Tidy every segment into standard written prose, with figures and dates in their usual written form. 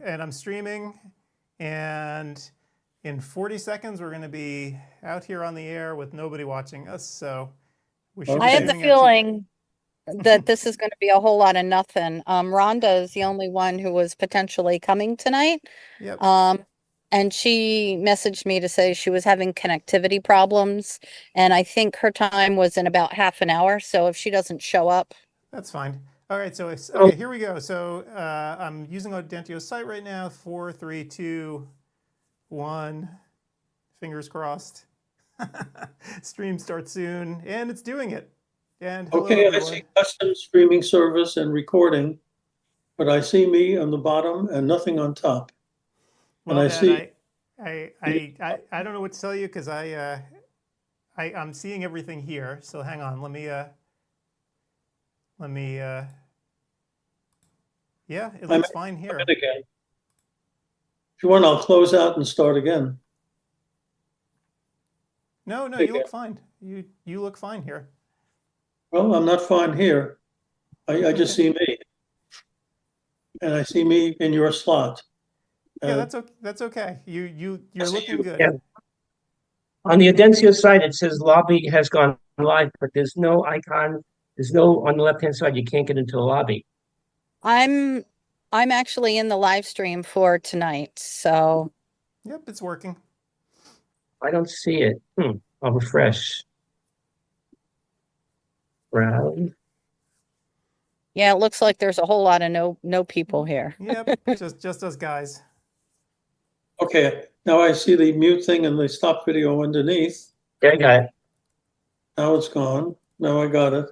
and I'm streaming, and in 40 seconds we're going to be out here on the air with nobody watching us. So we should. I have the feeling that this is going to be a whole lot of nothing. Rhonda is the only one who was potentially coming tonight. Yep. And she messaged me to say she was having connectivity problems, and I think her time was in about half an hour. So if she doesn't show up, that's fine. All right, so okay, here we go. So I'm using Audentio's site right now. 4, 3, 2, 1. Fingers crossed. Stream starts soon, and it's doing it. And hello, okay, everyone. I see custom streaming service and recording, but I see me on the bottom and nothing on top. Well, and I Dad, see. I don't know what to tell you because I'm seeing everything here. So hang on, let me. Yeah, it looks fine here. Again. If you want, I'll close out and start again. No, you look fine. You look fine here. Well, I'm not fine here. I just see me, and I see me in your slot. Yeah, that's okay. You're looking good. Yeah. On the Audencio site, it says lobby has gone live, but there's no icon. There's no on the left-hand side. You can't get into the lobby. I'm actually in the live stream for tonight. So. Yep, it's working. I don't see it. I'll refresh. Rally. Yeah, it looks like there's a whole lot of no people here. Yep, just us guys. Okay, now I see the mute thing and the stop video underneath. Yeah, I got it. Now it's gone. Now I got it.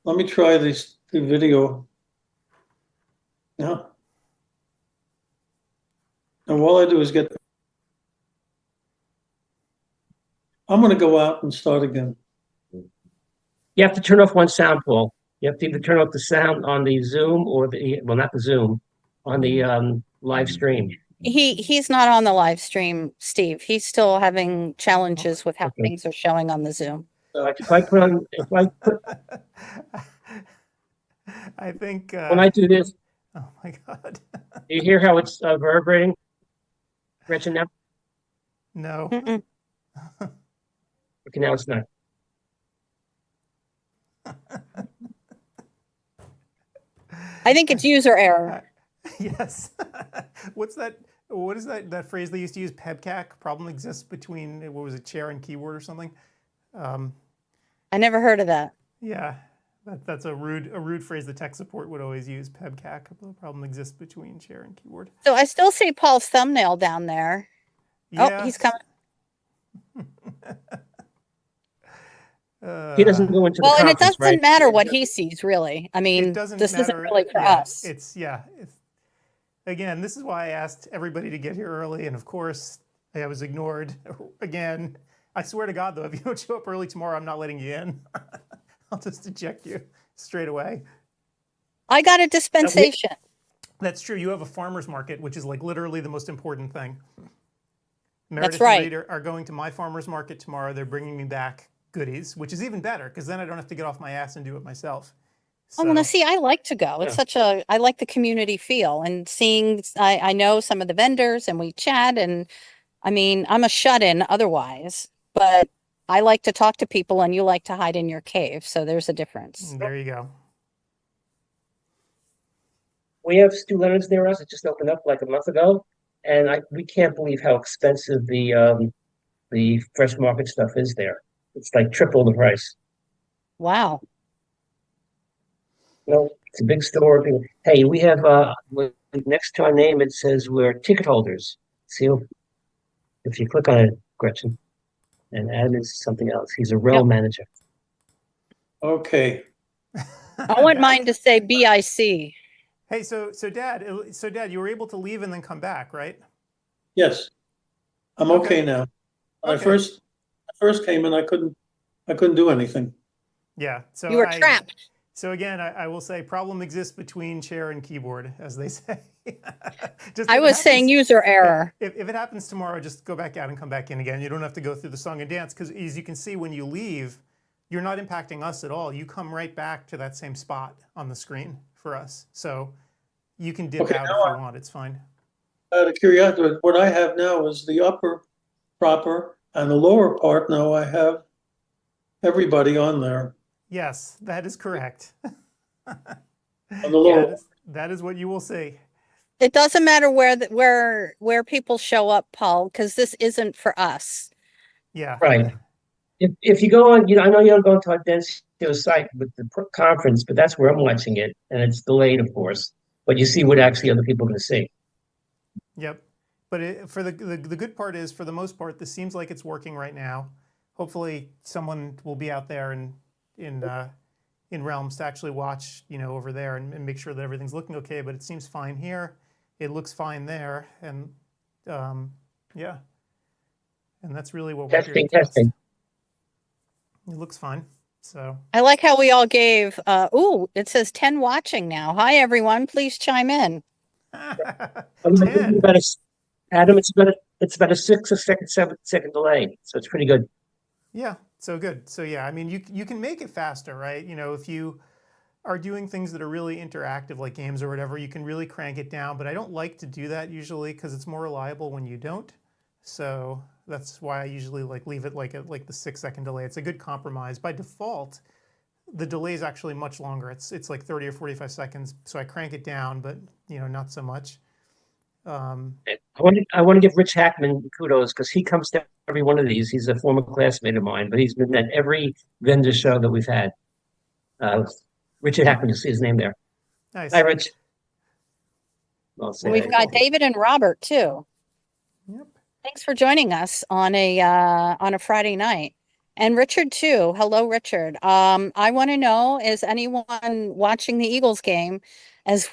Let me try the video. Now all I do is get. I'm going to go out and start again. You have to turn off one sound, Paul. You have to either turn off the sound on the Zoom or not the Zoom, on the live stream. He's not on the live stream, Steve. He's still having challenges with how things are showing on the Zoom. I think when I do this. Oh my God! Do you hear how it's reverberating, Gretchen? Now? No. Okay, now it's not. I think it's user error. Yes. What is that phrase they used to use? PEBCAC. Problem exists between, what was it, chair and keyboard or something? I never heard of that. Yeah, that's a rude phrase the tech support would always use. PEBCAC. The problem exists between chair and keyboard. So I still see Paul's thumbnail down there. Yes. Oh, he's coming. He doesn't go into well, the and it doesn't right? matter what he sees, really. I mean, this isn't really for us. Again, this is why I asked everybody to get here early, and of course, I was ignored again. I swear to God, though, if you don't show up early tomorrow, I'm not letting you in. I'll just eject you straight away. I got a dispensation. That's true. You have a farmer's market, which is like literally the most important thing. Meredith That's right. and Reed are going to my farmer's market tomorrow. They're bringing me back goodies, which is even better because then I don't have to get off my ass and do it myself. So, well, see, I like to go. It's I like the community feel and seeing, I know some of the vendors and we chat, and I mean, I'm a shut-in otherwise, but I like to talk to people and you like to hide in your cave. So there's a difference. There you go. We have Stu Leonard's near us. It just opened up like a month ago. And we can't believe how expensive the fresh market stuff is there. It's like triple the price. Wow. No, it's a big store. Hey, we have next to our name it says we're ticket holders. See, if you click on it, Gretchen, and Adam is something else. He's a rail manager. Okay. I want mine to say BIC. Hey, so Dad, you were able to leave and then come back, right? Yes, I'm okay now. When I first came in, I couldn't do anything. Yeah, so you were trapped. So again, I will say problem exists between chair and keyboard, as they say. I was saying user error. If it happens tomorrow, just go back out and come back in again. You don't have to go through the song and dance because, as you can see, when you leave, you're not impacting us at all. You come right back to that same spot on the screen for us. So you can dip out if you want. It's fine. Out of curiosity, what I have now is the upper proper, and the lower part now I have everybody on there. Yes, that is correct. On the Yeah, lower, that is what you will see. It doesn't matter where people show up, Paul, because this isn't for us. Yeah. Right. If you go on, I know you don't go to Audentio's site with the conference, but that's where I'm watching it, and it's delayed, of course. But you see what actually other people can see. Yep. But for the good part is, for the most part, this seems like it's working right now. Hopefully, someone will be out there in Realms to actually watch, over there and make sure that everything's looking okay. But it seems fine here. It looks fine there, and yeah. And that's really what we're here to test. Testing. It looks fine. So I like how we all gave, it says 10 watching now. Hi, everyone. Please chime in. 10. Adam, it's about a 6 or 7 second delay, so it's pretty good. Yeah, so good. So yeah, I mean, you can make it faster, right? If you are doing things that are really interactive, like games or whatever, you can really crank it down. But I don't like to do that usually because it's more reliable when you don't. So that's why I usually leave it like the 6-second delay. It's a good compromise. By default, the delay is actually much longer. It's like 30 or 45 seconds. So I crank it down, but not so much. I want to give Rich Hackman kudos because he comes to every one of these. He's a former classmate of mine, but he's been at every vendor show that we've had. Richard Hackman, you see his name there. Nice. Hi, Rich. We've got David and Robert too. Yep. Thanks for joining us on a Friday night. And Richard too. Hello, Richard. I want to know, is anyone watching the Eagles game as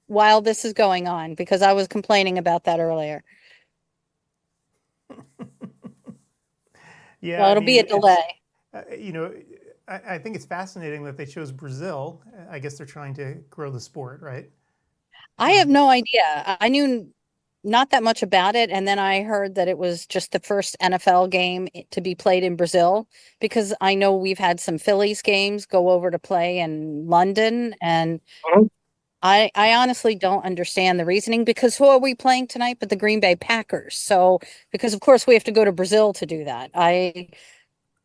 while this is going on? Because I was complaining about that earlier. Yeah. Well, it'll be a delay. I think it's fascinating that they chose Brazil. I guess they're trying to grow the sport, right? I have no idea. I knew not that much about it. And then I heard that it was just the first NFL game to be played in Brazil, because I know we've had some Phillies games go over to play in London. And I honestly don't understand the reasoning, because who are we playing tonight but the Green Bay Packers? So, because of course we have to go to Brazil to do that. I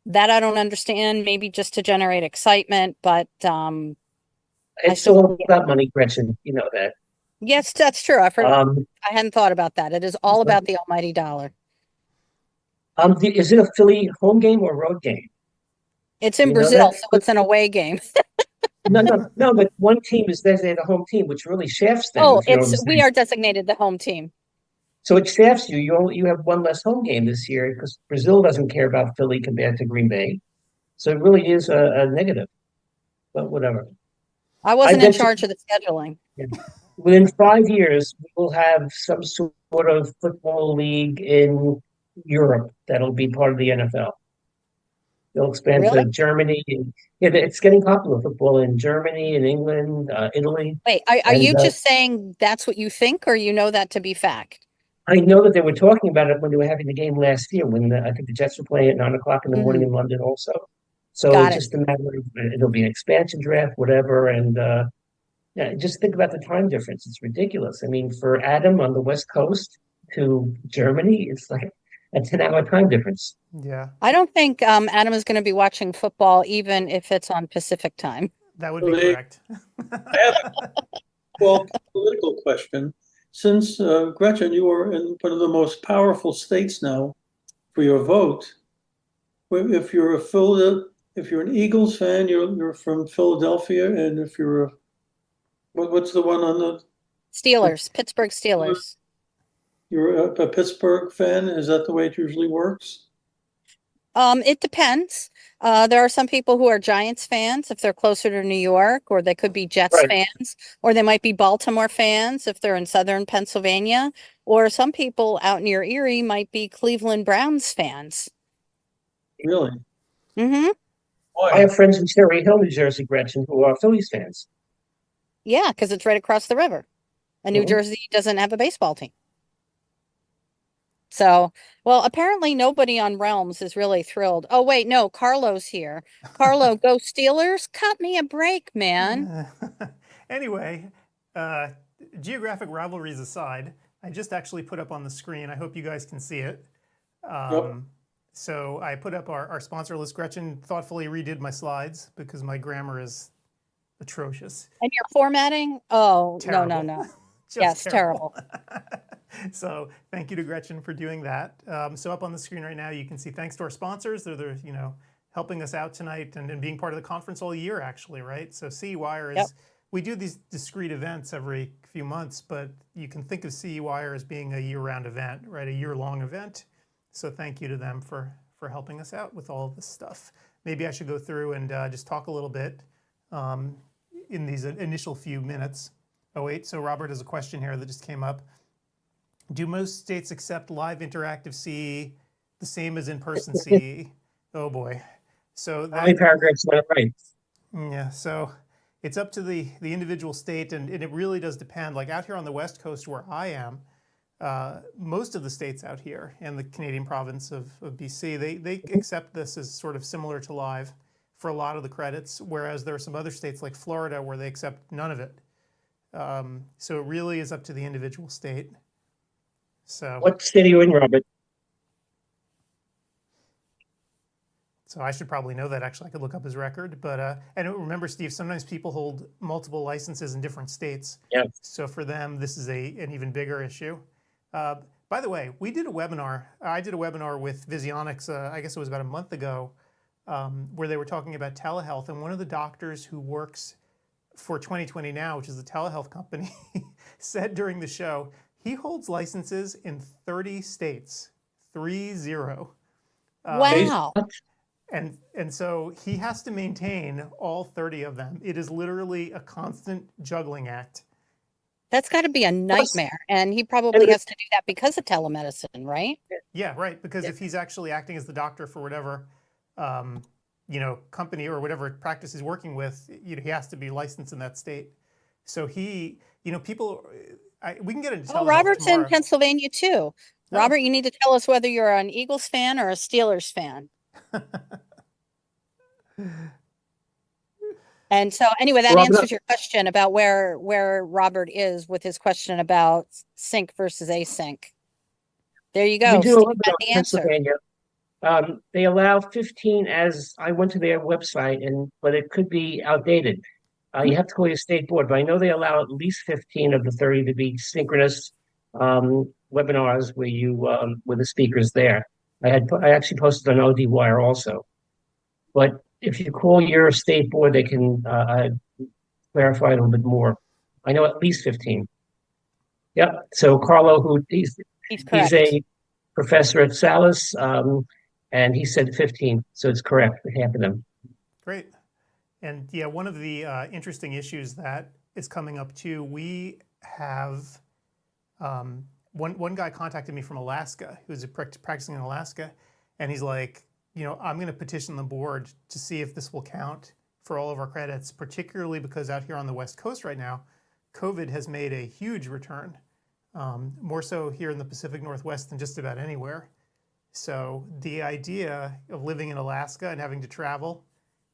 don't understand, maybe just to generate excitement, but it's all about money, Gretchen. You know that. Yes, that's true. I hadn't thought about that. It is all about the almighty dollar. Is it a Philly home game or road game? It's in Brazil, so it's an away game. No, but one team is designated a home team, which really shafts them. Oh, we are designated the home team. So it shafts you. You have one less home game this year because Brazil doesn't care about Philly compared to Green Bay. So it really is a negative. But whatever. I wasn't in charge of the scheduling. Yeah. Within 5 years, we will have some sort of football league in Europe that'll be part of the NFL. They'll expand to Germany. It's getting popular, football in Germany, in England, Italy. Wait, are you just saying that's what you think, or you know that to be fact? I know that they were talking about it when they were having the game last year, when I think the Jets were playing at 9 o'clock in the morning in London also. So it's just a matter of, it'll be an expansion draft, whatever. And yeah, just think about the time difference. It's ridiculous. I mean, for Adam on the West Coast to Germany, it's like a 10-hour time difference. Yeah. I don't think Adam is going to be watching football, even if it's on Pacific time. That would be correct. I have a political question. Since, Gretchen, you are in one of the most powerful states now for your vote, if you're an Eagles fan, you're from Philadelphia, and if you're what's the one on the Steelers, Pittsburgh Steelers. You're a Pittsburgh fan? Is that the way it usually works? It depends. There are some people who are Giants fans if they're closer to New York, or they could be Jets fans, or they might be Baltimore fans if they're in southern Pennsylvania, or some people out near Erie might be Cleveland Browns fans. Really? Mm-hmm. I have friends in Cherry Hill, New Jersey, Gretchen, who are Phillies fans. Yeah, because it's right across the river. And New Jersey doesn't have a baseball team. So, well, apparently nobody on Realms is really thrilled. Oh, wait, no, Carlo's here. Carlo, go Steelers? Cut me a break, man. Anyway, geographic rivalries aside, I just actually put up on the screen. I hope you guys can see it. Yep. So I put up our sponsor list. Gretchen thoughtfully redid my slides because my grammar is atrocious. And your formatting? Oh, Terrible. no. Just Yes, terrible. So thank you to Gretchen for doing that. So up on the screen right now, you can see thanks to our sponsors. They're helping us out tonight and being part of the conference all year, actually, right? So CEwire is, we do these discrete events every few months, but you can think of CEwire as being a year-round event, right? A year-long event. So thank you to them for helping us out with all of this stuff. Maybe I should go through and just talk a little bit in these initial few minutes. Oh wait, so Robert has a question here that just came up. Do most states accept live interactive CE the same as in-person CE? Oh boy. So How many paragraphs am I right? yeah, so it's up to the individual state, and it really does depend. Like out here on the West Coast where I am, most of the states out here and the Canadian province of BC, they accept this as sort of similar to live for a lot of the credits, whereas there are some other states like Florida where they accept none of it. So it really is up to the individual state. So What state are you in, Robert? I should probably know that. Actually, I could look up his record. But and remember, Steve, sometimes people hold multiple licenses in different states. Yeah. So for them, this is an even bigger issue. By the way, we did a webinar. I did a webinar with Visionics, I guess it was about a month ago, where they were talking about telehealth. And one of the doctors who works for 2020 Now, which is a telehealth company, said during the show, he holds licenses in 30 states, 30. Wow. And so he has to maintain all 30 of them. It is literally a constant juggling act. That's got to be a nightmare. And he probably has to do that because of telemedicine, right? Yeah, right. Because if he's actually acting as the doctor for whatever, company or whatever practice he's working with, he has to be licensed in that state. So he, people, we can get into telehealth Robert's tomorrow. in Pennsylvania too. Robert, you need to tell us whether you're an Eagles fan or a Steelers fan. And so anyway, that answers your question about where Robert is with his question about sync versus async. There you go. We do Steve a little bit got of the answer. Pennsylvania. They allow 15 as I went to their website, but it could be outdated. You have to call your state board, but I know they allow at least 15 of the 30 to be synchronous webinars where you with the speakers there. I actually posted on ODwire also. But if you call your state board, they can clarify a little bit more. I know at least 15. Yep. So Carlo, he's a professor at Salis, and he said 15. So it's correct, half of them. Great. And yeah, one of the interesting issues that is coming up too, we have one guy contacted me from Alaska who's practicing in Alaska, and he's like, I'm going to petition the board to see if this will count for all of our credits, particularly because out here on the West Coast right now, COVID has made a huge return, more so here in the Pacific Northwest than just about anywhere. So the idea of living in Alaska and having to travel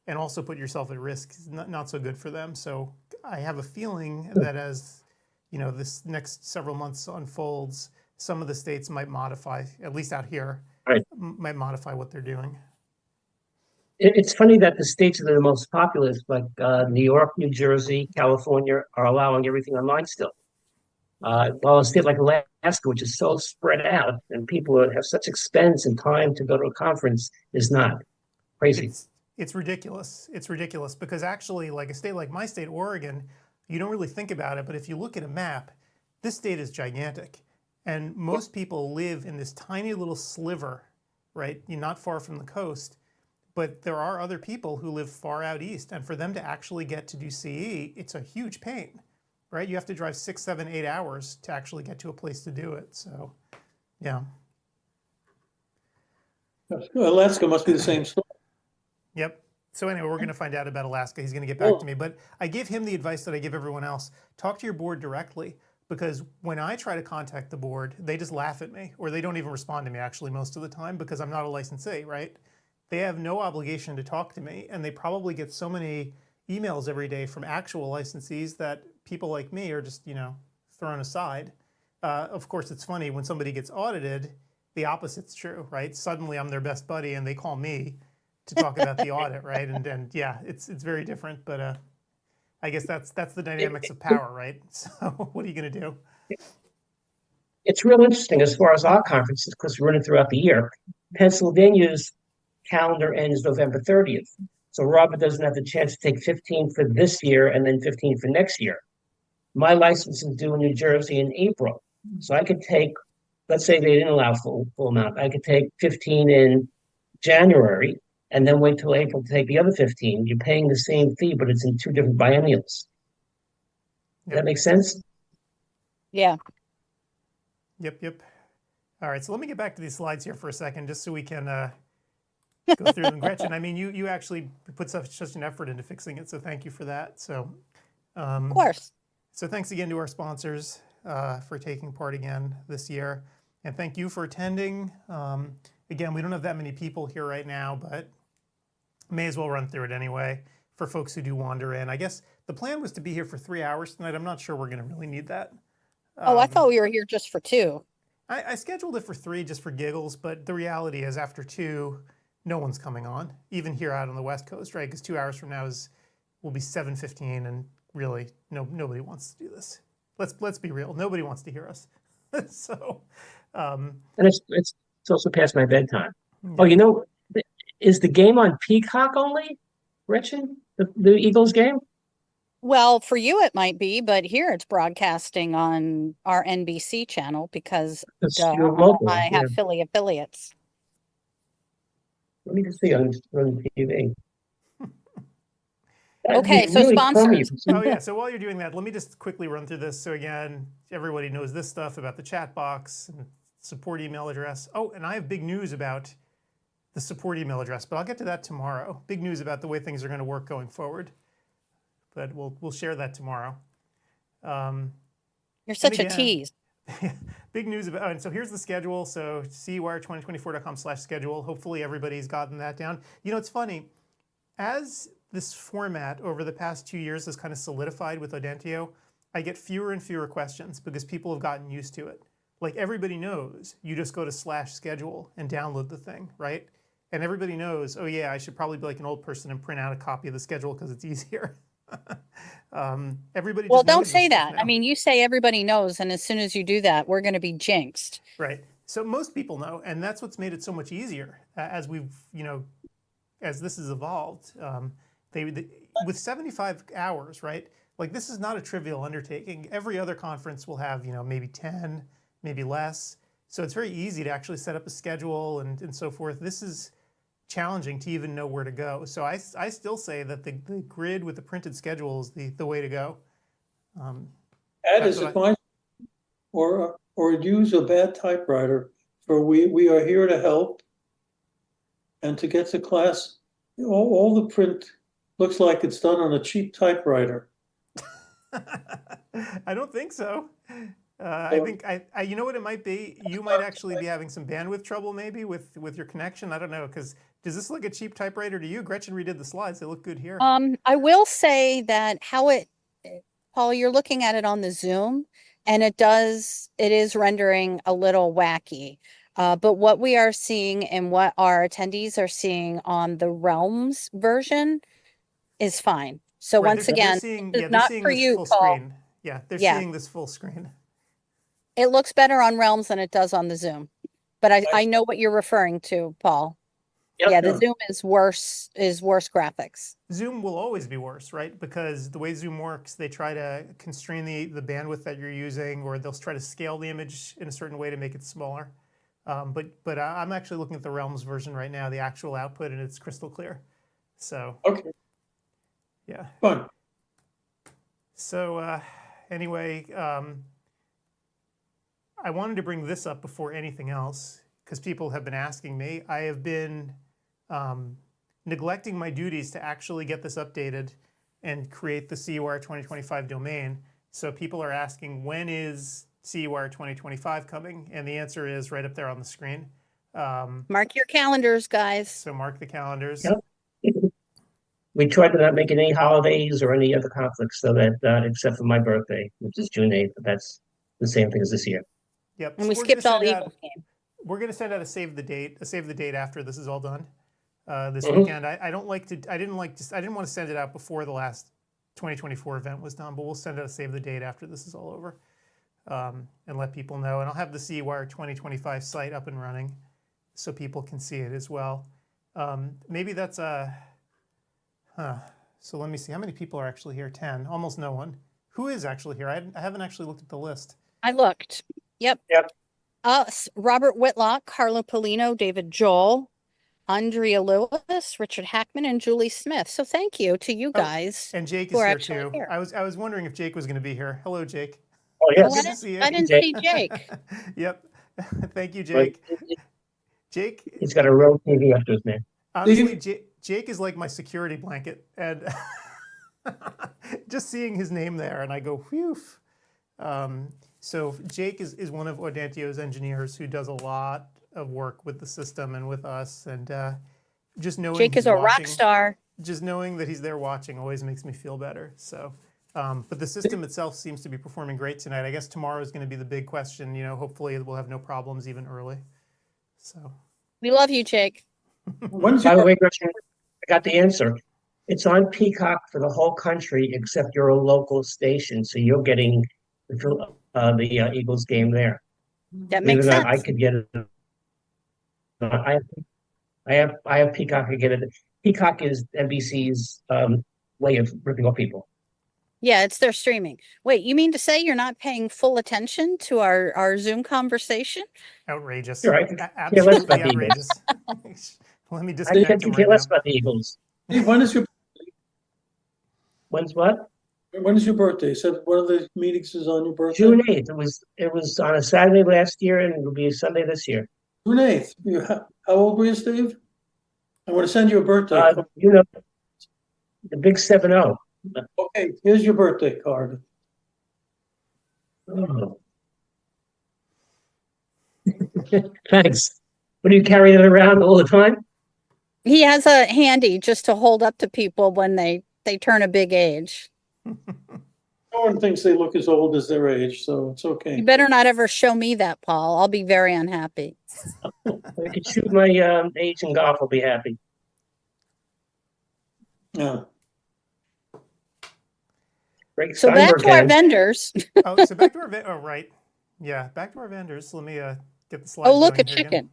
and also put yourself at risk is not so good for them. So I have a feeling that as this next several months unfolds, some of the states might modify, at least out here, might modify what they're doing. It's funny that the states that are the most populous, like New York, New Jersey, California, are allowing everything online still. While a state like Alaska, which is so spread out and people have such expense and time to go to a conference, is not. Crazy. It's ridiculous. It's ridiculous because actually, like a state like my state, Oregon, you don't really think about it, but if you look at a map, this state is gigantic. And most people live in this tiny little sliver, right? You're not far from the coast, but there are other people who live far out east. And for them to actually get to do CE, it's a huge pain, right? You have to drive 6, 7, 8 hours to actually get to a place to do it. So, yeah. Alaska must be the same story. Yep. So anyway, we're going to find out about Alaska. He's going to get back to me. But I give him the advice that I give everyone else. Talk to your board directly, because when I try to contact the board, they just laugh at me, or they don't even respond to me actually most of the time because I'm not a licensee, right? They have no obligation to talk to me, and they probably get so many emails every day from actual licensees that people like me are just, thrown aside. Of course, it's funny when somebody gets audited, the opposite's true, right? Suddenly I'm their best buddy and they call me to talk about the audit, right? And yeah, it's very different, but I guess that's the dynamics of power, right? So what are you going to do? It's real interesting as far as our conferences, because we're running throughout the year. Pennsylvania's calendar ends November 30th. So Robert doesn't have the chance to take 15 for this year and then 15 for next year. My license is due in New Jersey in April. So I could take, let's say they didn't allow full amount. I could take 15 in January and then wait till April to take the other 15. You're paying the same fee, but it's in two different biennials. Does that make sense? Yeah. Yep. All right, so let me get back to these slides here for a second, just so we can go through them. Gretchen, I mean, you actually put such an effort into fixing it, so thank you for that. So, Of course. So thanks again to our sponsors for taking part again this year, and thank you for attending. Again, we don't have that many people here right now, but may as well run through it anyway for folks who do wander in. I guess the plan was to be here for 3 hours tonight. I'm not sure we're going to really need that. Oh, I thought we were here just for 2. I scheduled it for 3 just for giggles, but the reality is after 2, no one's coming on, even here out on the West Coast, right? Because 2 hours from now will be 7:15, and really nobody wants to do this. Let's be real. Nobody wants to hear us. So, and it's also past my bedtime. yeah. Oh, you know, is the game on Peacock only, Gretchen? The Eagles game? Well, for you it might be, but here it's broadcasting on our NBC channel because You're local. I have Philly affiliates. Let me just see on TV. Okay, so really sponsors. Oh yeah, so while you're doing that, let me just quickly run through this. So again, everybody knows this stuff about the chat box and support email address. Oh, and I have big news about the support email address, but I'll get to that tomorrow. Big news about the way things are going to work going forward. But we'll share that tomorrow. You're such a tease. Big news about, and so here's the schedule. So CEwire2024.com/schedule. Hopefully everybody's gotten that down. You know, it's funny, as this format over the past 2 years has kind of solidified with Audentio, I get fewer and fewer questions because people have gotten used to it. Like everybody knows, you just go to /schedule and download the thing, right? And everybody knows, oh yeah, I should probably be like an old person and print out a copy of the schedule because it's easier. Everybody. Well, just don't knows say this that. stuff now. I mean, you say everybody knows, and as soon as you do that, we're going to be jinxed. Right. So most people know, and that's what's made it so much easier as we've, as this has evolved. With 75 hours, right? Like this is not a trivial undertaking. Every other conference will have, maybe 10, maybe less. So it's very easy to actually set up a schedule and so forth. This is challenging to even know where to go. So I still say that the grid with the printed schedule is the way to go. Add as advice or use a bad typewriter, for we are here to help and to get to class. All the print looks like it's done on a cheap typewriter. I don't think so. I think you know what it might be? You might actually be having some bandwidth trouble maybe with your connection. I don't know, because does this look a cheap typewriter to you? Gretchen redid the slides. They look good here. I will say that Paul, you're looking at it on the Zoom, and it is rendering a little wacky. But what we are seeing and what our attendees are seeing on the Realms version is fine. So Right, once again, they're not seeing for this you, full Paul. screen. Yeah, they're seeing this full screen. It looks better on Realms than it does on the Zoom. But I know what you're referring to, Paul. Yep. Yeah, the Zoom is worse graphics. Zoom will always be worse, right? Because the way Zoom works, they try to constrain the bandwidth that you're using, or they'll try to scale the image in a certain way to make it smaller. But I'm actually looking at the Realms version right now, the actual output, and it's crystal clear. So okay, yeah, fun. So anyway, I wanted to bring this up before anything else because people have been asking me. I have been neglecting my duties to actually get this updated and create the CEwire 2025 domain. So people are asking, when is CEwire 2025 coming? And the answer is right up there on the screen. Mark your calendars, guys. So mark the calendars. Yep. We tried to not make it any holidays or any other conflicts, so that except for my birthday, which is June 8th, but that's the same thing as this year. Yep. And so we we're gonna skipped all send out- Eagles game. We're going to send out a save the date after this is all done this Mhm. weekend. I didn't want to send it out before the last 2024 event was done, but we'll send out a save the date after this is all over and let people know. And I'll have the CEwire 2025 site up and running so people can see it as well. Maybe that's so let me see how many people are actually here. 10, almost no one. Who is actually here? I haven't actually looked at the list. I looked. Yep. Yep. Us, Robert Whitlock, Carlo Polino, David Joel, Andrea Lewis, Richard Hackman, and Julie Smith. So thank you to you guys. And Jake who is are here actually too. here. I was wondering if Jake was going to be here. Hello, Jake. Oh, Oh, Good yes. to see you. I didn't Jake. see Jake. Yep. Thank you, But Jake. Jake, he's got a row TV after his name. honestly, Jake is like my security blanket, and just seeing his name there, and I go, whew. So Jake is one of Audentio's engineers who does a lot of work with the system and with us, and just knowing Jake he's is a rock watching, star. just knowing that he's there watching always makes me feel better. So, but the system itself seems to be performing great tonight. I guess tomorrow is going to be the big question. You know, hopefully we'll have no problems even early. So, We love you, Jake. When's By the your, way, Gretchen, I got the answer. It's on Peacock for the whole country except your local station, so you're getting the Eagles game there. That Believe makes it or not, I sense. could get it. I have Peacock. I get it. Peacock is NBC's way of ripping off people. Yeah, it's their streaming. Wait, you mean to say you're not paying full attention to our Zoom conversation? outrageous. Sure, I could care less Absolutely about the Eagles. outrageous. Let me I disconnect could him care right less now. about the Eagles. Steve, when is What? your birthday? So one of the meetings is on your birthday? June 8th. It was on a Saturday last year, and it'll be a Sunday this year. June 8th. How old were you, Steve? I want to send you a birthday card. You know, the big 7-0. Okay, here's your birthday card. Oh. Thanks. What, do you carry that around all the time? He has a handy just to hold up to people when they turn a big age. No one thinks they look as old as their age, so it's okay. You better not ever show me that, Paul. I'll be very unhappy. I could shoot my age in golf. I'll be happy. Yeah. Greg So back Steinberg to our has- vendors. Oh, so back to our oh right, yeah, back to our vendors. Let me get the slides. Oh, look, a going here chicken.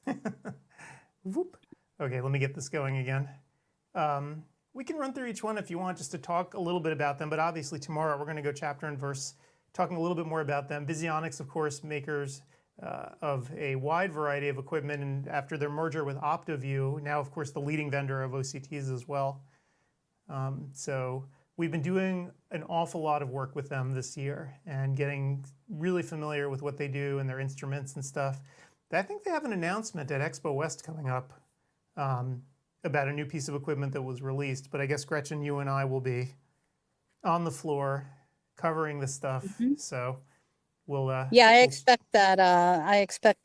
again. Whoop. Okay, let me get this going again. We can run through each one if you want, just to talk a little bit about them. But obviously tomorrow we're going to go chapter and verse, talking a little bit more about them. Visionics, of course, makers of a wide variety of equipment, and after their merger with OptoView, now of course the leading vendor of OCTs as well. So we've been doing an awful lot of work with them this year and getting really familiar with what they do and their instruments and stuff. I think they have an announcement at Expo West coming up about a new piece of equipment that was released. But I guess, Gretchen, you and I will be on the floor covering this stuff. So we'll Yeah, I we'll- expect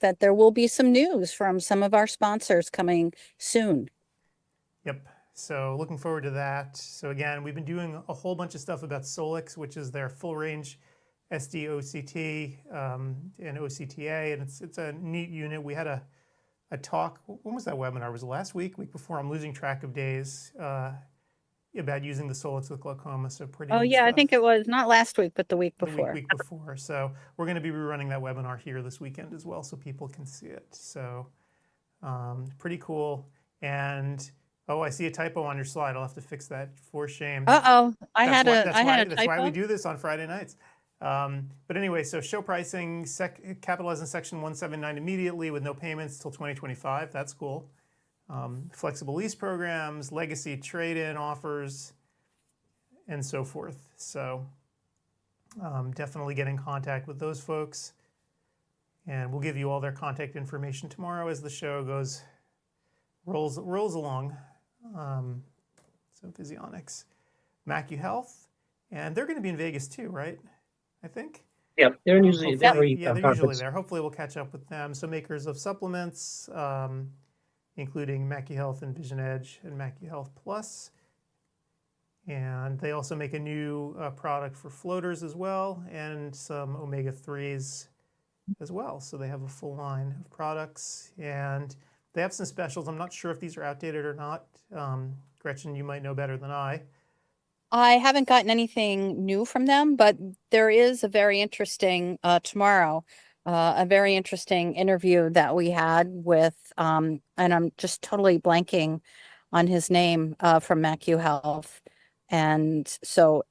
that there will be some news from some of our sponsors coming soon. Yep. So looking forward to that. So again, we've been doing a whole bunch of stuff about Solix, which is their full range SD OCT and OCTA, and it's a neat unit. We had a talk. When was that webinar? Was it last week? Week before? I'm losing track of days. About using the Solix with glaucoma. So pretty. Oh neat yeah, I stuff. think it was not last week, but the week The before. week before. So we're going to be rerunning that webinar here this weekend as well, so people can see it. So pretty cool. And oh, I see a typo on your slide. I'll have to fix that for shame. Uh-oh, I That's had why- a that's I why, had a That's why we typo. do this on Friday nights. But anyway, so show pricing, capitalizing section 179 immediately with no payments till 2025. That's cool. Flexible lease programs, legacy trade-in offers, and so forth. So definitely get in contact with those folks. And we'll give you all their contact information tomorrow as the show rolls along. So Visionics, MacuHealth, and they're going to be in Vegas too, right? I think. Yeah, they're usually Hopefully- every yeah, they're usually conference. there. Hopefully we'll catch up with them. So makers of supplements, including MacuHealth and Vision Edge and MacuHealth Plus. And they also make a new product for floaters as well, and some omega-3s as well. So they have a full line of products, and they have some specials. I'm not sure if these are outdated or not. Gretchen, you might know better than I. I haven't gotten anything new from them, but there is a very interesting tomorrow, a very interesting interview that we had with, and I'm just totally blanking on his name from MacU Health. And so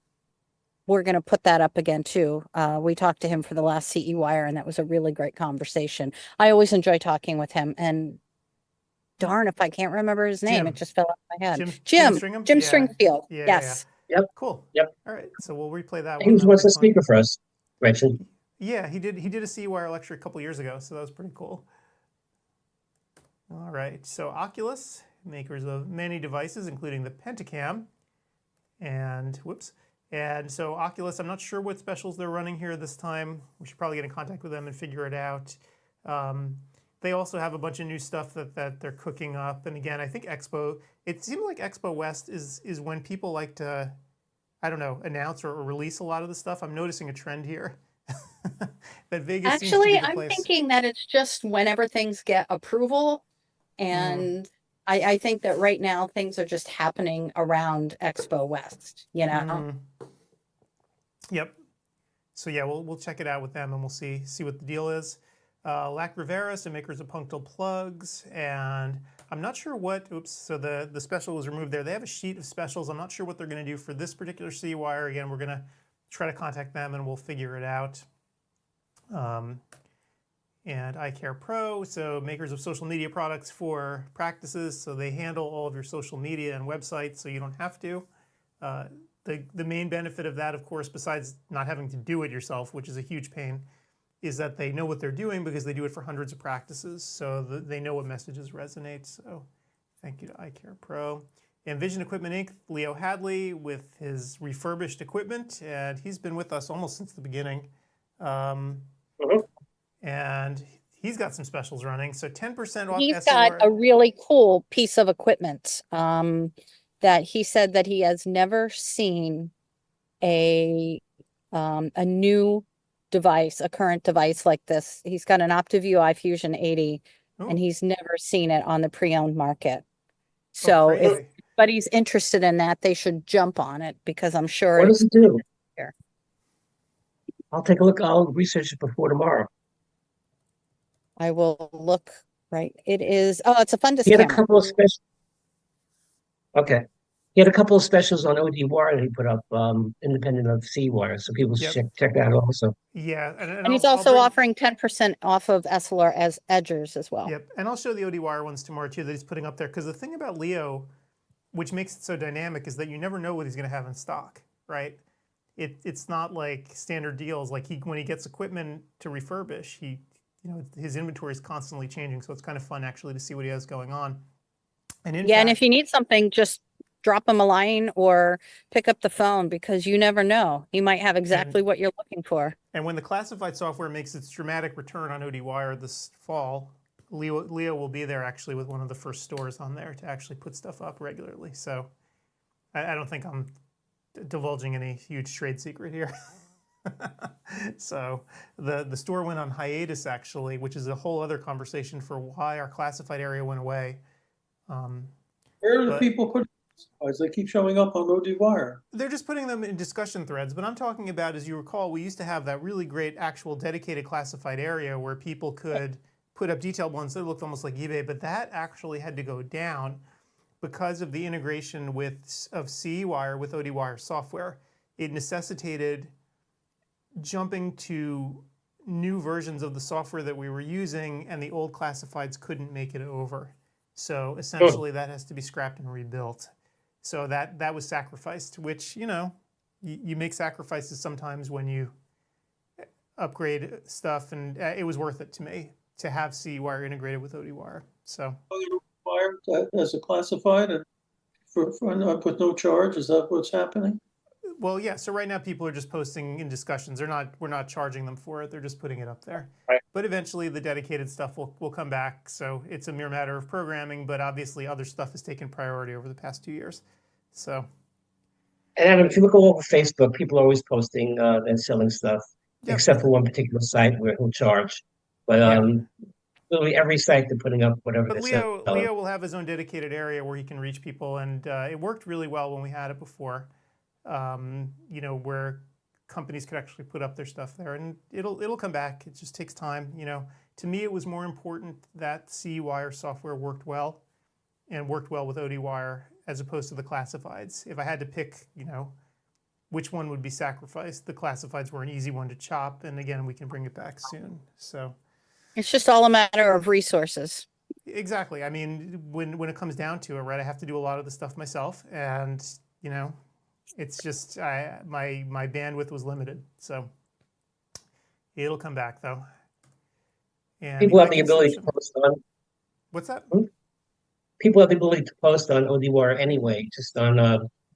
we're going to put that up again too. We talked to him for the last CE Wire, and that was a really great conversation. I always enjoy talking with him, and darn if I can't remember his name. Jim. It just fell out of my head. Jim Stringham? Jim Yeah. Stringfield. Yeah, Yes. Yep. Cool. Yep. All right, so we'll replay that He one. was That'll once be a fun. speaker for us, Gretchen. Yeah, he did a CEwire lecture a couple years ago, so that was pretty cool. All right, so Oculus, makers of many devices, including the Pentacam, and and so Oculus, I'm not sure what specials they're running here this time. We should probably get in contact with them and figure it out. They also have a bunch of new stuff that they're cooking up, and again, I think Expo. It seems like Expo West is when people like to, I don't know, announce or release a lot of the stuff. I'm noticing a trend here. That Vegas seems to be Actually, the I'm place. thinking that it's just whenever things get approval. And I think that right now things are just happening around Expo West, you know? Yep. So yeah, we'll check it out with them, and we'll see what the deal is. Lac Rivera, so makers of punctal plugs, and I'm not sure what. So the special was removed there. They have a sheet of specials. I'm not sure what they're going to do for this particular CEwire. Again, we're going to try to contact them, and we'll figure it out. And iCare Pro, so makers of social media products for practices, so they handle all of your social media and websites, so you don't have to. The main benefit of that, of course, besides not having to do it yourself, which is a huge pain, is that they know what they're doing because they do it for hundreds of practices, so they know what messages resonate. So thank you to iCare Pro. And Vision Equipment Inc., Leo Hadley with his refurbished equipment, and he's been with us almost since the beginning. And he's got some specials running, so 10% off. He's got a really cool piece of equipment that he said that he has never seen a new device, a current device like this. He's got an OptiView iFusion 80, and he's never seen it on the pre-owned market. So if anybody's interested in that, they should jump on it, because I'm sure What does it do? Here. I'll take a look. I'll research it before tomorrow. I will look. Right. It is. Oh, it's a fundus He had a camera. couple of specials. Okay. He had a couple of specials on ODwire that he put up, independent of CEwire, so people should check that out also. Yeah, and he's also offering 10% off of SLR as edgers as well. Yep, and I'll show the ODwire ones tomorrow too that he's putting up there, because the thing about Leo, which makes it so dynamic, is that you never know what he's going to have in stock, right? It's not like standard deals. Like when he gets equipment to refurbish, his inventory is constantly changing, so it's kind of fun actually to see what he has going on. And in fact, and if you need something, just drop him a line or pick up the phone, because you never know. He might have exactly what you're looking for. And when the classified software makes its dramatic return on ODwire this fall, Leo will be there actually with one of the first stores on there to actually put stuff up regularly. So I don't think I'm divulging any huge trade secret here. So the store went on hiatus actually, which is a whole other conversation for why our classified area went away. Where are the people putting classifieds? They keep showing up on ODwire. They're just putting them in discussion threads, but I'm talking about, as you recall, we used to have that really great actual dedicated classified area where people could put up detailed ones that looked almost like eBay, but that actually had to go down because of the integration of CEwire with ODwire software. It necessitated jumping to new versions of the software that we were using, and the old classifieds couldn't make it over. So essentially that has to be scrapped and rebuilt. So that was sacrificed, which, you make sacrifices sometimes when you upgrade stuff, and it was worth it to me to have CEwire integrated with ODwire. So ODwire as a classified and with no charge, is that what's happening? Well, yeah. So right now people are just posting in discussions. We're not charging them for it. They're just putting it up there. Right. But eventually the dedicated stuff will come back. So it's a mere matter of programming, but obviously other stuff has taken priority over the past 2 years. So And Adam, if you look all over Facebook, people are always posting and selling stuff, Yep. except for one particular site where he'll charge. But Yeah. literally every site they're putting up whatever But they're Leo selling. will have his own dedicated area where he can reach people, and it worked really well when we had it before. You know, where companies could actually put up their stuff there, and it'll come back. It just takes time. You know, to me, it was more important that CEwire software worked well, and worked well with ODwire as opposed to the classifieds. If I had to pick, you know, which one would be sacrificed, the classifieds were an easy one to chop, and again, we can bring it back soon. So. It's just all a matter of resources. Exactly. I mean, when it comes down to it, right, I have to do a lot of the stuff myself, and you know, it's just my bandwidth was limited, so it'll come back though. And People have the ability to post on. What's that? People have the ability to post on ODwire anyway, just on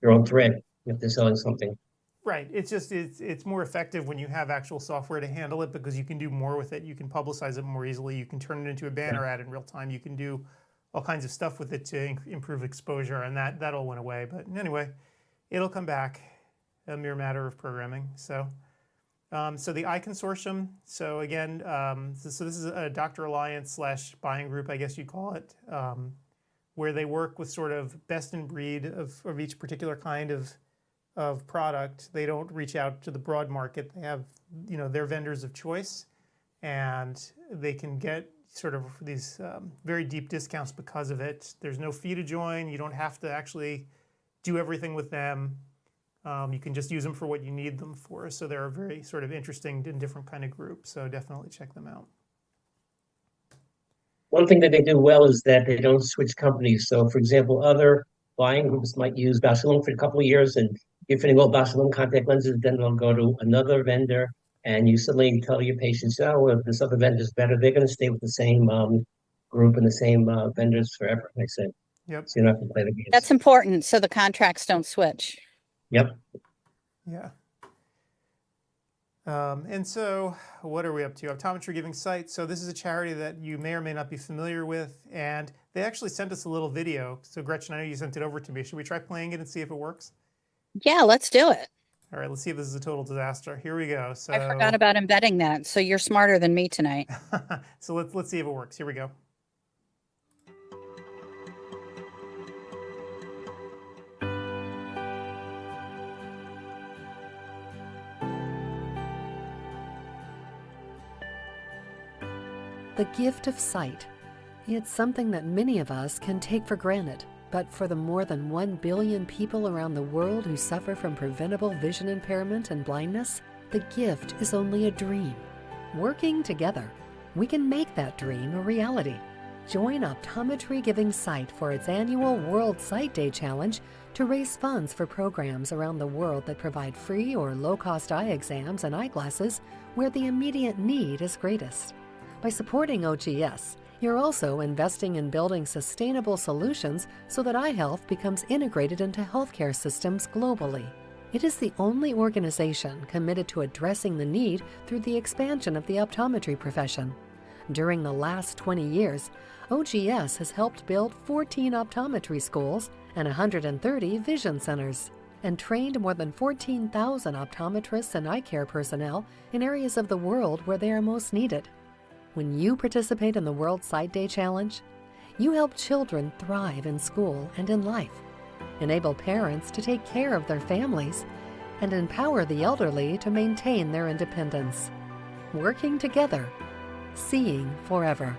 their own thread if they're selling something. Right. It's just it's more effective when you have actual software to handle it because you can do more with it. You can publicize it more easily. You can turn it into a banner ad in real time. You can do all kinds of stuff with it to improve exposure, and that all went away. But anyway, it'll come back, a mere matter of programming. So, so the I Consortium. So again, so this is a Doctor Alliance / buying group, I guess you'd call it, where they work with sort of best in breed of each particular kind of product. They don't reach out to the broad market. They have, you know, their vendors of choice, and they can get sort of these very deep discounts because of it. There's no fee to join. You don't have to actually do everything with them. You can just use them for what you need them for. So they're a very sort of interesting and different kind of group. So definitely check them out. One thing that they do well is that they don't switch companies. So, for example, other buying groups might use Basilum for a couple of years, and you're fitting all Basilum contact lenses, then they'll go to another vendor, and you suddenly tell your patients, oh, well, this other vendor's better. They're going to stay with the same group and the same vendors forever, like I said. Yep. So you don't have to play the games. That's important, so the contracts don't switch. Yep. Yeah. And so what are we up to? Optometry Giving Sight. So this is a charity that you may or may not be familiar with, and they actually sent us a little video. So Gretchen, I know you sent it over to me. Should we try playing it and see if it works? Yeah, let's do it. All right, let's see if this is a total disaster. Here we go. So I forgot about embedding that, so you're smarter than me tonight. so let's see if it works. Here we go. The gift of sight. It's something that many of us can take for granted, but for the more than 1 billion people around the world who suffer from preventable vision impairment and blindness, the gift is only a dream. Working together, we can make that dream a reality. Join Optometry Giving Sight for its annual World Sight Day Challenge to raise funds for programs around the world that provide free or low-cost eye exams and eyeglasses where the immediate need is greatest. By supporting OGS, you're also investing in building sustainable solutions so that eye health becomes integrated into healthcare systems globally. It is the only organization committed to addressing the need through the expansion of the optometry profession. During the last 20 years, OGS has helped build 14 optometry schools and 130 vision centers, and trained more than 14,000 optometrists and eye care personnel in areas of the world where they are most needed. When you participate in the World Sight Day Challenge, you help children thrive in school and in life, enable parents to take care of their families, and empower the elderly to maintain their independence. Working together, seeing forever.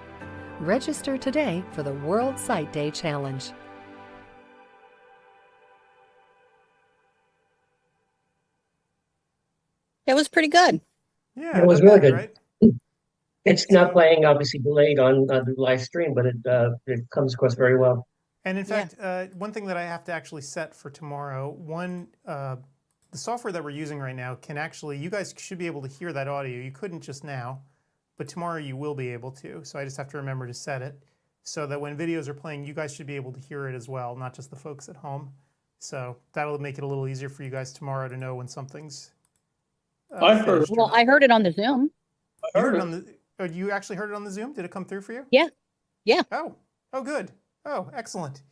Register today for the World Sight Day Challenge. It was pretty good. Yeah, It was not really bad, good. right? It's not playing, obviously delayed on the live stream, but it comes across very well. And in fact, one thing that I have to actually set for tomorrow, the software that we're using right now can actually, you guys should be able to hear that audio. You couldn't just now, but tomorrow you will be able to. So I just have to remember to set it so that when videos are playing, you guys should be able to hear it as well, not just the folks at home. So that'll make it a little easier for you guys tomorrow to know when something's I heard- finished or Well, not. I heard it on the Zoom. You heard it on the, oh, you actually heard it on the Zoom? Did it come through for you? Yeah. Yeah. Oh, good. Oh, excellent.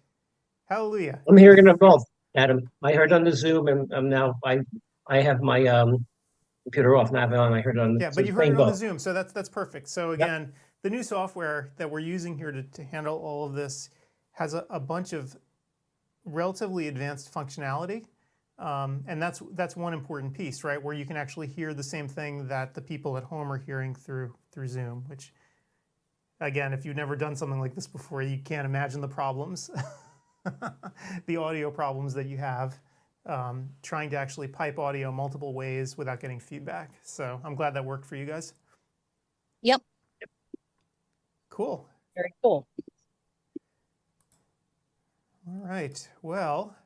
Hallelujah. I'm hearing them both. Adam, I heard on the Zoom, and now I have my computer off, not on. I heard it on. Yeah, So but it's you heard playing it on the both. Zoom, so that's perfect. So Yep. again, the new software that we're using here to handle all of this has a bunch of relatively advanced functionality. And that's one important piece, right? Where you can actually hear the same thing that the people at home are hearing through Zoom, which again, if you've never done something like this before, you can't imagine the problems, the audio problems that you have trying to actually pipe audio multiple ways without getting feedback. So I'm glad that worked for you guys. Yep. Cool. Very cool. All right. Well,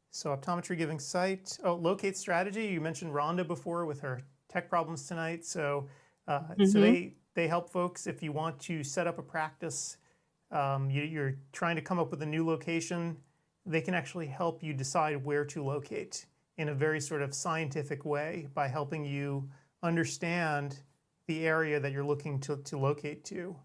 so optometry giving sight. Oh, locate strategy. You mentioned Rhonda before with her tech problems tonight. So, so they help folks if you want to set up a practice. You're trying to come up with a new location. They can actually help you decide where to locate in a very sort of scientific way by helping you understand the area that you're looking to locate to.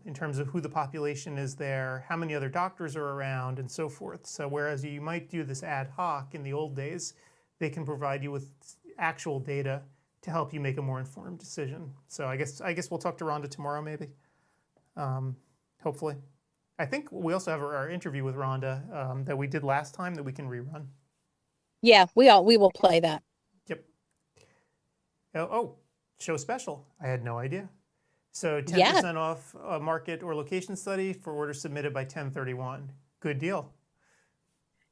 In terms of who the population is there, how many other doctors are around, and so forth. So whereas you might do this ad hoc in the old days, they can provide you with actual data to help you make a more informed decision. So I guess we'll talk to Rhonda tomorrow, maybe. Hopefully. I think we also have our interview with Rhonda that we did last time that we can rerun. Yeah, we will play that. Yep. Oh, show special. I had no idea. So 10% Yeah. off a market or location study for orders submitted by 10/31. Good deal.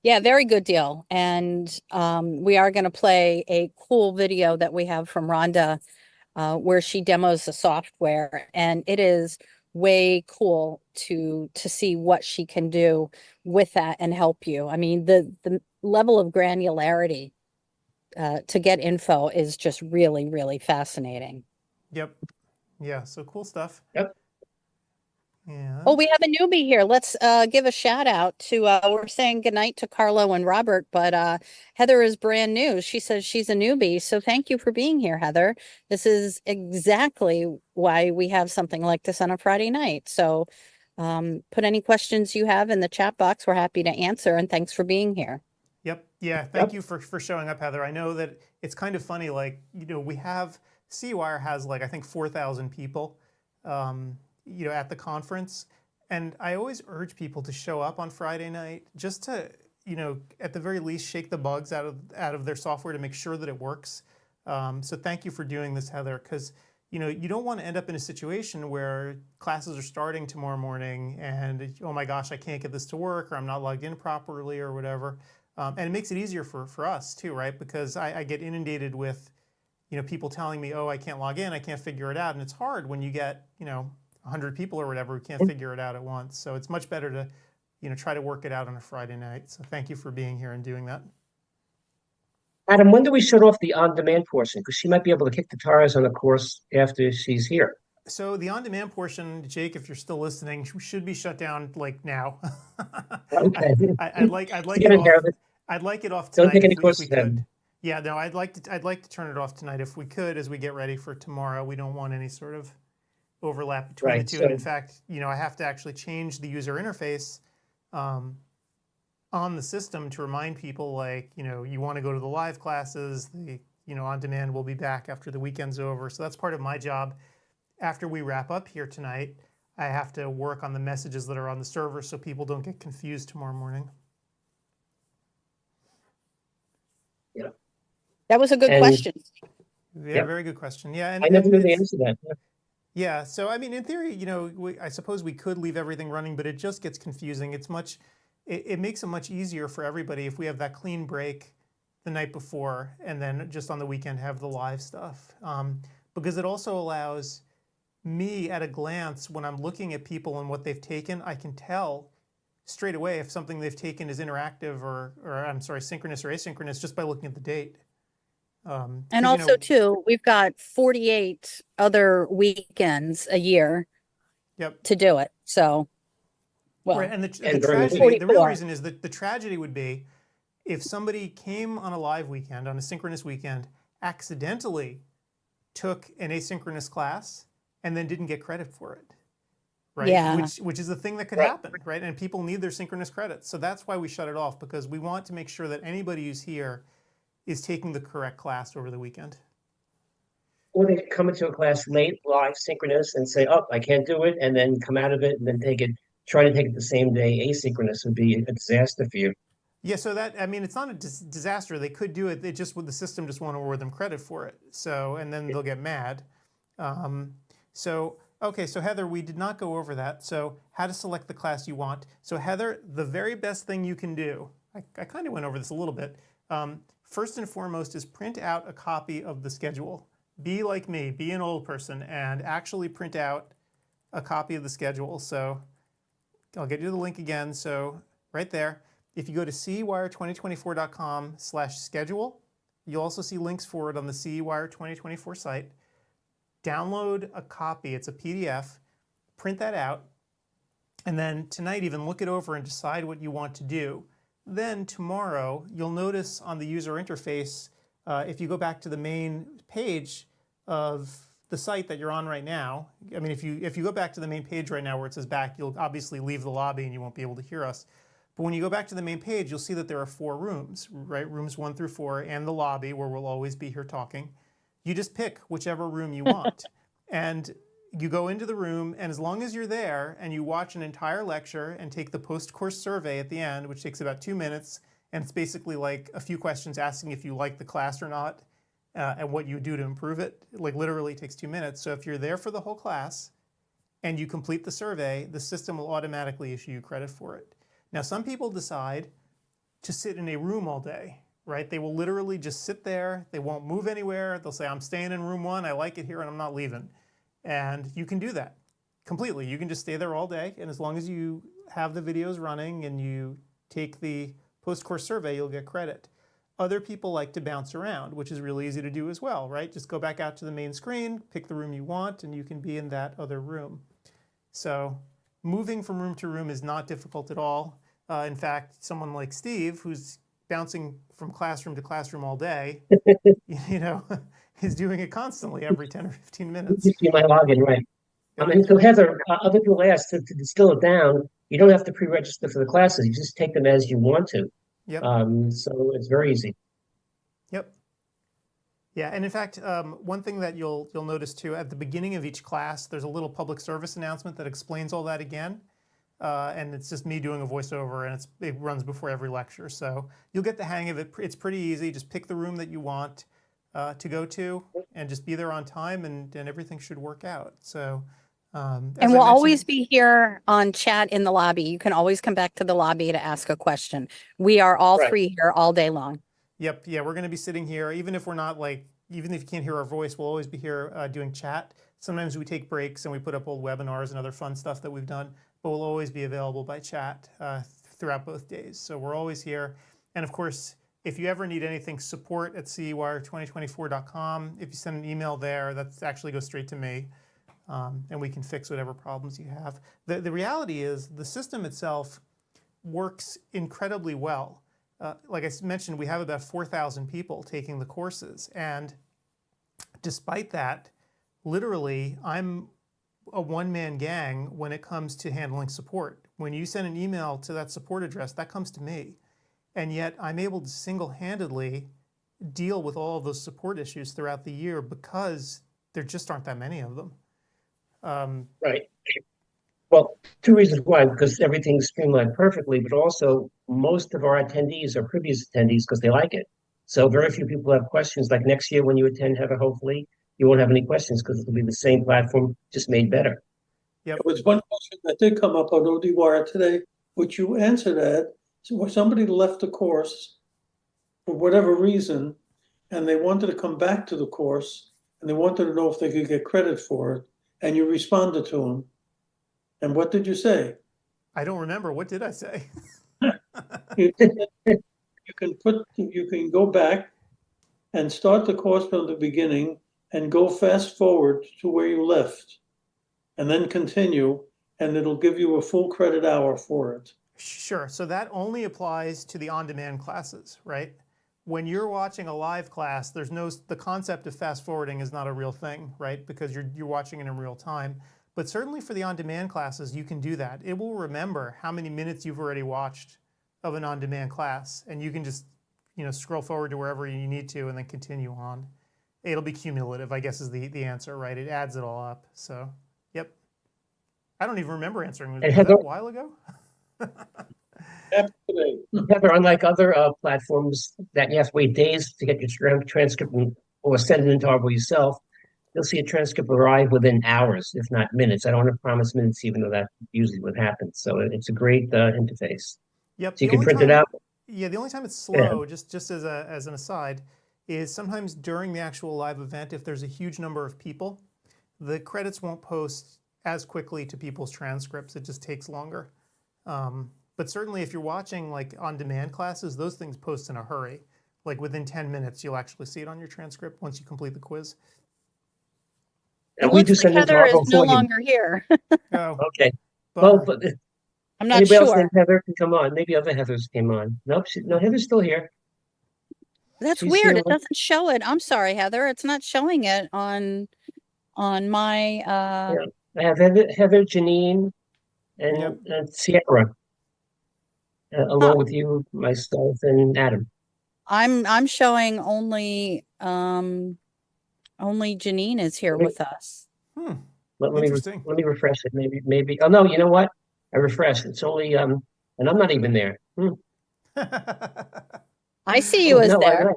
Yeah, very good deal. And we are going to play a cool video that we have from Rhonda where she demos the software, and it is way cool to see what she can do with that and help you. I mean, the level of granularity to get info is just really, really fascinating. Yep. Yeah, so cool stuff. Yep. Yeah. Oh, we have a newbie here. Let's give a shout out to, we're saying goodnight to Carlo and Robert, but Heather is brand new. She says she's a newbie. So thank you for being here, Heather. This is exactly why we have something like this on a Friday night. So put any questions you have in the chat box. We're happy to answer. And thanks for being here. Yep. Yeah. Thank you for showing up, Heather. I know that it's kind of funny, like, we have, CEwire has like, I think 4,000 people, at the conference. And I always urge people to show up on Friday night just to, at the very least, shake the bugs out of their software to make sure that it works. So thank you for doing this, Heather, because, you don't want to end up in a situation where classes are starting tomorrow morning and, oh my gosh, I can't get this to work, or I'm not logged in properly or whatever. And it makes it easier for us too, right? Because I get inundated with, people telling me, oh, I can't log in, I can't figure it out. And it's hard when you get, 100 people or whatever who can't figure it out at once. So it's much better to, try to work it out on a Friday night. So thank you for being here and doing that. Adam, when do we shut off the on-demand portion? Because she might be able to kick the tires on the course after she's here. So the on-demand portion, Jake, if you're still listening, should be shut down like now. Okay. I'd like it off. I'd like it off Don't tonight take any if we courses could. then. Yeah, no, I'd like to turn it off tonight if we could, as we get ready for tomorrow. We don't want any sort of overlap between the two. And in fact, I have to actually change the user interface on the system to remind people, like, you want to go to the live classes, the, on demand will be back after the weekend's over. So that's part of my job. After we wrap up here tonight, I have to work on the messages that are on the server so people don't get confused tomorrow morning. Yeah. That was a good question. Yeah, very good question. Yeah, and I never knew the answer to that. Yeah, so I mean, in theory, I suppose we could leave everything running, but it just gets confusing. It makes it much easier for everybody if we have that clean break the night before, and then just on the weekend have the live stuff. Because it also allows me at a glance, when I'm looking at people and what they've taken, I can tell straight away if something they've taken is interactive or I'm sorry, synchronous or asynchronous just by looking at the date. And also, too, we've got 48 other weekends a year to do it. So, well, right. And the tragedy, the real reason is that the tragedy would be if somebody came on a live weekend, on a synchronous weekend, accidentally took an asynchronous class and then didn't get credit for it, right? Yeah. Which is the thing that could Right. happen, right? And people need their synchronous credits. So that's why we shut it off, because we want to make sure that anybody who's here is taking the correct class over the weekend. Or they come into a class late, live, synchronous, and say, "Oh, I can't do it," and then come out of it and then try to take it the same day. Asynchronous would be a disaster for you. Yeah, so that, I mean, it's not a disaster. They could do it. They just, the system just won't award them credit for it. So, and then they'll get mad. Okay, so Heather, we did not go over that. So how to select the class you want. So Heather, the very best thing you can do, I kind of went over this a little bit. First and foremost is print out a copy of the schedule. Be like me, be an old person, and actually print out a copy of the schedule. So I'll get you the link again. So right there, if you go to CEwire2024.com/schedule, you'll also see links for it on the CEwire2024 site. Download a copy, it's a PDF, print that out, and then tonight even look it over and decide what you want to do. Then tomorrow, you'll notice on the user interface, if you go back to the main page of the site that you're on right now, I mean, if you go back to the main page right now where it says back, you'll obviously leave the lobby and you won't be able to hear us. But when you go back to the main page, you'll see that there are 4 rooms, right? Rooms 1 through 4 and the lobby where we'll always be here talking. You just pick whichever room you want. And you go into the room, and as long as you're there and you watch an entire lecture and take the post-course survey at the end, which takes about 2 minutes, and it's basically like a few questions asking if you like the class or not, and what you do to improve it. Like literally takes 2 minutes. So if you're there for the whole class and you complete the survey, the system will automatically issue you credit for it. Now, some people decide to sit in a room all day, right? They will literally just sit there. They won't move anywhere. They'll say, I'm staying in room 1. I like it here and I'm not leaving. And you can do that completely. You can just stay there all day. And as long as you have the videos running and you take the post-course survey, you'll get credit. Other people like to bounce around, which is really easy to do as well, right? Just go back out to the main screen, pick the room you want, and you can be in that other room. So moving from room to room is not difficult at all. In fact, someone like Steve, who's bouncing from classroom to classroom all day, you know, is doing it constantly every 10 or 15 minutes. You see my login, right? So Heather, other people asked to distill it down. You don't have to pre-register for the classes. You just take them as you want to. Yep. So it's very easy. Yep. Yeah, and in fact, one thing that you'll notice too, at the beginning of each class, there's a little public service announcement that explains all that again. And it's just me doing a voiceover, and it runs before every lecture. So you'll get the hang of it. It's pretty easy. Just pick the room that you want to go to and just be there on time, and everything should work out. So, and we'll always be here on chat in the lobby. You can always come back to the lobby to ask a question. We are all 3 here all day long. Yep. Yeah, we're going to be sitting here, even if we're not even if you can't hear our voice, we'll always be here doing chat. Sometimes we take breaks and we put up old webinars and other fun stuff that we've done, but we'll always be available by chat throughout both days. So we're always here. And of course, if you ever need anything, support at CEwire2024.com. If you send an email there, that actually goes straight to me. And we can fix whatever problems you have. The reality is the system itself works incredibly well. Like I mentioned, we have about 4,000 people taking the courses. And despite that, literally, I'm a one-man gang when it comes to handling support. When you send an email to that support address, that comes to me. And yet I'm able to single-handedly deal with all of those support issues throughout the year because there just aren't that many of them. Right. Well, 2 reasons why, because everything's streamlined perfectly, but also most of our attendees are previous attendees because they like it. So very few people have questions. Like next year when you attend, Heather, hopefully you won't have any questions because it'll be the same platform, just made better. Yep. There was one question that did come up on ODwire today, which you answered at. So somebody left the course for whatever reason, and they wanted to come back to the course, and they wanted to know if they could get credit for it, and you responded to them. And what did you say? I don't remember. What did I say? You can go back and start the course from the beginning and go fast forward to where you left, and then continue, and it'll give you a full credit hour for it. Sure. So that only applies to the on-demand classes, right? When you're watching a live class, the concept of fast forwarding is not a real thing, right? Because you're watching it in real time. But certainly for the on-demand classes, you can do that. It will remember how many minutes you've already watched of an on-demand class, and you can just, scroll forward to wherever you need to and then continue on. It'll be cumulative, I guess, is the answer, right? It adds it all up. So, yep. I don't even remember answering. Was that a while ago? Heather, unlike other platforms that you have to wait days to get your transcript or send it into Audible yourself, you'll see a transcript arrive within hours, if not minutes. I don't want to promise minutes, even though that's usually what happens. So it's a great interface. Yep. So you can print it out. Yeah, the only time it's slow, just as an aside, is sometimes during the actual live event, if there's a huge number of people, the credits won't post as quickly to people's transcripts. It just takes longer. But certainly if you're watching like on-demand classes, those things post in a hurry. Like within 10 minutes, you'll actually see it on your transcript once you complete the quiz. And we do Looks like send it to Heather is Audible no for you. longer here. Oh, Okay. bummer. Well, but I'm not anybody else sure. named Heather can come on. Maybe other Heathers came on. Nope. No, Heather's still here. That's She's weird. here It doesn't show it. I'm sorry, Heather. It's not showing it on my Yeah. I have Heather, Janine, and, Yep. and Sierra, along Huh. with you, myself, and Adam. I'm showing only Janine is here Let me- with us. Let me Interesting. let me refresh it. Maybe. Oh no, you know what? I refreshed. It's only and I'm not even there. I see you Oh, as no, there.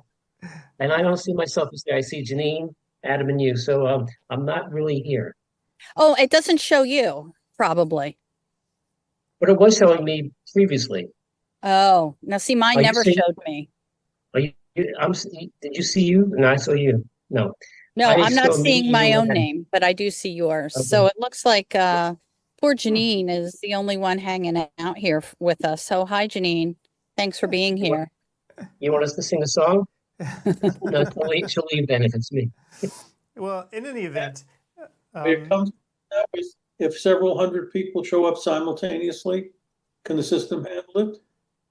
and I don't see myself as there. I see Janine, Adam, and you. So I'm not really here. Oh, it doesn't show you, probably. But it was showing me previously. Oh, now see, mine Are you never seeing- showed me. Did you see you? No, I saw you. No. No, I I'm not saw me, seeing my you, own and- name, but I do see yours. Okay. So it looks like poor Janine is the only one hanging out here with us. So hi, Janine. Thanks for being here. You want us to sing a song? No, she'll leave then if it's me. Well, in any event, It comes now if several hundred people show up simultaneously, can the system handle it?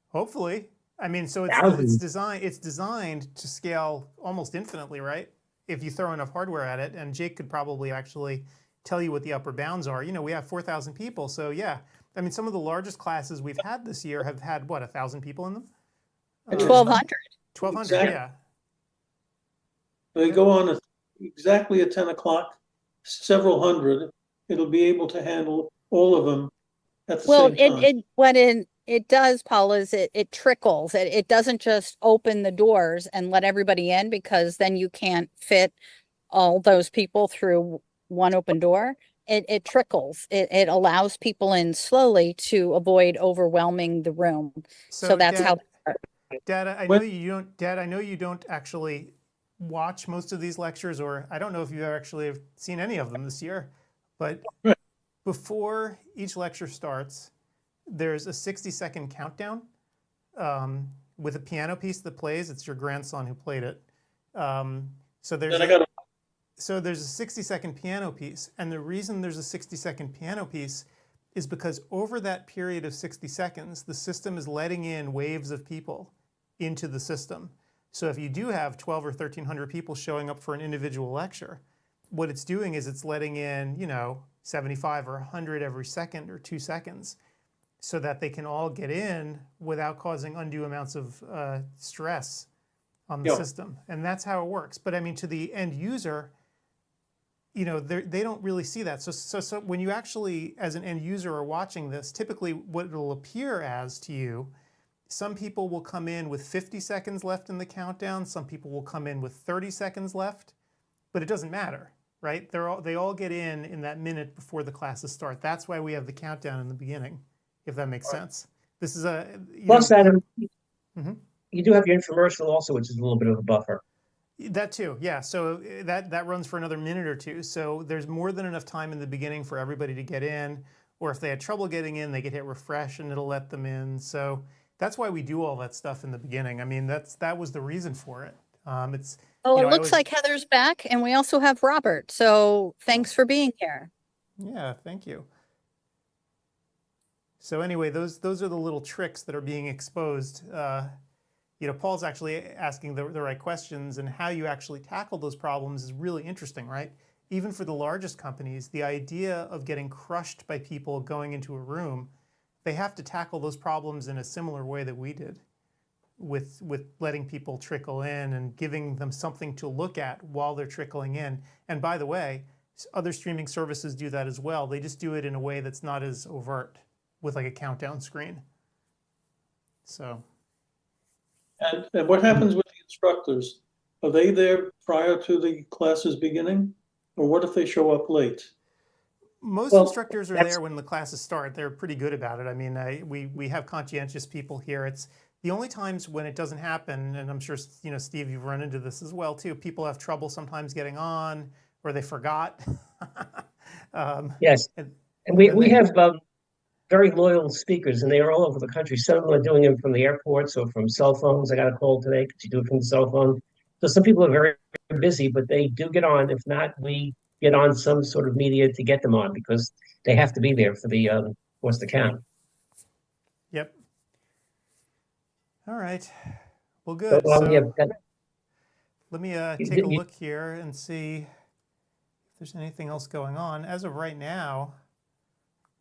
hopefully, I mean, so it's Thousands. designed to scale almost infinitely, right? If you throw enough hardware at it, and Jake could probably actually tell you what the upper bounds are. We have 4,000 people, so yeah. I mean, some of the largest classes we've had this year have had, what, 1,000 people in them? 1,200. 1,200, Exactly. yeah. They go on exactly at 10 o'clock, several hundred. It'll be able to handle all of them at the Well, same time. what it does, Paul, is it trickles. It doesn't just open the doors and let everybody in, because then you can't fit all those people through one open door. It trickles. It allows people in slowly to avoid overwhelming the room. So that's how. Dad, I know you don't actually watch most of these lectures, or I don't know if you actually have seen any of them this year, but before each lecture starts, there's a 60-second countdown with a piano piece that plays. It's your grandson who played it. So there's a 60-second piano piece, and the reason there's a 60-second piano piece is because over that period of 60 seconds, the system is letting in waves of people into the system. So if you do have 12 or 1,300 people showing up for an individual lecture, what it's doing is it's letting in, 75 or 100 every second or 2 seconds, so that they can all get in without causing undue amounts of stress on the system. And that's how it works. But I mean, to the end user, they don't really see that. So when you actually, as an end user, are watching this, typically what it'll appear as to you, some people will come in with 50 seconds left in the countdown. Some people will come in with 30 seconds left, but it doesn't matter, right? They all get in that minute before the classes start. That's why we have the countdown in the beginning, if that makes sense. This is Plus, Adam, you do have your infomercial also, which is a little bit of a buffer. That too, yeah. So that runs for another minute or two. So there's more than enough time in the beginning for everybody to get in, or if they had trouble getting in, they could hit refresh and it'll let them in. So that's why we do all that stuff in the beginning. I mean, that was the reason for it. It looks like Heather's back, and we also have Robert. So thanks for being here. Yeah, thank you. So anyway, those are the little tricks that are being exposed. Paul's actually asking the right questions, and how you actually tackle those problems is really interesting, right? even for the largest companies, the idea of getting crushed by people going into a room, they have to tackle those problems in a similar way that we did, with letting people trickle in and giving them something to look at while they're trickling in. And by the way, other streaming services do that as well. They just do it in a way that's not as overt, with like a countdown screen. So. And what happens with the instructors? Are they there prior to the classes beginning? Or what if they show up late? Most Well, instructors are that's- there when the classes start. They're pretty good about it. I mean, we have conscientious people here. It's the only times when it doesn't happen, and I'm sure, you know, Steve, you've run into this as well too. People have trouble sometimes getting on, or they forgot. Yes, and we they- have very loyal speakers, and they are all over the country. Some of them are doing them from the airports or from cell phones. I got a call today. Could you do it from the cell phone? So some people are very busy, but they do get on. If not, we get on some sort of media to get them on because they have to be there for the course to count. Yep. All right. Well, So, good. So yeah, let me You- take a you- look here and see if there's anything else going on. As of right now,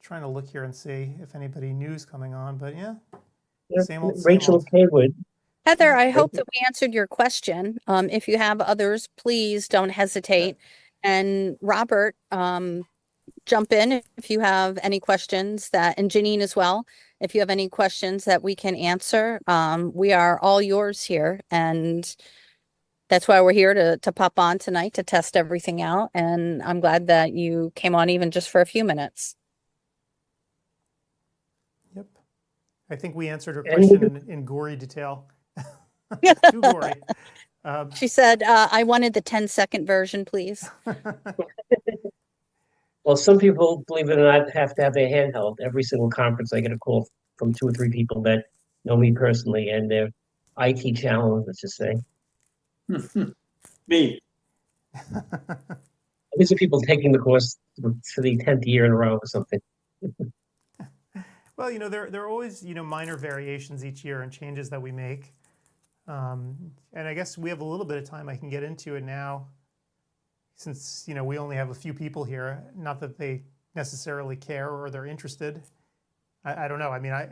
trying to look here and see if anybody new's coming on, but yeah, same old, same Rachel old. Kaywood. Heather, I hope that we answered your question. If you have others, please don't hesitate. And Robert, jump in if you have any questions and Janine as well, if you have any questions that we can answer. We are all yours here, and that's why we're here to pop on tonight to test everything out. And I'm glad that you came on even just for a few minutes. Yep. I think we answered her And- question in gory detail. Too gory. She said, I wanted the 10-second version, please. Well, some people, believe it or not, have to have their handheld. Every single conference, I get a call from 2 or 3 people that know me personally, and they're IT challenged, let's just say. Me. These are people taking the course for the 10th year in a row or something. Well, you know, there are always, you know, minor variations each year and changes that we make. And I guess we have a little bit of time. I can get into it now, since, you know, we only have a few people here. Not that they necessarily care or they're interested. I don't know. I mean, I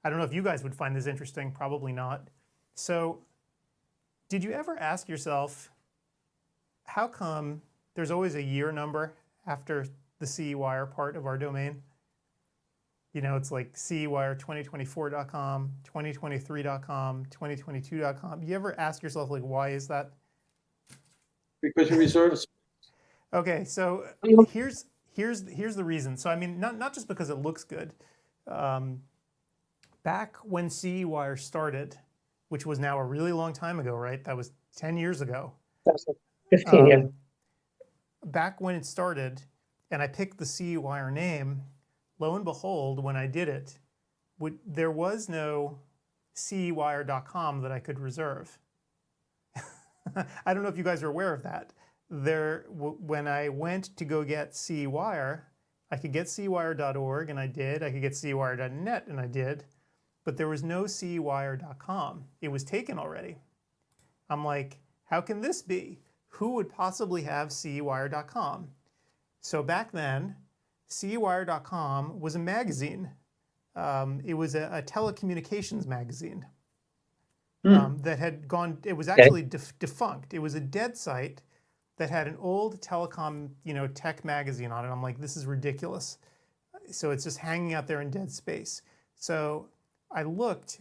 don't know if you guys would find this interesting. Probably not. So, did you ever ask yourself, how come there's always a year number after the CEwire part of our domain? You know, it's like CEwire2024.com, 2023.com, 2022.com. You ever ask yourself, like, why is that? Because you reserve space. Okay, so here's the reason. So I mean, not just because it looks good. Back when CEwire started, which was now a really long time ago, right? That was 10 years ago. That's 15, yeah. Back when it started, and I picked the CEwire name, lo and behold, when I did it, there was no CEwire.com that I could reserve. I don't know if you guys are aware of that. When I went to go get CEwire, I could get CEwire.org, and I did. I could get CEwire.net, and I did. But there was no CEwire.com. It was taken already. I'm like, how can this be? Who would possibly have CEwire.com? So back then, CEwire.com was a magazine. It was a telecommunications magazine that had gone. It was actually defunct. It was a dead site that had an old telecom, you know, tech magazine on it. I'm like, this is ridiculous. So it's just hanging out there in dead space. So I looked,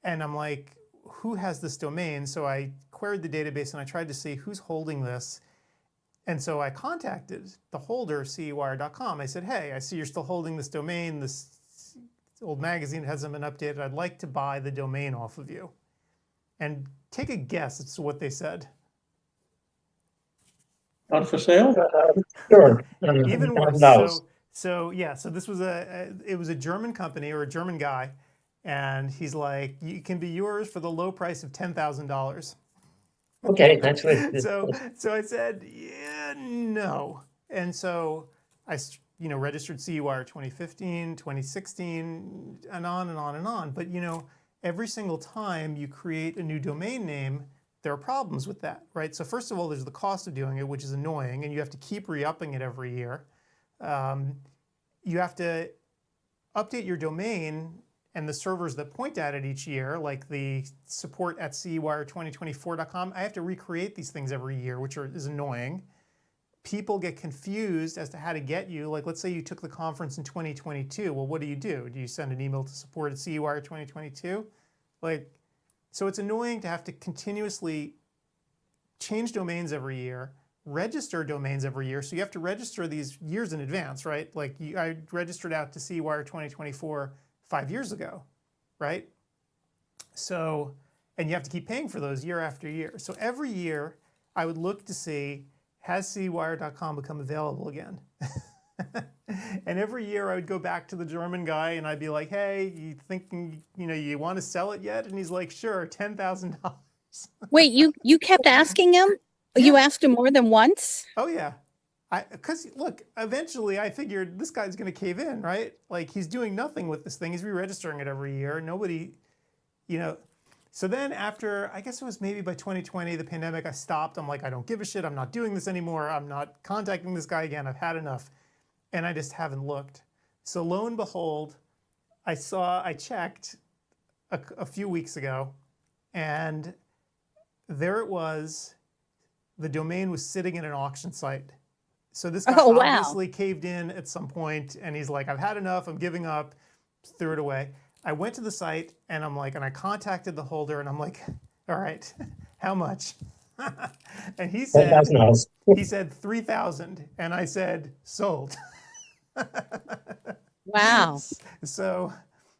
and I'm like, who has this domain? So I queried the database and I tried to see who's holding this. And so I contacted the holder of CEwire.com. I said, hey, I see you're still holding this domain. This old magazine hasn't been updated. I'd like to buy the domain off of you. And take a guess as to what they said. Not for sale? Sure. Even worse. $1,000. So this was it was a German company or a German guy. And he's like, it can be yours for the low price of $10,000. Okay, that's right. So I said, yeah, no. And so I, you know, registered CEwire 2015, 2016, and on and on and on. But, you know, every single time you create a new domain name, there are problems with that, right? So first of all, there's the cost of doing it, which is annoying, and you have to keep re-upping it every year. You have to update your domain and the servers that point at it each year, like the support at CEwire2024.com. I have to recreate these things every year, which is annoying. People get confused as to how to get you. Like, let's say you took the conference in 2022. Well, what do? Do you send an email to support at CEwire2022? Like, so it's annoying to have to continuously change domains every year, register domains every year. So you have to register these years in advance, right? Like I registered out to CEwire2024 5 years ago, right? So, and you have to keep paying for those year after year. So every year I would look to see, has CEwire.com become available again? And every year I would go back to the German guy and I'd be like, hey, you thinking, you want to sell it yet? And he's like, sure, $10,000. Wait, you kept asking him? You Yeah. asked him more than once? Oh yeah. Because look, eventually I figured this guy's going to cave in, right? Like he's doing nothing with this thing. He's re-registering it every year. Nobody, So then after, I guess it was maybe by 2020, the pandemic, I stopped. I'm like, I don't give a shit. I'm not doing this anymore. I'm not contacting this guy again. I've had enough. And I just haven't looked. So lo and behold, I checked a few weeks ago, and there it was. The domain was sitting in an auction site. So this guy obviously caved in at some point, and he's like, I've had enough. I'm giving up. Threw it away. I went to the site, and I contacted the holder, and I'm like, all right, how much? And he said, $10,000. he said 3,000, and I said, sold. Wow. So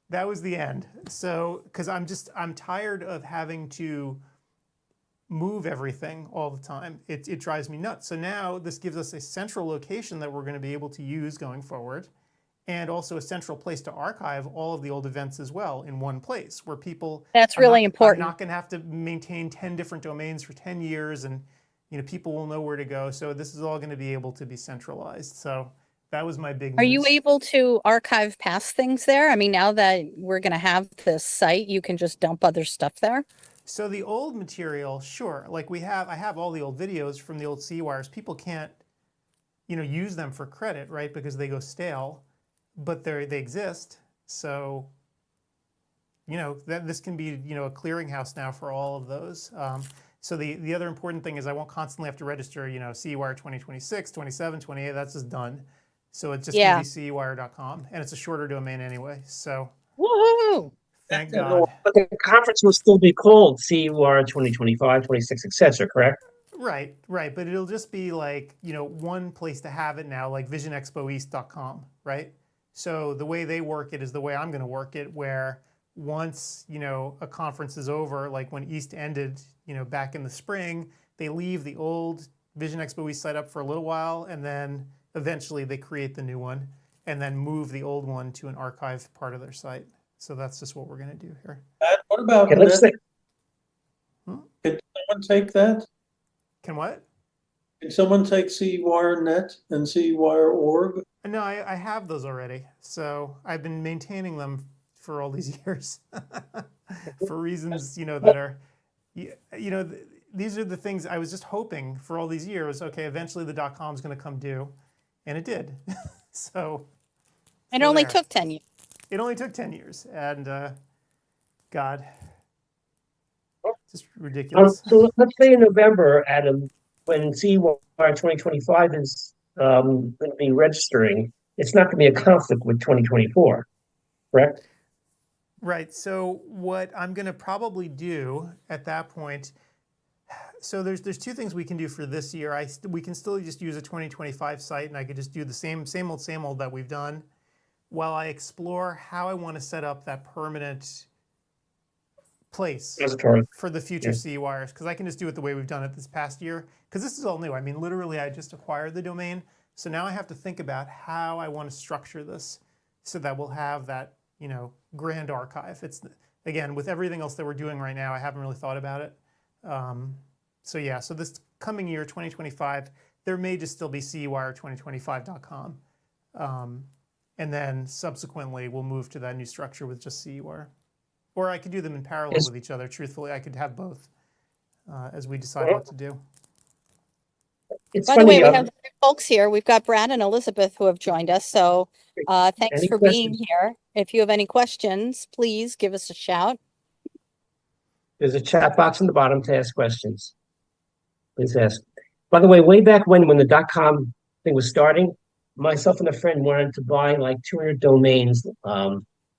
that was the end. So, because I'm tired of having to move everything all the time. It drives me nuts. So now this gives us a central location that we're going to be able to use going forward, and also a central place to archive all of the old events as well in one place where people. That's really important. I'm not going to have to maintain 10 different domains for 10 years, and people will know where to go. So this is all going to be able to be centralized. So that was my big news. Are you able to archive past things there? I mean, now that we're going to have this site, you can just dump other stuff there? So the old material, sure. Like I have all the old videos from the old CEwires. People can't, use them for credit, right? Because they go stale, but they exist. So, this can be, a clearinghouse now for all of those. So the other important thing is I won't constantly have to register, CEwire 2026, 27, 28. That's just done. So it's just going to be CEwire.com, and it's a shorter domain anyway. So woohoo! Thank God. But the conference will still be called CEwire 2025, 26, etc., correct? Right. But it'll just be like, one place to have it now, like visionexpoeast.com, right? So the way they work it is the way I'm going to work it, where once, a conference is over, like when East ended, back in the spring, they leave the old Vision Expo East site up for a little while, and then eventually they create the new one and then move the old one to an archive part of their site. So that's just what we're going to do here. What about Okay, let's net? think. Can someone take that? Can what? Can someone take CEwire net and CEwire.org? No, I have those already. So I've been maintaining them for all these years for reasons, that are, these are the things I was just hoping for all these years. Okay, eventually the .com is going to come due, and it did. So It only took 10 years. It only took 10 years, and God, just ridiculous. So let's say in November, Adam, when CEwire 2025 is going to be registering, it's not going to be a conflict with 2024, correct? Right. So what I'm going to probably do at that point, so there's two things we can do for this year. We can still just use a 2025 site, and I could just do the same old that we've done, while I explore how I want to set up that permanent place for the future CEwires, because I can just do it the way we've done it this past year, because this is all new. I mean, literally, I just acquired the domain, so now I have to think about how I want to structure this so that we'll have that, grand archive. It's, again, with everything else that we're doing right now, I haven't really thought about it. So this coming year, 2025, there may just still be CEwire2025.com. And then subsequently, we'll move to that new structure with just CEwire. Or I could do them in parallel with each other. Truthfully, I could have both. as we decide what to do. It's By the way, funny. we have folks here. We've got Brad and Elizabeth who have joined us. So thanks Any for questions? being here. If you have any questions, please give us a shout. There's a chat box in the bottom to ask questions. Please ask. By the way, way back when the .com thing was starting, myself and a friend wanted to buy like 200 domains,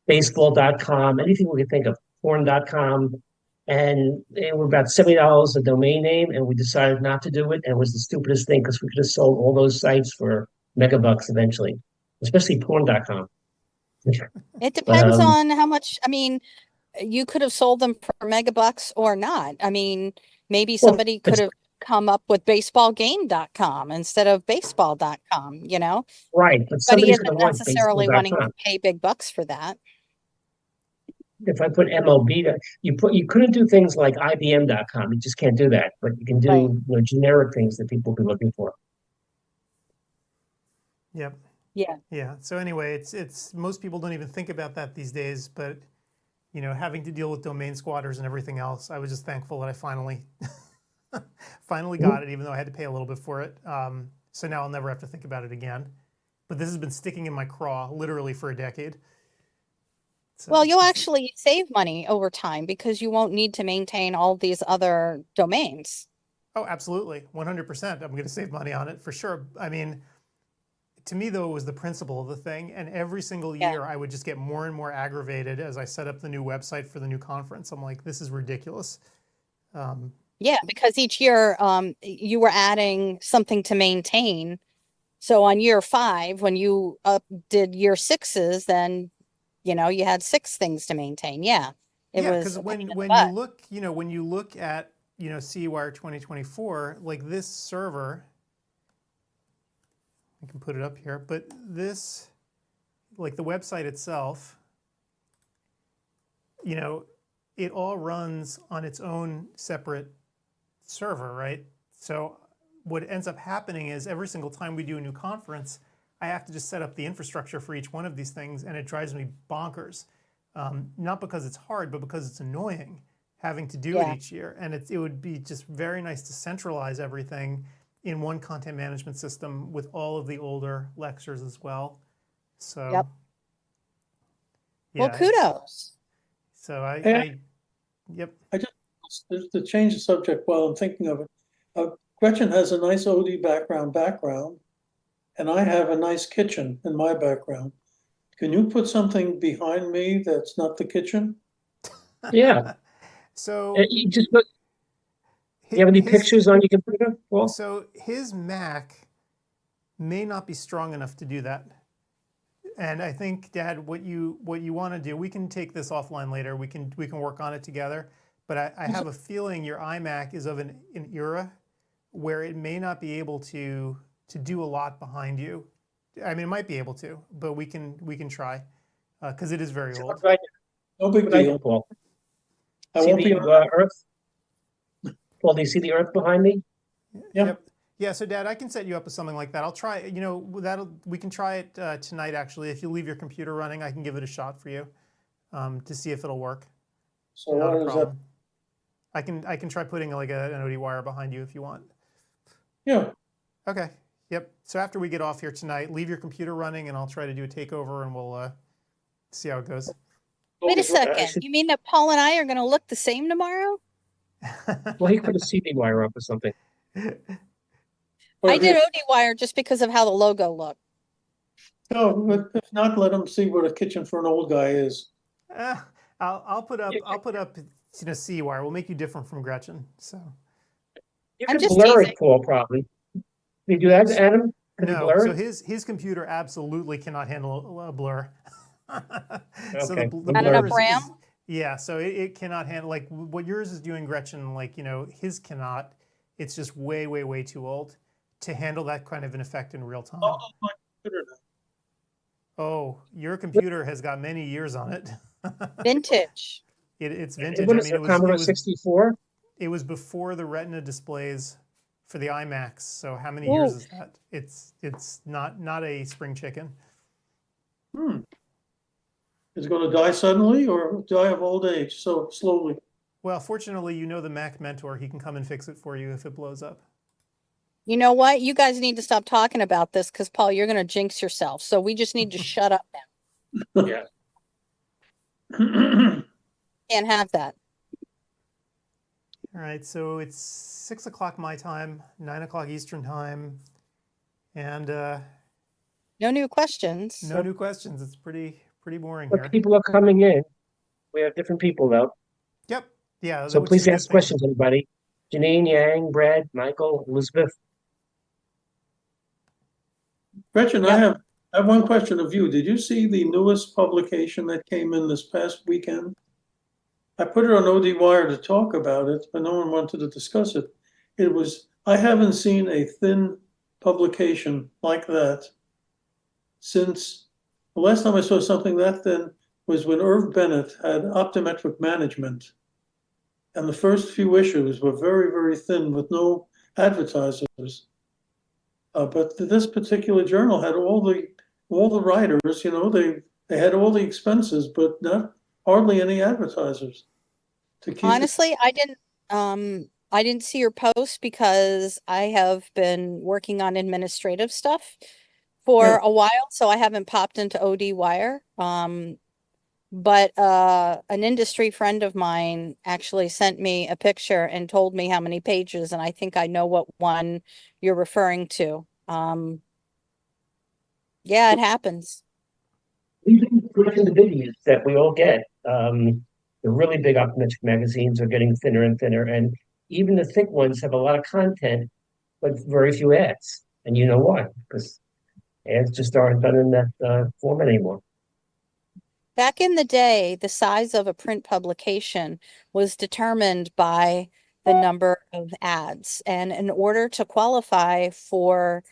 baseball.com, anything we could think of, porn.com, and they were about $70 a domain name, and we decided not to do it, and it was the stupidest thing because we could have sold all those sites for megabucks eventually, especially porn.com. It depends But, on how much, I mean, you could have sold them for megabucks or not. I mean, maybe Well, somebody could have come up with baseballgame.com instead of baseball.com, you know? right, but But he somebody's going isn't to want necessarily wanting to baseball.com. pay big bucks for that. If I put MLB, you couldn't do things like IBM.com. You just can't do that. But you can Right. do generic things that people will be looking for. Yep. Yeah. Yeah. So anyway, it's most people don't even think about that these days, but having to deal with domain squatters and everything else, I was just thankful that I finally got it, even though I had to pay a little bit for it. So now I'll never have to think about it again. But this has been sticking in my craw literally for a decade. So, Well, you'll actually save money over time because you won't need to maintain all these other domains. oh, absolutely. 100%. I'm going to save money on it for sure. I mean, to me, though, it was the principle of the thing. And every single Yeah. year, I would just get more and more aggravated as I set up the new website for the new conference. I'm like, this is ridiculous. Yeah, because each year you were adding something to maintain. So on year 5, when you did year 6s, then you had 6 things to maintain. Yeah, it Yeah, was because a pain in the when butt. you look at CEwire 2024, like this server, I can put it up here, but this, like the website itself, it all runs on its own separate server, right? So what ends up happening is every single time we do a new conference, I have to just set up the infrastructure for each one of these things, and it drives me bonkers. Not because it's hard, but because it's annoying having to do Yeah. it each year. And it would be just very nice to centralize everything in one content management system with all of the older lectures as well. So, Yep. yeah, Well, kudos. So yep. To change the subject while I'm thinking of it, Gretchen has a nice OD background, and I have a nice kitchen in my background. Can you put something behind me that's not the kitchen? Yeah. So You just look. You have any pictures on your computer? Well, so his Mac may not be strong enough to do that. And I think, Dad, what you want to do, we can take this offline later. We can work on it together. But I have a feeling your iMac is of an era where it may not be able to do a lot behind you. I mean, it might be able to, but we can try because it is very old. No big deal. Paul. I See won't be. the Earth? Paul, do you see the Earth behind me? Yep. Yeah, so Dad, I can set you up with something like that. I'll try. We can try it tonight. Actually, if you leave your computer running, I can give it a shot for you to see if it'll work. So what is that? I can try putting like an ODwire behind you if you want. Yeah. Okay. Yep. So after we get off here tonight, leave your computer running, and I'll try to do a takeover, and we'll see how it goes. Wait a second. You mean that Paul and I are going to look the same tomorrow? Well, he put a CD wire up or something. I did ODwire just because of how the logo looked. No, but if not, let them see what a kitchen for an old guy is. I'll put up CEwire. We'll make you different from Gretchen. So You I'm can just blur teasing. it, Paul, probably. Can you do that, Adam? Can you no, blur so it? his computer absolutely cannot handle a blur. So Okay. the Not blur enough RAM? yeah, so it cannot handle like what yours is doing, Gretchen. Like his cannot. It's just way, way, way too old to handle that kind of an effect in real time. Oh, my computer now. Oh, your computer has got many years on it. Vintage. It's vintage. What I is mean, it, Commodore 64? It was before the Retina displays for the iMacs. So how many Ooh. years is that? It's not a spring chicken. Is it going to die suddenly or die of old age so slowly? Well, fortunately, you know the Mac mentor. He can come and fix it for you if it blows up. You know what? You guys need to stop talking about this because, Paul, you're going to jinx yourself. So we just need to shut up now. Yeah. Can't have that. All right, so it's 6 o'clock my time, 9 o'clock Eastern time, and No new questions. no new questions. It's pretty boring But here. people are coming in. We have different people though. Yep. Yeah. So which is please a good ask thing. questions, everybody. Janine, Yang, Brad, Michael, Elizabeth. Gretchen, Yep. I have one question of you. Did you see the newest publication that came in this past weekend? I put it on ODwire to talk about it, but no one wanted to discuss it. I haven't seen a thin publication like that since the last time I saw something that thin was when Irv Bennett had optometric management. And the first few issues were very, very thin with no advertisers. But this particular journal had all the writers, they had all the expenses, but not hardly any advertisers to keep it. Honestly, I didn't see your post because I have been working on administrative stuff for Yeah. a while, so I haven't popped into ODwire. But an industry friend of mine actually sent me a picture and told me how many pages, and I think I know what one you're referring to. Yeah, it happens. These are the biggies that we all get. The really big optometric magazines are getting thinner and thinner, and even the thick ones have a lot of content, but very few ads. And you know why? Because ads just aren't done in that format anymore. Back in the day, the size of a print publication was determined by the number of ads. And in order to qualify for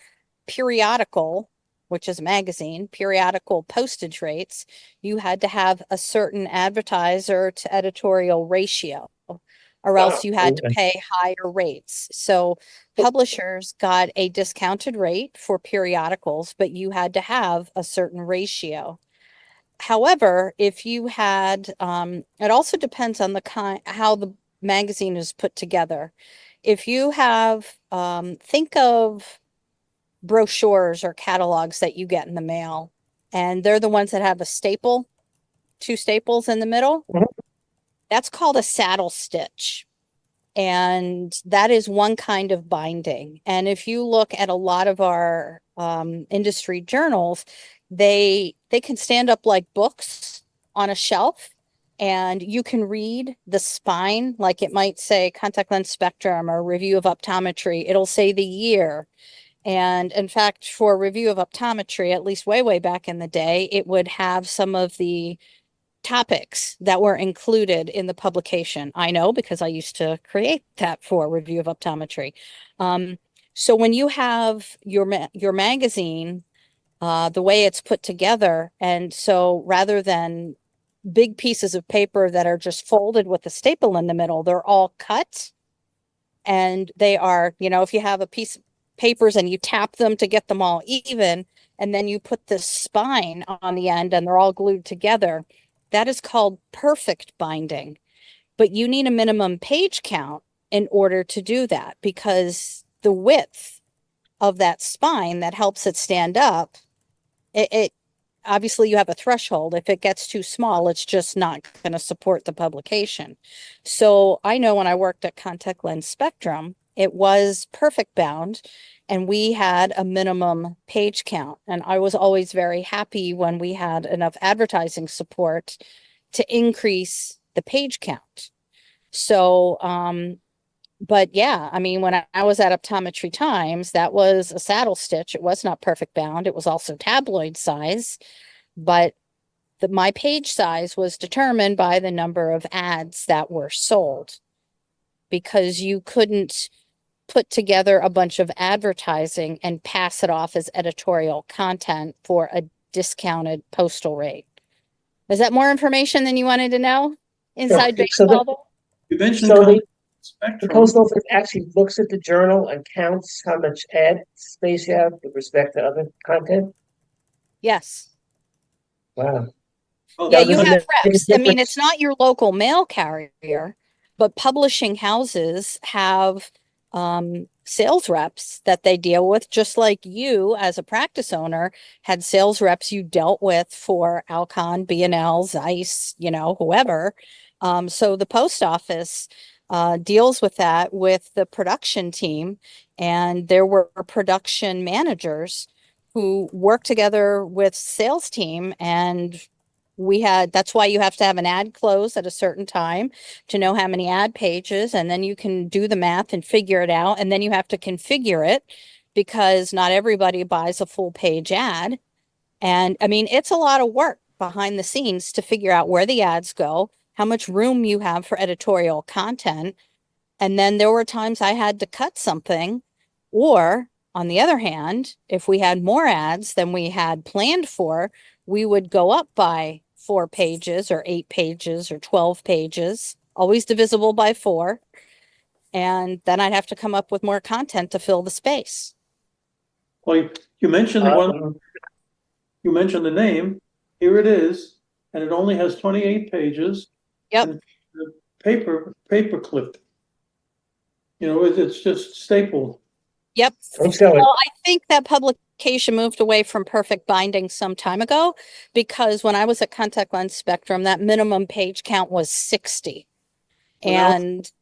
periodical, which is a magazine, periodical postage rates, you had to have a certain advertiser to editorial ratio, or else you had to pay higher rates. So publishers got a discounted rate for periodicals, but you had to have a certain ratio. However, if you had, it also depends on the kind, how the magazine is put together. If you have, think of brochures or catalogs that you get in the mail, and they're the ones that have a staple, two staples in the middle. Mhm. That's called a saddle stitch. And that is one kind of binding. And if you look at a lot of our industry journals, they can stand up like books on a shelf, and you can read the spine, like it might say contact lens spectrum or review of optometry. It'll say the year. And in fact, for review of optometry, at least way back in the day, it would have some of the topics that were included in the publication. I know because I used to create that for review of optometry. So when you have your magazine, the way it's put together, and so rather than big pieces of paper that are just folded with a staple in the middle, they're all cut, and they are, if you have a piece of papers and you tap them to get them all even, and then you put the spine on the end and they're all glued together. That is called perfect binding, but you need a minimum page count in order to do that, because the width of that spine that helps it stand up, it obviously you have a threshold. If it gets too small, it's just not going to support the publication. So I know when I worked at Contact Lens Spectrum, it was perfect bound, and we had a minimum page count. And I was always very happy when we had enough advertising support to increase the page count. So, but yeah, I mean, when I was at Optometry Times, that was a saddle stitch. It was not perfect bound. It was also tabloid size, but my page size was determined by the number of ads that were sold, because you couldn't put together a bunch of advertising and pass it off as editorial content for a discounted postal rate. Is that more information than you wanted to know inside baseball? You mentioned So the Spectrum. post office actually looks at the journal and counts how much ad space you have with respect to other content. Yes. Wow. Oh, Yeah, that you is- have Make a reps. I mean, difference. it's not your local mail carrier, But publishing houses have sales reps that they deal with, just like you as a practice owner had sales reps you dealt with for Alcon, B&L, Zeiss, whoever. So the post office deals with that with the production team, and there were production managers who work together with sales team, and that's why you have to have an ad close at a certain time to know how many ad pages, and then you can do the math and figure it out, and then you have to configure it because not everybody buys a full page ad. And I mean, it's a lot of work behind the scenes to figure out where the ads go, how much room you have for editorial content. And then there were times I had to cut something, or on the other hand, if we had more ads than we had planned for, we would go up by 4 pages or 8 pages or 12 pages, always divisible by 4. And then I'd have to come up with more content to fill the space. Well, you mentioned you mentioned the name. Here it is, and it only has 28 pages. Yep. And the paper clip. It's just stapled. Yep. Don't sell it. Well, I think that publication moved away from perfect binding some time ago, because when I was at Contact Lens Spectrum, that minimum page count was 60. Well, now And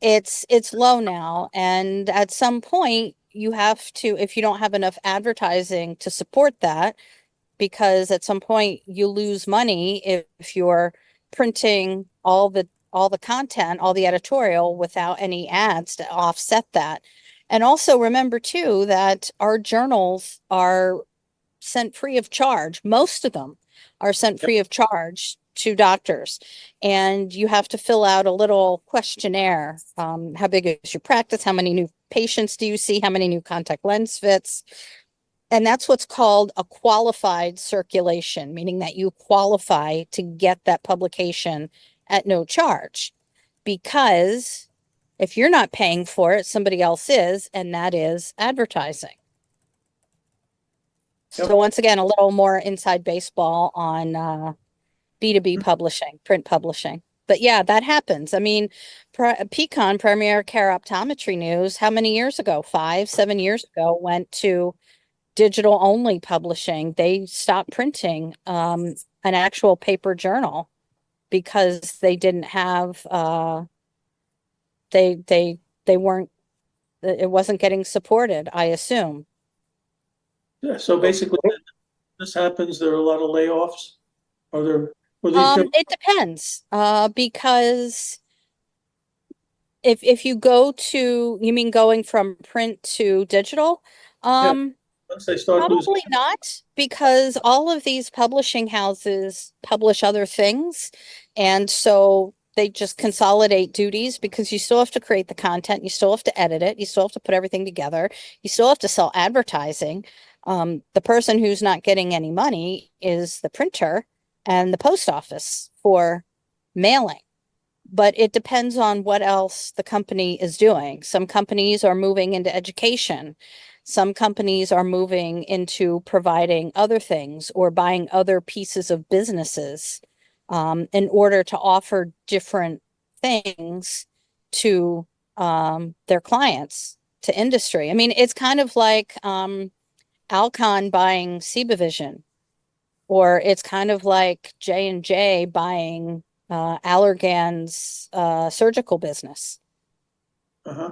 it's low now. And at some point you have to, if you don't have enough advertising to support that, because at some point you lose money if you're printing all the content, all the editorial without any ads to offset that. And also remember too that our journals are sent free of charge. Most of them are sent free of charge to doctors, and you have to fill out a little questionnaire. How big is your practice? How many new patients do you see? How many new contact lens fits? And that's what's called a qualified circulation, meaning that you qualify to get that publication at no charge. Because if you're not paying for it, somebody else is, and that is advertising. Yep. So once again, a little more inside baseball on B2B publishing, print publishing. But yeah, that happens. I mean, Pecan, Primary Care Optometry News, how many years ago? 5, 7 years ago, went to digital only publishing. They stopped printing an actual paper journal because they didn't have they weren't, it wasn't getting supported, I assume. Yeah, so basically, this happens. There are a lot of layoffs. Were these It depends, because if you go to, you mean going from print to digital? once they start losing? Probably not, because all of these publishing houses publish other things. And so they just consolidate duties, because you still have to create the content, you still have to edit it, you still have to put everything together, you still have to sell advertising. The person who's not getting any money is the printer and the post office for mailing. But it depends on what else the company is doing. Some companies are moving into education. Some companies are moving into providing other things or buying other pieces of businesses in order to offer different things to their clients, to industry. I mean, it's kind of like Alcon buying CEwire, or it's kind of like J&J buying Allergan's surgical business. Uh-huh.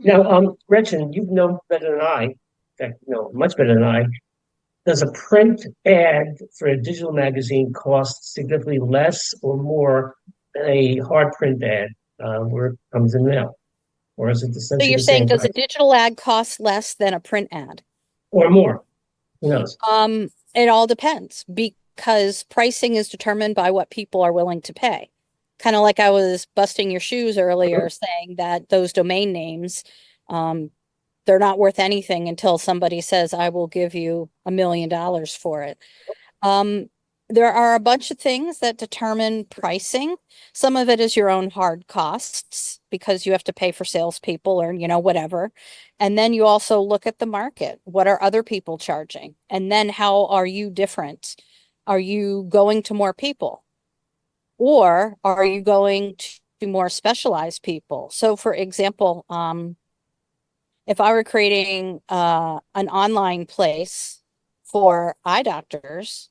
Now, Gretchen, you know better than I, in fact, no, much better than I. Does a print ad for a digital magazine cost significantly less or more than a hard print ad where it comes in mail? Or is it So essentially you're the saying, same does a price? digital ad cost less than a print ad? Or more? Who knows? It all depends, because pricing is determined by what people are willing to pay. Kind of like I was busting your shoes earlier, saying that those domain names, they're not worth anything until somebody says, I will give you $1 million for it. There are a bunch of things that determine pricing. Some of it is your own hard costs, because you have to pay for salespeople or, whatever. And then you also look at the market. What are other people charging? And then how are you different? Are you going to more people? Or are you going to more specialized people? So for example, if I were creating an online place for eye doctors,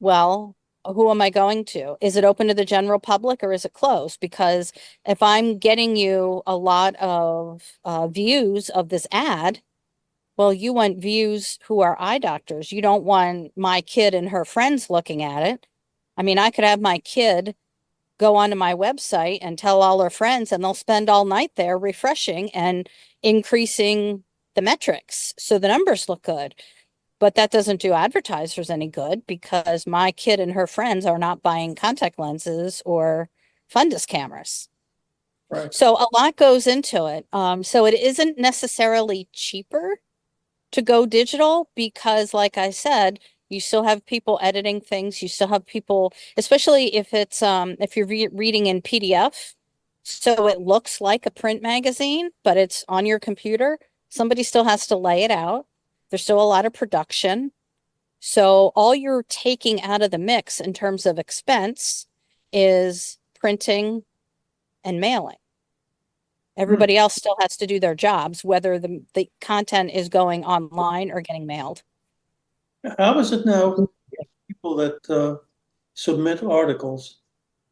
well, who am I going to? Is it open to the general public or is it closed? Because if I'm getting you a lot of views of this ad, well, you want views who are eye doctors. You don't want my kid and her friends looking at it. I mean, I could have my kid go onto my website and tell all her friends, and they'll spend all night there refreshing and increasing the metrics so the numbers look good. But that doesn't do advertisers any good because my kid and her friends are not buying contact lenses or fundus cameras. Right. So a lot goes into it. So it isn't necessarily cheaper to go digital because, like I said, you still have people editing things. You still have people, especially if it's if you're reading in PDF, so it looks like a print magazine, but it's on your computer. Somebody still has to lay it out. There's still a lot of production. So all you're taking out of the mix in terms of expense is printing and mailing. Everybody else still has to do their jobs, whether the content is going online or getting mailed. How is it now, people that submit articles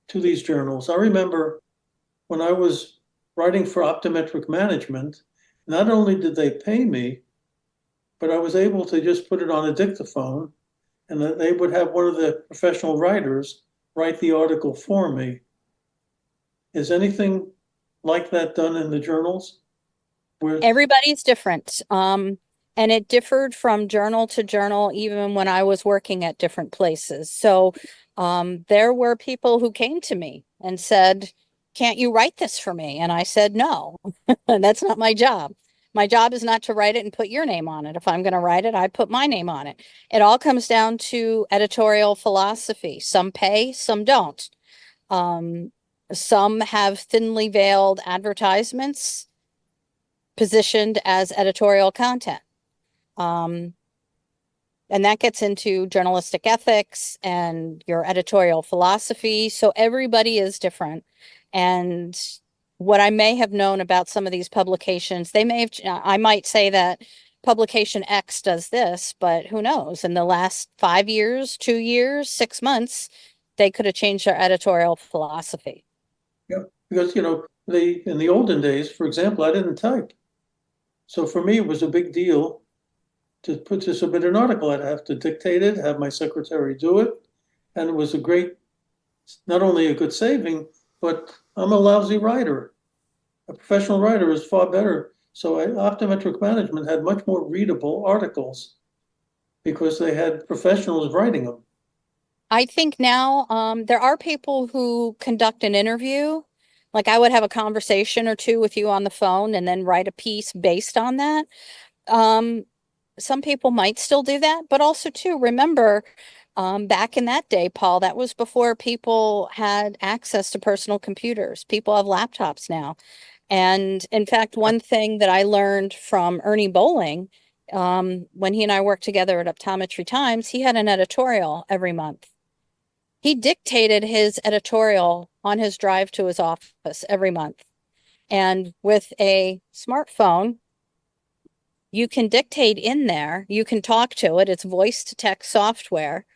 to these journals? I remember when I was writing for optometric management, not only did they pay me, but I was able to just put it on a dictaphone and that they would have one of the professional writers write the article for me. Is anything like that done in the journals? Everybody's different. And it differed from journal to journal, even when I was working at different places. So there were people who came to me and said, can't you write this for me? And I said, no, that's not my job. My job is not to write it and put your name on it. If I'm going to write it, I put my name on it. It all comes down to editorial philosophy. Some pay, some don't. Some have thinly veiled advertisements positioned as editorial content. And that gets into journalistic ethics and your editorial philosophy. So everybody is different. And what I may have known about some of these publications, they may have, I might say that publication X does this, but who knows? In the last 5 years, 2 years, 6 months, they could have changed their editorial philosophy. Yeah, because, in the olden days, for example, I didn't type. So for me, it was a big deal to submit an article. I'd have to dictate it, have my secretary do it. And it was not only a good saving, but I'm a lousy writer. A professional writer is far better. So optometric management had much more readable articles because they had professionals writing them. I think now there are people who conduct an interview. Like I would have a conversation or two with you on the phone and then write a piece based on that. Some people might still do that, but also too, remember, back in that day, Paul, that was before people had access to personal computers. People have laptops now. And in fact, one thing that I learned from Ernie Bowling, when he and I worked together at Optometry Times, he had an editorial every month. He dictated his editorial on his drive to his office every month. And with a smartphone, you can dictate in there, you can talk to it, it's voice to text software.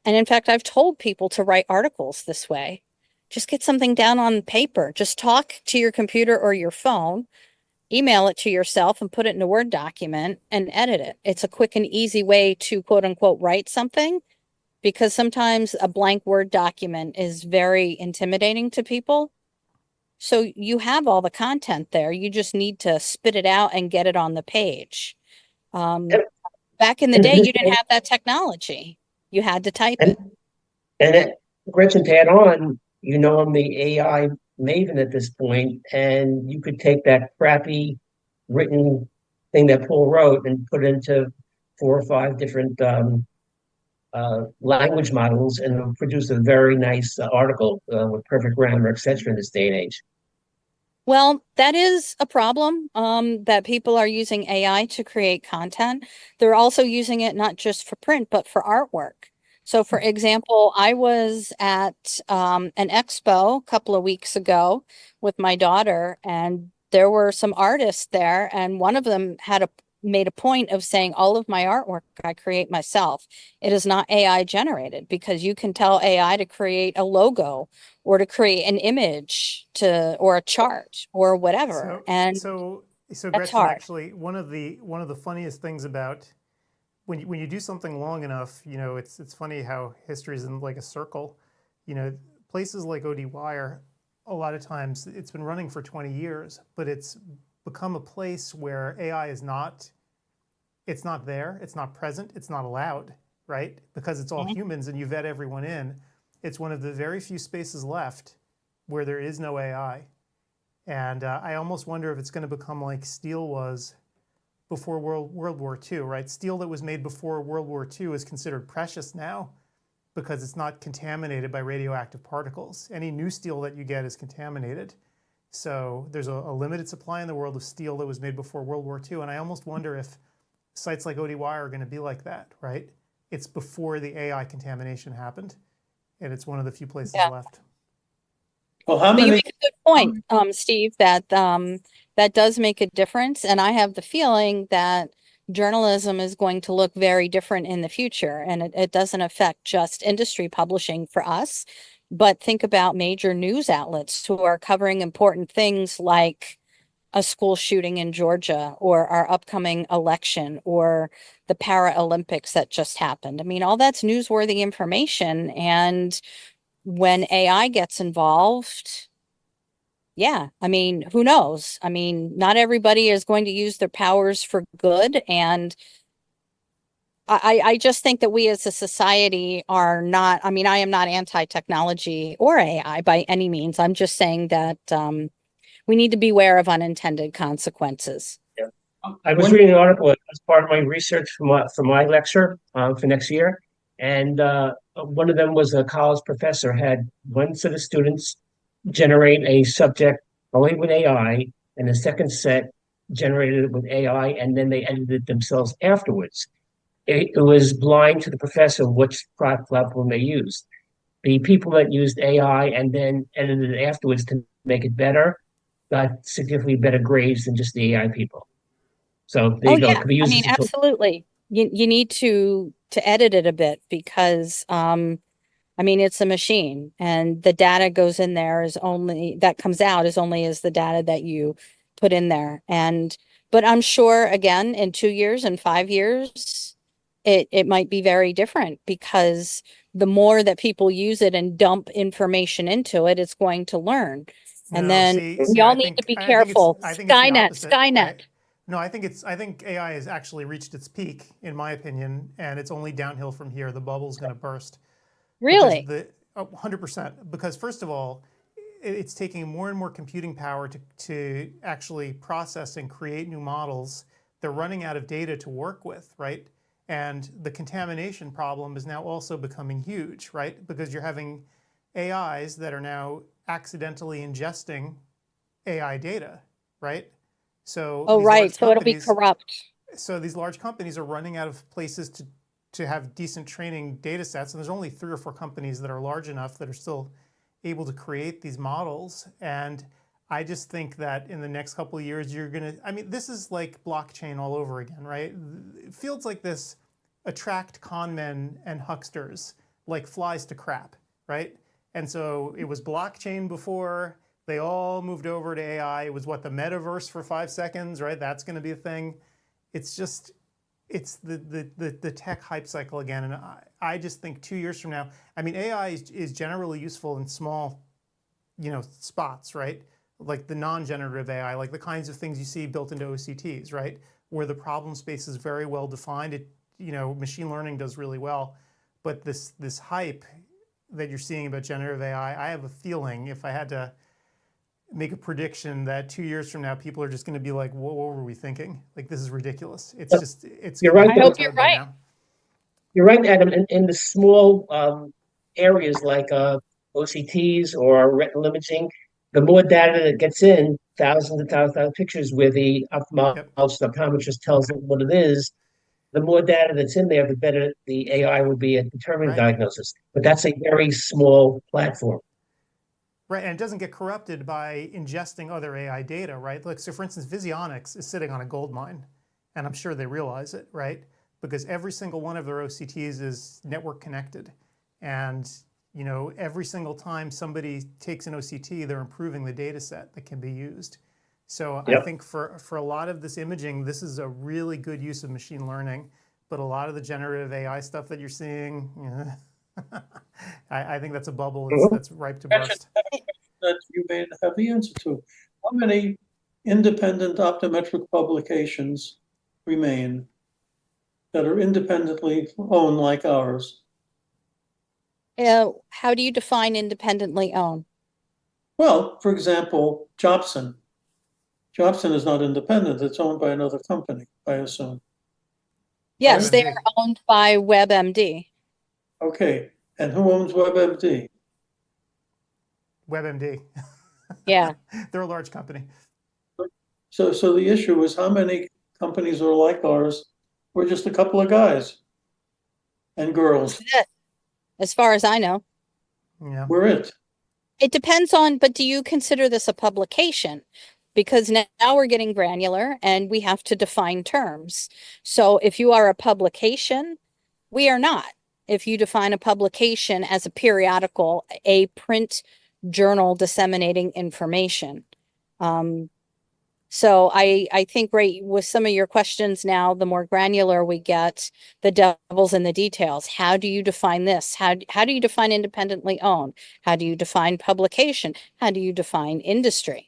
And in fact, I've told people to write articles this way. Just get something down on paper. Just talk to your computer or your phone, email it to yourself and put it in a Word document and edit it. It's a quick and easy way to quote unquote write something, because sometimes a blank Word document is very intimidating to people. So you have all the content there. You just need to spit it out and get it on the page. Back in the day, you didn't have that technology. You had to type it. And Gretchen, to add on, I'm the AI maven at this point, and you could take that crappy written thing that Paul wrote and put it into 4 or 5 different language models and produce a very nice article with perfect grammar, etc. in this day and age. Well, that is a problem, that people are using AI to create content. They're also using it not just for print, but for artwork. So for example, I was at an expo a couple of weeks ago with my daughter, and there were some artists there, and one of them made a point of saying all of my artwork I create myself. It is not AI generated, because you can tell AI to create a logo or to create an image or a chart or whatever. And So that's Gretchen, hard. actually, one of the funniest things about when you do something long enough, it's funny how history is in like a circle. Places like ODwire, a lot of times it's been running for 20 years, but it's become a place where AI is not, it's not there, it's not present, it's not allowed, right? Because it's all humans and you vet everyone in. It's one of the very few spaces left where there is no AI. And I almost wonder if it's going to become like steel was before World War II, right? Steel that was made before World War II is considered precious now because it's not contaminated by radioactive particles. Any new steel that you get is contaminated. So there's a limited supply in the world of steel that was made before World War II. And I almost wonder if sites like ODwire are going to be like that, right? It's before the AI contamination happened, and it's one of the few places left. Well, how But you many? make a good point, Steve, that that does make a difference. And I have the feeling that journalism is going to look very different in the future. And it doesn't affect just industry publishing for us, but think about major news outlets who are covering important things like a school shooting in Georgia or our upcoming election or the Paralympics that just happened. I mean, all that's newsworthy information. And when AI gets involved, yeah, I mean, who knows? I mean, not everybody is going to use their powers for good. And I just think that we as a society are not, I mean, I am not anti-technology or AI by any means. I'm just saying that we need to beware of unintended consequences. I was reading an article as part of my research for my lecture for next year, and one of them was a college professor had one set of students generate a subject only with AI, and the second set generated it with AI, and then they edited it themselves afterwards. It was blind to the professor which platform they used. The people that used AI and then edited it afterwards to make it better got significantly better grades than just the AI people. So there Oh you go. It yeah, could be I used mean, as a tool. absolutely. You need to edit it a bit because I mean, it's a machine and the data goes in there is only that comes out is only as the data that you put in there. And but I'm sure again in 2 years and 5 years it might be very different because the more that people use it and dump information into it, it's going to learn. And No, then see, we I all need to think be I think it's careful. I think it's the Skynet, opposite. Skynet. No, I think AI has actually reached its peak, in my opinion, and it's only downhill from here. The bubble's going to burst because Really? 100%. Because first of all, it's taking more and more computing power to actually process and create new models. They're running out of data to work with, right? And the contamination problem is now also becoming huge, right? Because you're having AIs that are now accidentally ingesting AI data, right? So Oh, these right. large So it'll be companies, corrupt. are running out of places to have decent training data sets. And there's only 3 or 4 companies that are large enough that are still able to create these models. And I just think that in the next couple of years, you're going to, I mean, this is like blockchain all over again, right? Fields like this attract con men and hucksters like flies to crap, right? And so it was blockchain before. They all moved over to AI. It was what, the metaverse for 5 seconds, right? That's going to be a thing. It's just, it's the tech hype cycle again. And I just think 2 years from now, I mean, AI is generally useful in small, spots, right? Like the non-generative AI, like the kinds of things you see built into OCTs, right? Where the problem space is very well defined. Machine learning does really well. But this hype that you're seeing about generative AI, I have a feeling, if I had to make a prediction, that 2 years from now, people are just going to be like, what were we thinking? Like, this is ridiculous. It's You're going right, to I be hope though. you're overthrown by right. now. You're right, Adam. In the small areas like OCTs or retinal imaging, the more data that gets in, thousands and thousands of pictures, where the Yep. ophthalmologist, optometrist tells it what it is, the more data that's in there, the better the AI would be at determining Right. diagnosis. But that's a very small platform. Right, and it doesn't get corrupted by ingesting other AI data, right? Like, so for instance, Visionics is sitting on a gold mine, and I'm sure they realize it, right? Because every single one of their OCTs is network connected. And, you know, every single time somebody takes an OCT, they're improving the data set that can be used. So I think for a lot of this imaging, this is a really good use of machine learning. But a lot of the generative AI stuff that you're seeing, I think that's a bubble that's ripe to burst. That you may have the answer to. How many independent optometric publications remain that are independently owned like ours? How do you define independently owned? Well, for example, Jobson. Jobson is not independent. It's owned by another company, I assume. Yes, they WebMD. are owned by WebMD. Okay. And who owns WebMD? WebMD. Yeah. They're a large company. So the issue is how many companies are like ours? We're just a couple of guys and girls. That's it, as far as I know. Yeah. We're it. It depends on, but do you consider this a publication? Because now we're getting granular and we have to define terms. So if you are a publication, we are not. If you define a publication as a periodical, a print journal disseminating information. So I think right with some of your questions now, the more granular we get, the devil's in the details. How do you define this? How do you define independently owned? How do you define publication? How do you define industry?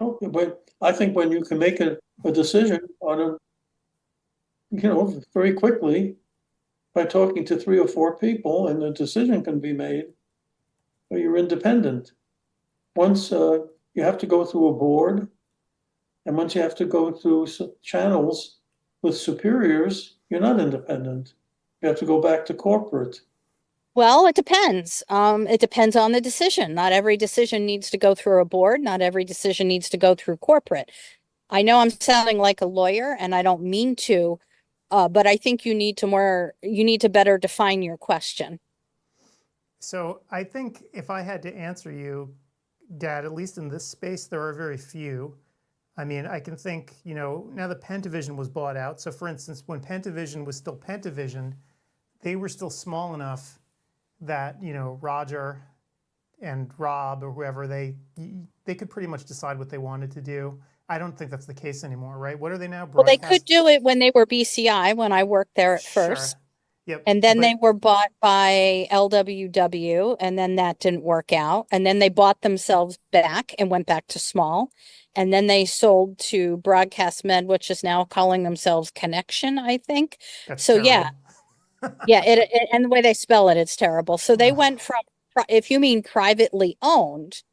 Okay, but I think when you can make a decision on a, very quickly by talking to 3 or 4 people, and the decision can be made, or you're independent. Once you have to go through a board, and once you have to go through channels with superiors, you're not independent. You have to go back to corporate. Well, it depends. It depends on the decision. Not every decision needs to go through a board. Not every decision needs to go through corporate. I know I'm sounding like a lawyer and I don't mean to, but I think you need to better define your question. So I think if I had to answer you, Dad, at least in this space, there are very few. I mean, I can think, now that Pentavision was bought out. So for instance, when Pentavision was still Pentavision, they were still small enough that, Roger and Rob or whoever, they could pretty much decide what they wanted to do. I don't think that's the case anymore, right? What are they now? Well, they could do it when they were BCI, when I worked there at first. Yep. And then they were bought by LWW, and then that didn't work out. And then they bought themselves back and went back to small. And then they sold to Broadcast Med, which is now calling themselves Connection, I think. That's so terrible. yeah, and the way they spell it, it's terrible. So they went from, if you mean privately owned,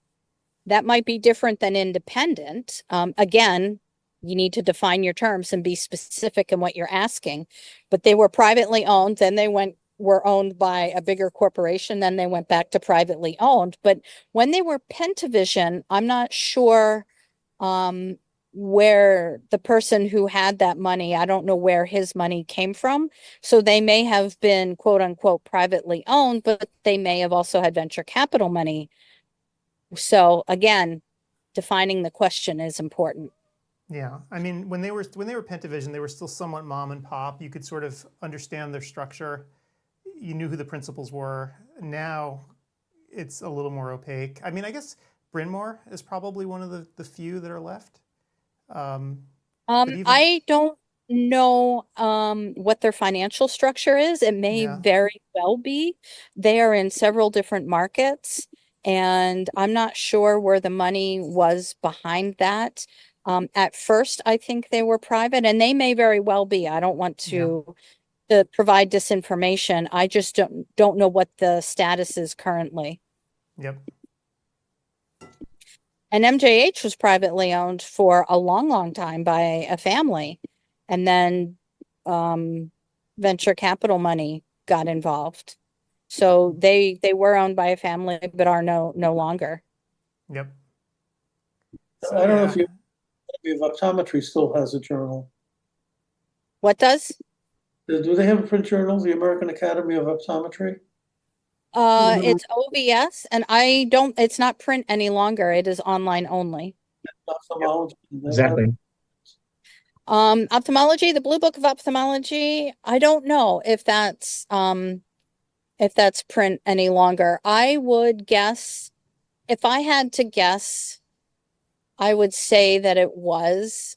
that might be different than independent. Again, you need to define your terms and be specific in what you're asking. But they were privately owned, then they were owned by a bigger corporation, then they went back to privately owned. But when they were Pentavision, I'm not sure where the person who had that money, I don't know where his money came from. So they may have been quote unquote privately owned, but they may have also had venture capital money. So again, defining the question is important. Yeah, I mean, when they were Pentavision, they were still somewhat mom and pop. You could sort of understand their structure. You knew who the principals were. Now, it's a little more opaque. I mean, I guess Bryn Mawr is probably one of the few that are left. I don't know what their financial structure is. It may very well be. They are in several different markets, and I'm not sure where the money was behind that. At first, I think they were private, and they may very well be. I don't want to provide disinformation. I just don't know what the status is currently. Yep. And MJH was privately owned for a long, long time by a family. And then venture capital money got involved. So they were owned by a family, but are no longer. Yep. So I don't know if optometry still has a journal. What does? Do they have a print journal, the American Academy of Optometry? It's OBS, and it's not print any longer. It is online only. Ophthalmology. Exactly. Ophthalmology, the Blue Book of Ophthalmology, I don't know if that's print any longer. I would guess, if I had to guess, I would say that it was,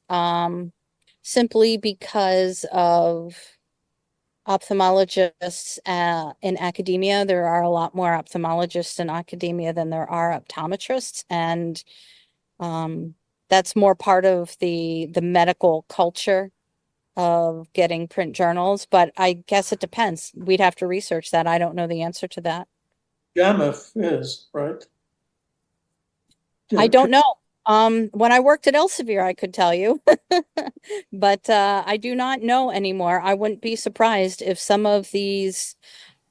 simply because of ophthalmologists in academia. There are a lot more ophthalmologists in academia than there are optometrists, and that's more part of the medical culture of getting print journals. But I guess it depends. We'd have to research that. I don't know the answer to that. JAMF is, right? I don't know. When I worked at Elsevier, I could tell you, but I do not know anymore. I wouldn't be surprised if some of these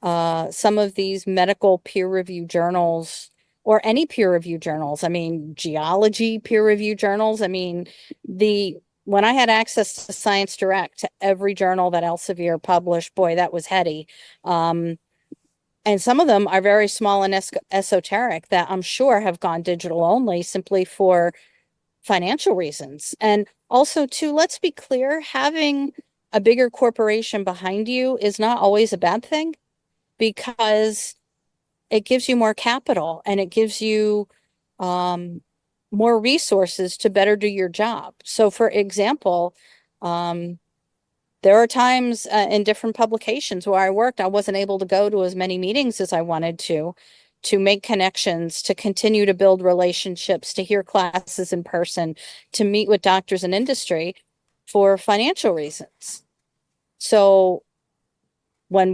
medical peer review journals, or any peer review journals, I mean, geology peer review journals. I mean, when I had access to Science Direct, to every journal that Elsevier published, boy, that was heady. And some of them are very small and esoteric that I'm sure have gone digital only simply for financial reasons. And also, too, let's be clear, having a bigger corporation behind you is not always a bad thing, because it gives you more capital and it gives you more resources to better do your job. So, for example, there are times in different publications where I worked, I wasn't able to go to as many meetings as I wanted to make connections, to continue to build relationships, to hear classes in person, to meet with doctors in industry for financial reasons. So when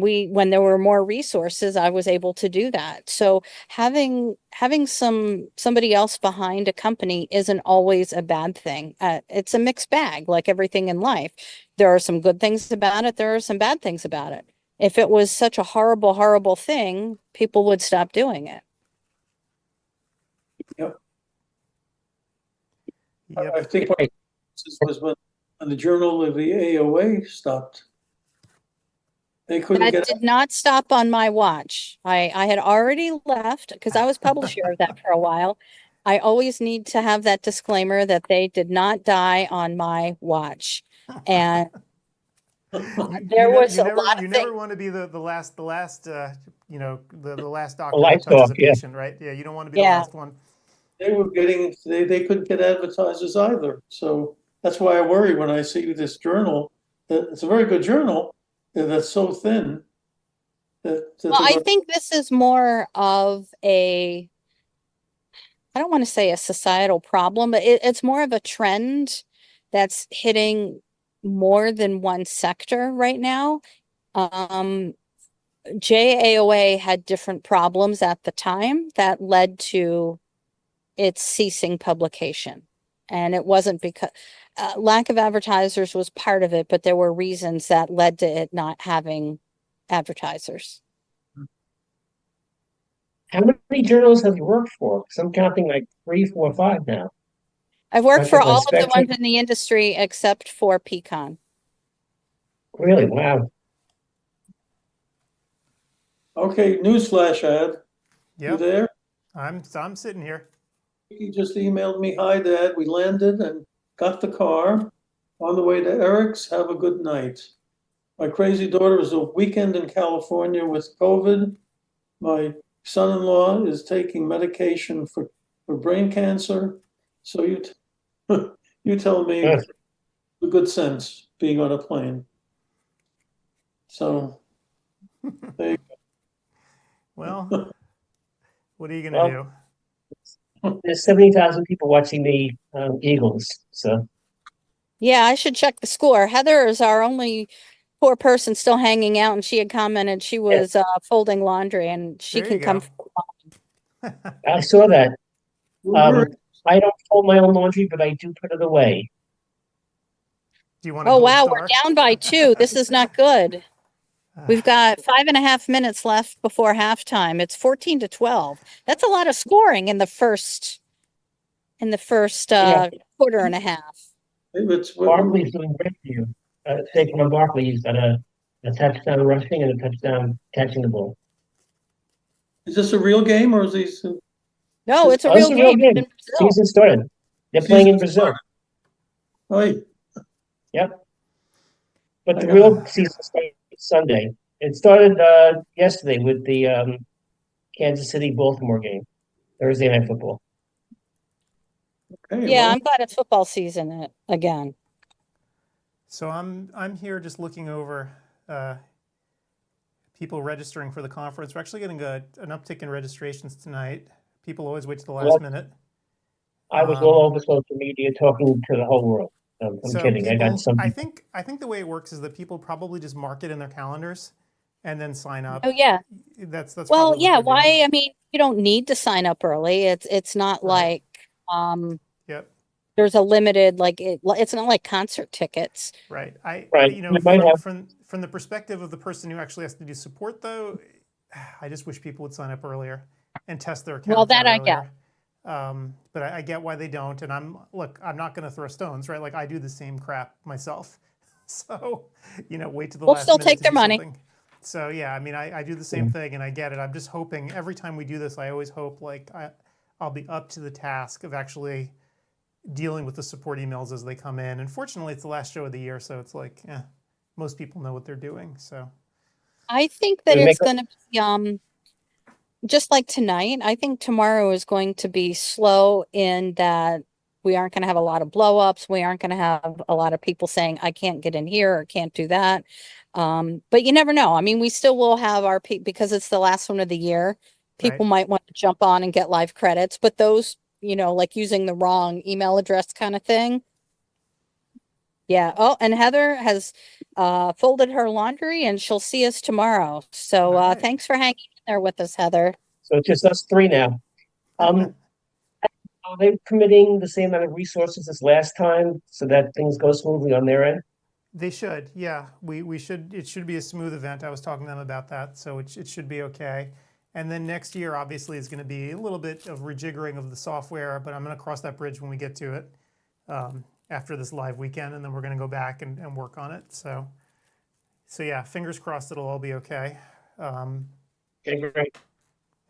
there were more resources, I was able to do that. So having somebody else behind a company isn't always a bad thing. It's a mixed bag, like everything in life. There are some good things about it. There are some bad things about it. If it was such a horrible, horrible thing, people would stop doing it. Yep. Yep. I think what was when the journal of the AOA stopped. They couldn't That get did not stop on my watch. I had already left because I was publisher of that for a while. I always need to have that disclaimer that they did not die on my watch. And there was a lot of you things. never want to be the last you know, the last doctor light that touches dog, a yeah. patient, right? Yeah, you don't want to be the Yeah. last one. they were getting they couldn't get advertisers either. So that's why I worry when I see this journal. That it's a very good journal that's so thin that Well, I think this is more of I don't want to say a societal problem, but it's more of a trend that's hitting more than one sector right now. JAOA had different problems at the time that led to its ceasing publication. And it wasn't because lack of advertisers was part of it, but there were reasons that led to it not having advertisers. How many journals have you worked for? Because I'm counting like 3, 4, 5 now. I've worked for Like all of the Spectrum? ones in the industry except for Pecan. Really? Wow. Okay, newsflash ad. You Yep. there? I'm sitting here. He just emailed me, "Hi, Dad. We landed and got the car on the way to Eric's. Have a good night." My crazy daughter is a weekend in California with COVID. My son-in-law is taking medication for brain cancer. So you tell me Yes. the good sense being on a plane. So there you Well, what are you gonna Well, do? There's 70,000 people watching the Eagles. So Yeah, I should check the score. Heather is our only poor person still hanging out, and she had commented she was folding laundry, and she There you can come. go. I saw that. go. I don't fold my own laundry, but I do put it away. Do you want a Oh, gold wow, star? we're down by 2. This is not good. We've got 5.5 minutes left before halftime. It's 14-12. That's a lot of scoring in the first Yeah. quarter and a half. It's Barkley's doing great for you. Taking on Barkley, he's got a a touchdown rushing and a touchdown catching the ball. Is this a real game or is these? No, it's a Oh, real it's a real game. game. It's in Brazil. Season started. They're playing in Brazil. Oh, Yep. But I the got real it. season started Sunday. It started yesterday with the Kansas City-Baltimore game, Thursday Night Football. Okay, Yeah, well, I'm glad it's football season again. So I'm here just looking over people registering for the conference. We're actually getting an uptick in registrations tonight. People always wait to the last minute. I was all over social media talking to the whole world. I'm So kidding. I got people, some. I think the way it works is that people probably just mark it in their calendars and then sign up. Oh yeah. That's Well, probably what yeah, they're doing. why? I mean, you don't need to sign up early. It's not Right. like Yep. there's a limited it's not like concert tickets. Right. Right. You know, We might have. from the perspective of the person who actually has to do support, though, I just wish people would sign up earlier and test their Well, accounts that out I get. earlier. But I get why they don't. And I'm not going to throw stones, right? Like I do the same crap myself. So, you know, wait to the We'll last still minute take to their do money. something. So yeah, I mean, I do the same thing and I get it. I'm just hoping every time we do this, I always hope like I'll be up to the task of actually dealing with the support emails as they come in. Unfortunately, it's the last show of the year, so it's like, most people know what they're doing. So I think that We make it's going to be just like tonight. I think tomorrow is going to be slow in that we aren't going to have a lot of blow-ups. We aren't going to have a lot of people saying, I can't get in here or can't do that. But you never know. I mean, we still will have our because it's the last one of the year. People right. might want to jump on and get live credits, but those, you know, like using the wrong email address kind of thing. Yeah. Oh, and Heather has folded her laundry and she'll see us tomorrow. So All right. thanks for hanging in there with us, Heather. So it's just us three now. Are they committing the same amount of resources as last time so that things go smoothly on their end? They should, yeah. We should. It should be a smooth event. I was talking to them about that, so it should be okay. And then next year, obviously, is going to be a little bit of rejiggering of the software, but I'm going to cross that bridge when we get to it after this live weekend, and then we're going to go back and work on it. So yeah, fingers crossed it'll all be okay. Okay, great.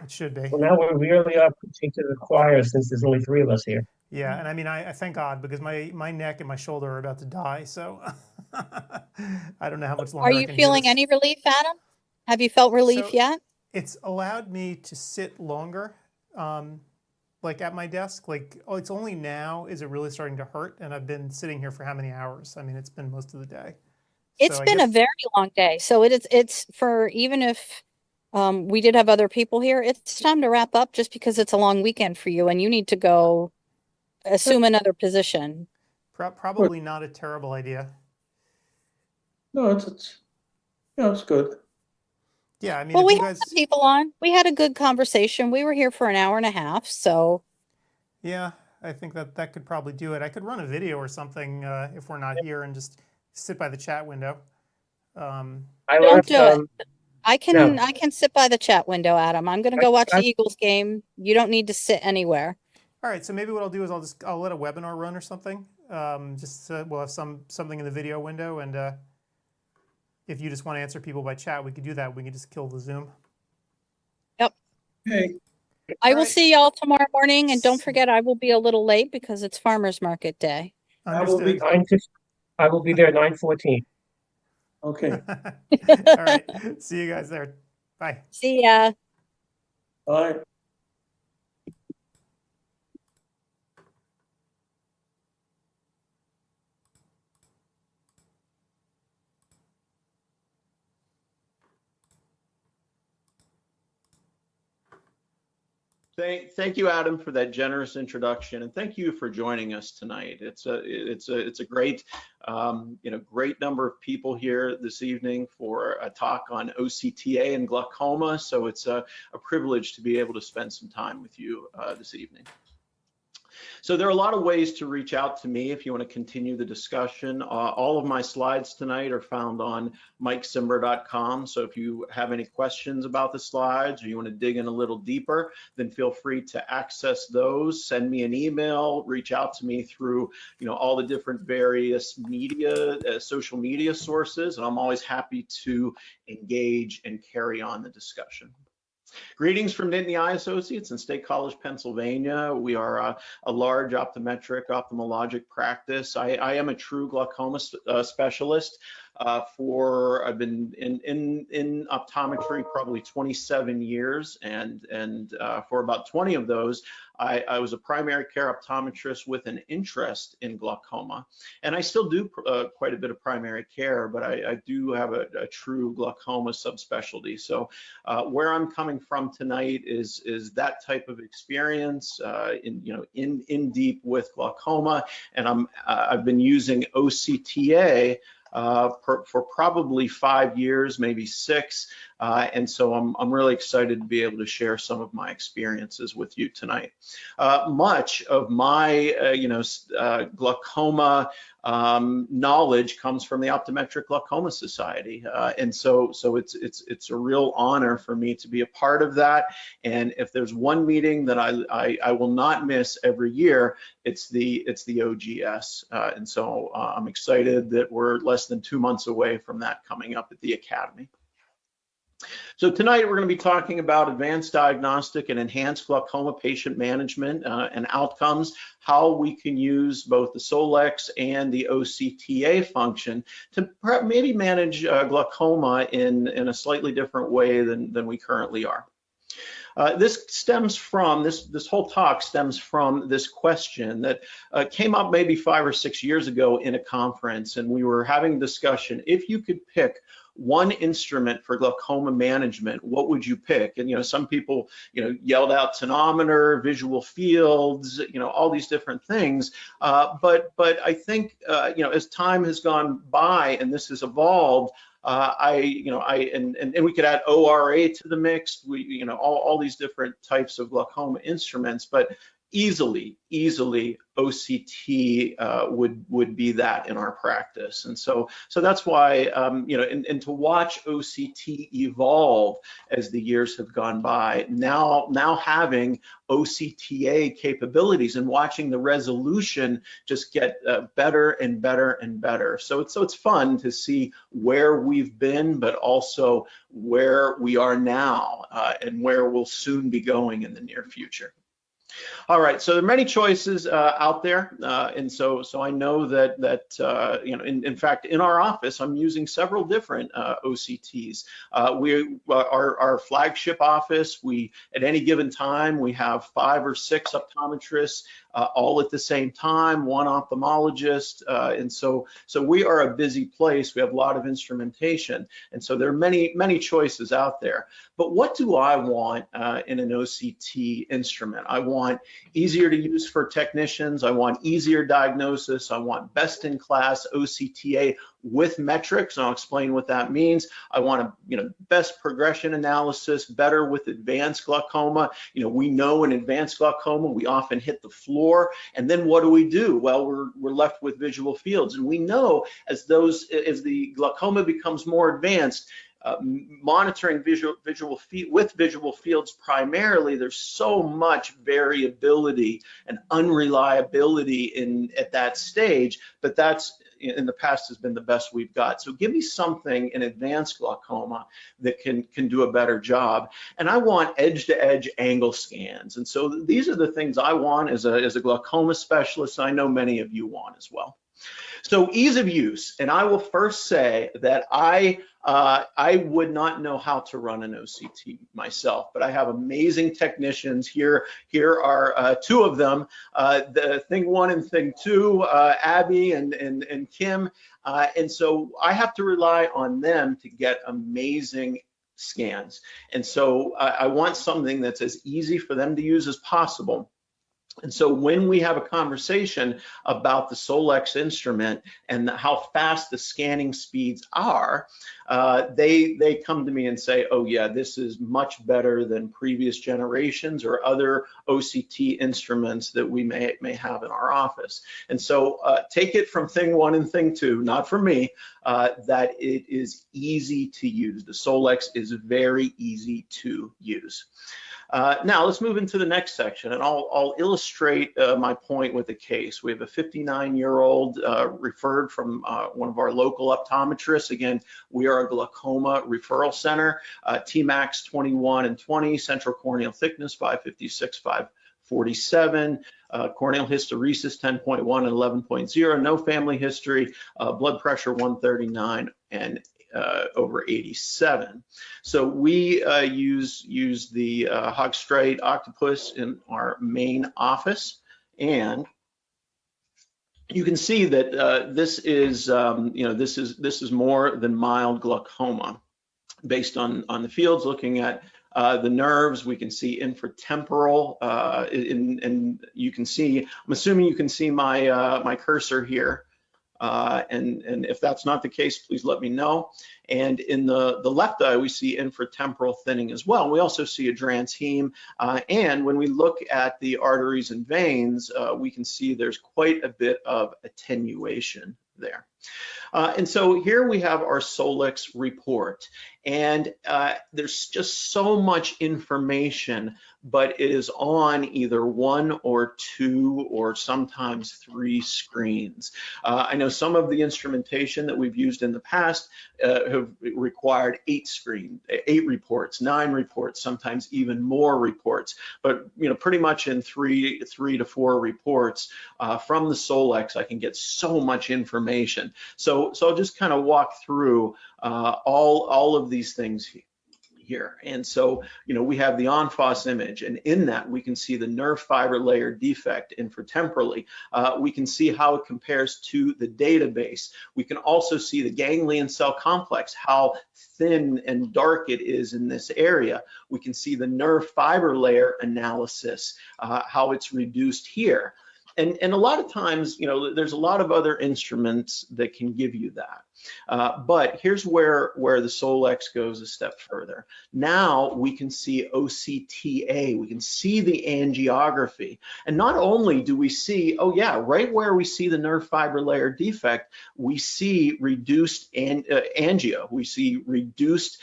It should be. Well, now we really are preaching to the choir since there's only three of us here. Yeah, and I mean, I thank God because my neck and my shoulder are about to die, so I don't know how much longer Are I you can do feeling this. any relief, Adam? Have you felt relief So- yet? It's allowed me to sit longer, like at my desk. Like, it's only now is it really starting to hurt, and I've been sitting here for how many hours? I mean, it's been most of the day. It's So I been a guess- very long day. So it's for even if we did have other people here, it's time to wrap up just because it's a long weekend for you and you need to go assume another position. probably not a terrible idea. no, it's good. Yeah, I mean, Well, if we you had guys, some people on. We had a good conversation. We were here for an hour and a half. So yeah, I think that could probably do it. I could run a video or something if we're not here and just sit by the chat window. I Don't left, do it. I can no. I can sit by the chat window, Adam. I'm gonna go watch the Eagles game. You don't need to sit anywhere. All right, so maybe what I'll do is I'll let a webinar run or something. Just we'll have something in the video window, and if you just want to answer people by chat, we could do that. We can just kill the Zoom. Hey, I will right. see y'all tomorrow morning, and don't forget I will be a little late because it's farmers market day. I will be- Understood. I will be there at 9:14. okay, All right, see you guys there. Bye. See ya. bye. Thank you, Adam, for that generous introduction, and thank you for joining us tonight. It's a great great number of people here this evening for a talk on OCTA and glaucoma. So it's a privilege to be able to spend some time with you this evening. So there are a lot of ways to reach out to me if you want to continue the discussion. All of my slides tonight are found on MikeSimber.com. So if you have any questions about the slides or you want to dig in a little deeper, then feel free to access those. Send me an email, reach out to me through all the different various media, social media sources, and I'm always happy to engage and carry on the discussion. Greetings from Nittany Eye Associates in State College, Pennsylvania. We are a large ophthalmologic practice. I am a true glaucoma specialist. I've been in optometry probably 27 years, and for about 20 of those, I was a primary care optometrist with an interest in glaucoma, and I still do quite a bit of primary care, but I do have a true glaucoma subspecialty. So where I'm coming from tonight is that type of experience in deep with glaucoma, and I've been using OCTA for probably 5 years, maybe 6. And so I'm really excited to be able to share some of my experiences with you tonight. Much of my, glaucoma knowledge comes from the Optometric Glaucoma Society, and so it's a real honor for me to be a part of that. And if there's one meeting that I will not miss every year, it's the OGS, and so I'm excited that we're less than 2 months away from that coming up at the Academy. So tonight we're going to be talking about advanced diagnostic and enhanced glaucoma patient management and outcomes, how we can use both the Solex and the OCTA function to maybe manage glaucoma in a slightly different way than we currently are. This whole talk stems from this question that came up maybe 5 or 6 years ago in a conference, and we were having a discussion. If you could pick one instrument for glaucoma management, what would you pick? And some people yelled out tonometer, visual fields, all these different things. But I think as time has gone by and this has evolved, and we could add ORA to the mix. All these different types of glaucoma instruments, but easily OCT would be that in our practice. And so that's why and to watch OCT evolve as the years have gone by, now having OCTA capabilities and watching the resolution just get better and better and better. So it's fun to see where we've been, but also where we are now and where we'll soon be going in the near future. All right, so there are many choices out there, and so I know that in fact, in our office, I'm using several different OCTs. Our flagship office, at any given time, we have 5 or 6 optometrists all at the same time, 1 ophthalmologist, and so we are a busy place. We have a lot of instrumentation, and so there are many choices out there. But what do I want in an OCT instrument? I want easier to use for technicians. I want easier diagnosis. I want best-in-class OCTA with metrics, and I'll explain what that means. I want best progression analysis, better with advanced glaucoma. We know in advanced glaucoma, we often hit the floor, and then what do? Well, we're left with visual fields, and we know as the glaucoma becomes more advanced, monitoring visual fields primarily, there's so much variability and unreliability at that stage, but that's in the past has been the best we've got. So give me something in advanced glaucoma that can do a better job. And I want edge-to-edge angle scans. And so these are the things I want as a glaucoma specialist. I know many of you want as well. So ease of use, and I will first say that I would not know how to run an OCT myself, but I have amazing technicians here. Here are 2 of them, the Thing 1 and Thing 2, Abby and Kim, and so I have to rely on them to get amazing scans. And so I want something that's as easy for them to use as possible. And so when we have a conversation about the Solex instrument and how fast the scanning speeds are, they come to me and say, oh yeah, this is much better than previous generations or other OCT instruments that we may have in our office. And so take it from thing one and thing two, not from me, that it is easy to use. The Solex is very easy to use. Now let's move into the next section, and I'll illustrate my point with a case. We have a 59-year-old referred from one of our local optometrists. Again, we are a glaucoma referral center. Tmax 21 and 20, central corneal thickness 556, 547, corneal hysteresis 10.1 and 11.0, no family history, blood pressure 139 and over 87. So we use the Hogstrite Octopus in our main office, and you can see that this is this is more than mild glaucoma based on the fields. Looking at the nerves, we can see infratemporal, and you can see, I'm assuming you can see my my cursor here. And if that's not the case, please let me know. And in the left eye, we see infratemporal thinning as well. We also see a transheme. And when we look at the arteries and veins, we can see there's quite a bit of attenuation there. And so here we have our Solex report, and there's just so much information, but it is on either one or two or sometimes three screens. I know some of the instrumentation that we've used in the past have required 8 reports, 9 reports, sometimes even more reports, but pretty much in three to 4 reports from the Solex, I can get so much information. So I'll just kind of walk through all of these things here. And so, we have the en-face image, and in that we can see the nerve fiber layer defect infratemporally. We can see how it compares to the database. We can also see the ganglion cell complex, how thin and dark it is in this area. We can see the nerve fiber layer analysis, how it's reduced here. And a lot of times, there's a lot of other instruments that can give you that. But here's where the Solex goes a step further. Now we can see OCTA, we can see the angiography. And not only do we see, oh yeah, right where we see the nerve fiber layer defect, we see reduced angio, we see reduced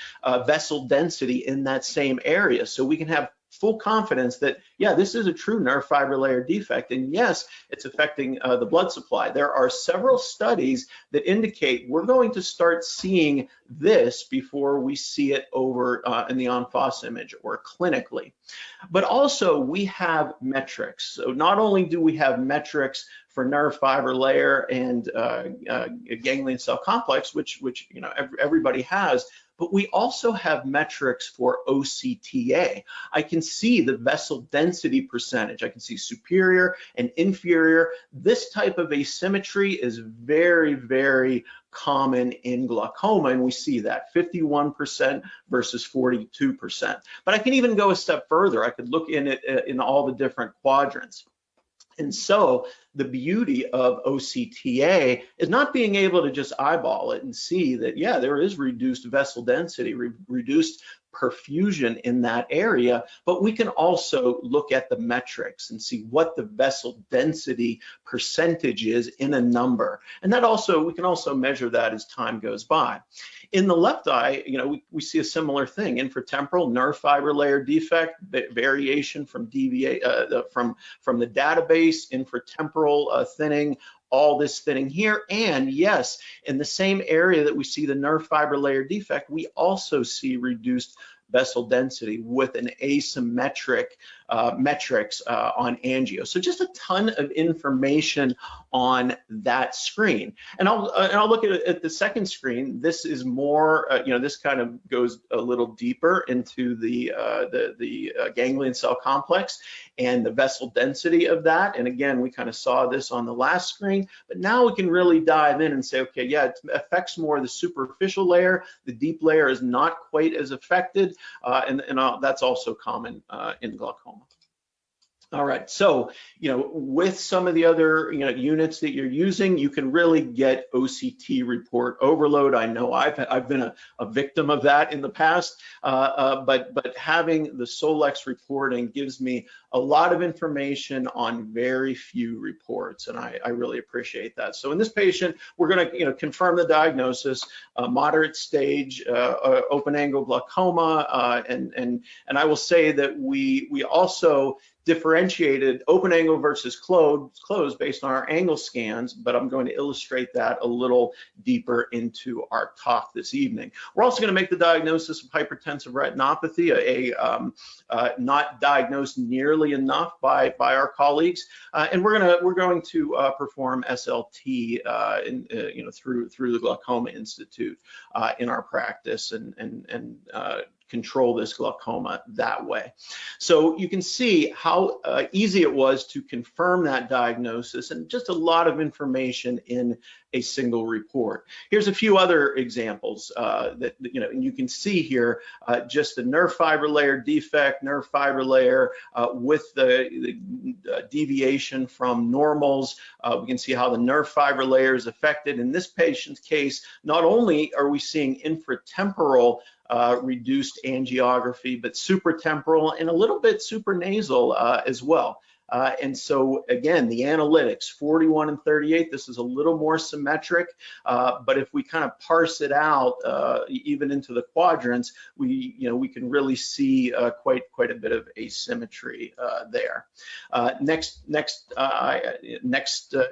vessel density in that same area. So we can have full confidence that, yeah, this is a true nerve fiber layer defect, and yes, it's affecting the blood supply. There are several studies that indicate we're going to start seeing this before we see it over in the en-face image or clinically. But also we have metrics. So not only do we have metrics for nerve fiber layer and ganglion cell complex, which everybody has, but we also have metrics for OCTA. I can see the vessel density percentage. I can see superior and inferior. This type of asymmetry is very, very common in glaucoma, and we see that 51% versus 42%. But I can even go a step further. I could look in it in all the different quadrants. And so the beauty of OCTA is not being able to just eyeball it and see that, yeah, there is reduced vessel density, reduced perfusion in that area, but we can also look at the metrics and see what the vessel density percentage is in a number. And that also, we can also measure that as time goes by. In the left eye, we see a similar thing. Infratemporal nerve fiber layer defect, variation from from the database, infratemporal thinning, all this thinning here. And yes, in the same area that we see the nerve fiber layer defect, we also see reduced vessel density with an asymmetric metrics on angio. So just a ton of information on that screen. And I'll look at the second screen. This is more, this kind of goes a little deeper into the ganglion cell complex and the vessel density of that. And again, we kind of saw this on the last screen, but now we can really dive in and say, okay, yeah, it affects more the superficial layer. The deep layer is not quite as affected, and that's also common in glaucoma. All right, so, with some of the other, units that you're using, you can really get OCT report overload. I know I've been a victim of that in the past, but having the Solex reporting gives me a lot of information on very few reports, and I really appreciate that. So in this patient, we're going to, confirm the diagnosis, moderate stage open angle glaucoma, and I will say that we also differentiated open angle versus closed based on our angle scans, but I'm going to illustrate that a little deeper into our talk this evening. We're also going to make the diagnosis of hypertensive retinopathy, not diagnosed nearly enough by our colleagues, and we're going to perform SLT through the Glaucoma Institute in our practice and control this glaucoma that way. So you can see how easy it was to confirm that diagnosis, and just a lot of information in a single report. Here's a few other examples that, and you can see here just the nerve fiber layer defect, nerve fiber layer with the deviation from normals. We can see how the nerve fiber layer is affected. In this patient's case, not only are we seeing infratemporal reduced angiography, but supratemporal and a little bit supranasal as well. And so again, the analytics 41 and 38, this is a little more symmetric, but if we kind of parse it out even into the quadrants, we can really see quite a bit of asymmetry there. Next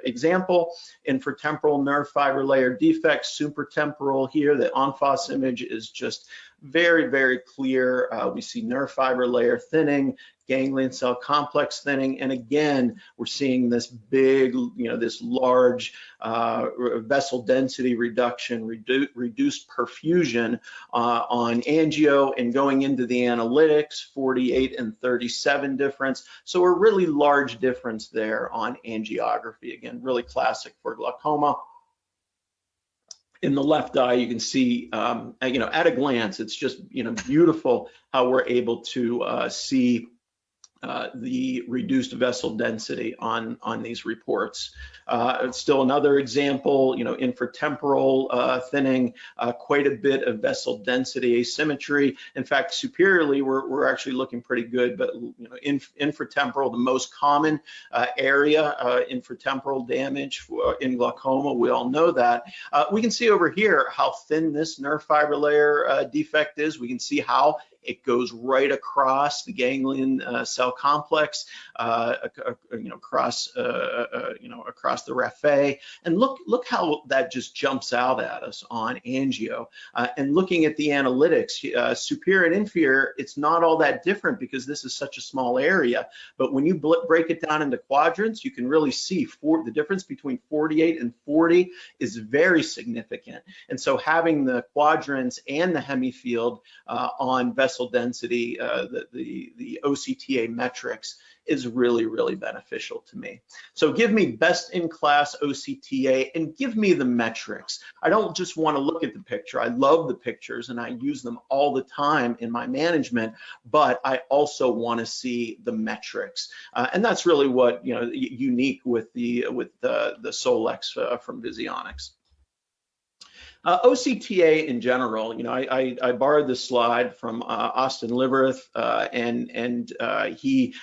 example, infratemporal nerve fiber layer defect, supratemporal here. The en face image is just very, very clear. We see nerve fiber layer thinning, ganglion cell complex thinning, and again, we're seeing this big, this large vessel density reduction, reduced perfusion on angio, and going into the analytics, 48 and 37 difference. So a really large difference there on angiography. Again, really classic for glaucoma. In the left eye, you can see, at a glance, it's just, beautiful how we're able to see the reduced vessel density on these reports. Still another example, infratemporal thinning, quite a bit of vessel density asymmetry. In fact, superiorly, we're actually looking pretty good, but infratemporal, the most common area, infratemporal damage in glaucoma, we all know that. We can see over here how thin this nerve fiber layer defect is. We can see how it goes right across the ganglion cell complex, across the raphe, and look how that just jumps out at us on angio. And looking at the analytics, superior and inferior, it's not all that different because this is such a small area. But when you break it down into quadrants, you can really see the difference between 48 and 40 is very significant. And so having the quadrants and the hemifield on vessel density, the OCTA metrics is really, really beneficial to me. So give me best in class OCTA and give me the metrics. I don't just want to look at the picture. I love the pictures and I use them all the time in my management, but I also want to see the metrics. And that's really what, unique with the Solex from Visionix. OCTA in general, I borrowed this slide from Austin Livereth, and he,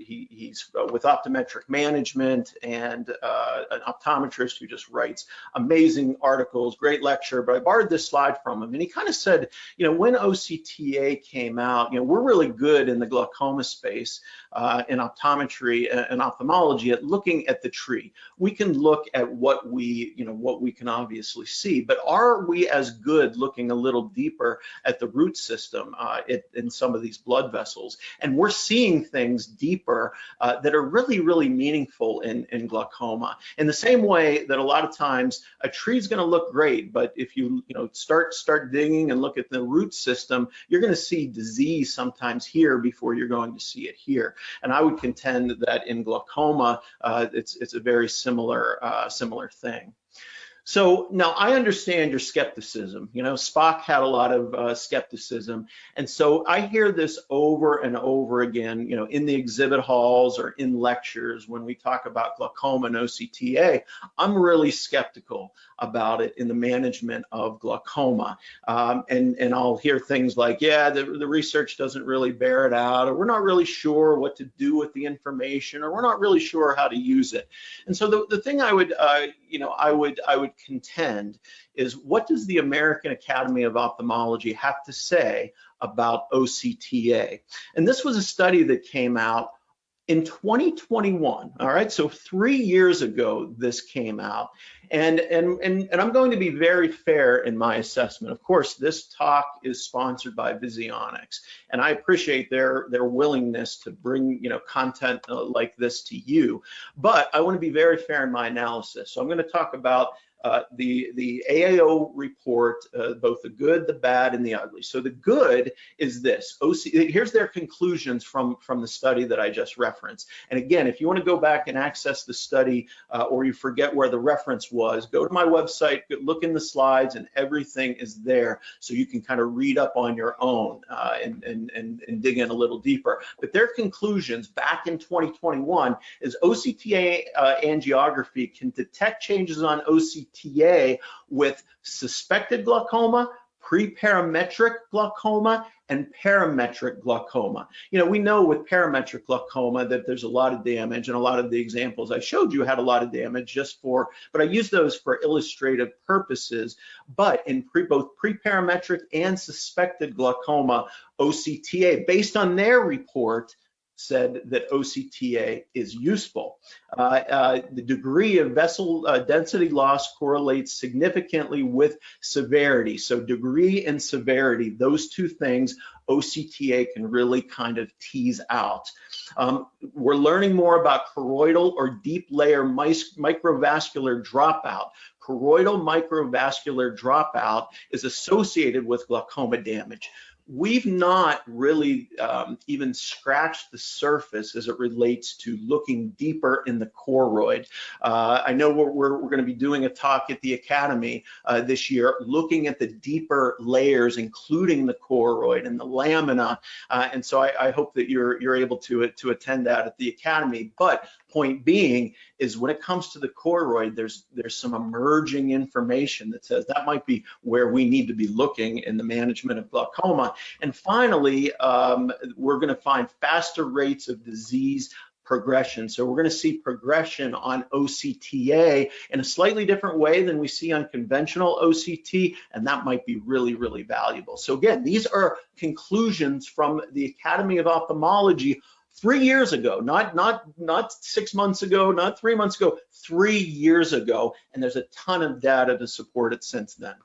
he's with optometric management and an optometrist who just writes amazing articles, great lecture. But I borrowed this slide from him, and he kind of said, when OCTA came out, we're really good in the glaucoma space, in optometry and ophthalmology at looking at the tree. We can look at what we can obviously see, but are we as good looking a little deeper at the root system in some of these blood vessels? And we're seeing things deeper that are really, really meaningful in glaucoma. In the same way that a lot of times a tree is going to look great, but if you start digging and look at the root system, you're going to see disease sometimes here before you're going to see it here. And I would contend that in glaucoma, it's a very similar thing. So now I understand your skepticism. You know, Spock had a lot of skepticism. And so I hear this over and over again, you know, in the exhibit halls or in lectures when we talk about glaucoma and OCTA. I'm really skeptical about it in the management of glaucoma. And I'll hear things like, yeah, the research doesn't really bear it out, or we're not really sure what to do with the information, or we're not really sure how to use it. And so the thing I would, I would contend is, what does the American Academy of Ophthalmology have to say about OCTA? And this was a study that came out in 2021, all right? So 3 years ago, this came out. And I'm going to be very fair in my assessment. Of course, this talk is sponsored by Visionics, and I appreciate their willingness to bring, you know, content like this to you. But I want to be very fair in my analysis. So I'm going to talk about the AAO report, both the good, the bad, and the ugly. So the good is this. Here's their conclusions from the study that I just referenced. And again, if you want to go back and access the study, or you forget where the reference was, go to my website, look in the slides, and everything is there, so you can kind of read up on your own and dig in a little deeper. But their conclusions back in 2021 is OCTA angiography can detect changes on OCTA with suspected glaucoma, pre-parametric glaucoma, and parametric glaucoma. You know, we know with parametric glaucoma that there's a lot of damage, and a lot of the examples I showed you had a lot of damage but I use those for illustrative purposes. But in both pre-parametric and suspected glaucoma, OCTA, based on their report, said that OCTA is useful. The degree of vessel density loss correlates significantly with severity. So degree and severity, those two things, OCTA can really kind of tease out. We're learning more about choroidal or deep layer microvascular dropout. Choroidal microvascular dropout is associated with glaucoma damage. We've not really even scratched the surface as it relates to looking deeper in the choroid. I know we're going to be doing a talk at the Academy this year looking at the deeper layers, including the choroid and the lamina. And so I hope that you're able to attend that at the Academy. But point being is, when it comes to the choroid, there's some emerging information that says that might be where we need to be looking in the management of glaucoma. And finally, we're going to find faster rates of disease progression. So we're going to see progression on OCTA in a slightly different way than we see on conventional OCT, and that might be really, really valuable. So again, these are conclusions from the Academy of Ophthalmology 3 years ago, not 6 months ago, not 3 months ago, 3 years ago, and there's a ton of data to support it since then.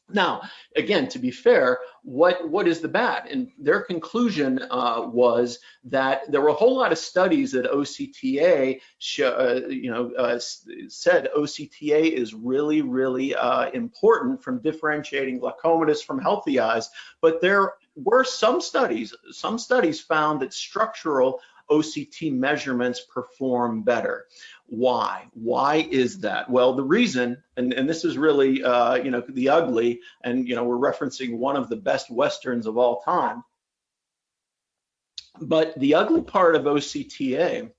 Now, again, to be fair, what is the bad? And their conclusion was that there were a whole lot of studies that OCTA, said OCTA is really, really important from differentiating glaucomatous from healthy eyes. But there were some studies found that structural OCT measurements perform better. Why? Why is that? Well, the reason, and this is really, the ugly, and, we're referencing one of the best Westerns of all time. But the ugly part of OCTA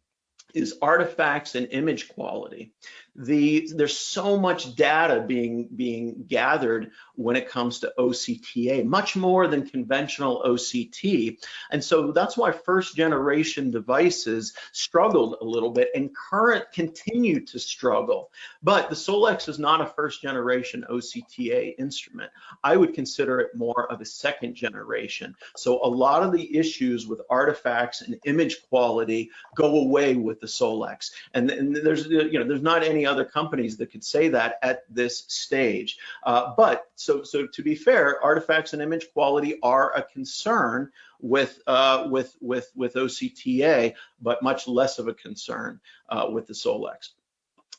is artifacts and image quality. There's so much data being gathered when it comes to OCTA, much more than conventional OCT. And so that's why first generation devices struggled a little bit, and current continue to struggle. But the Solex is not a first generation OCTA instrument. I would consider it more of a second generation. So a lot of the issues with artifacts and image quality go away with the Solex. And there's not any other companies that could say that at this stage. But so to be fair, artifacts and image quality are a concern with OCTA, but much less of a concern with the Solex.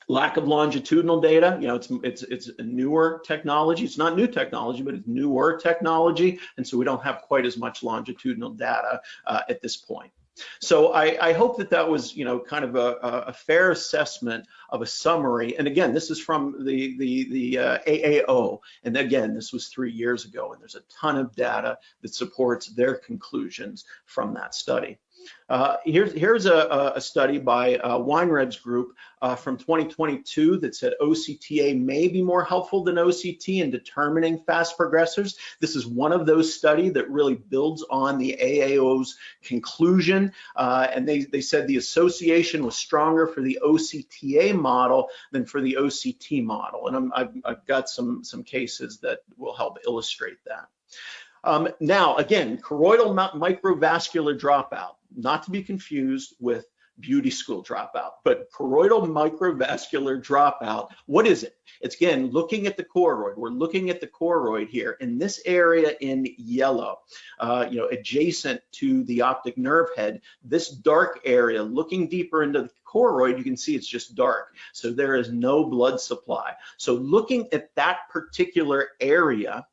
Lack of longitudinal data, it's a newer technology. It's not new technology, but it's newer technology, and so we don't have quite as much longitudinal data at this point. So I hope that that was, you know, kind of a fair assessment of a summary. And again, this is from the AAO. And again, this was 3 years ago, and there's a ton of data that supports their conclusions from that study. Here's a study by Weinreb's group from 2022 that said OCTA may be more helpful than OCT in determining fast progressors. This is one of those studies that really builds on the AAO's conclusion, and they said the association was stronger for the OCTA model than for the OCT model, and I've got some cases that will help illustrate that. Now, again, choroidal microvascular dropout, not to be confused with beauty school dropout, but choroidal microvascular dropout, what is it? It's, again, looking at the choroid. We're looking at the choroid here in this area in yellow, you know, adjacent to the optic nerve head. This dark area, looking deeper into the choroid, you can see it's just dark. So there is no blood supply. So looking at that particular area,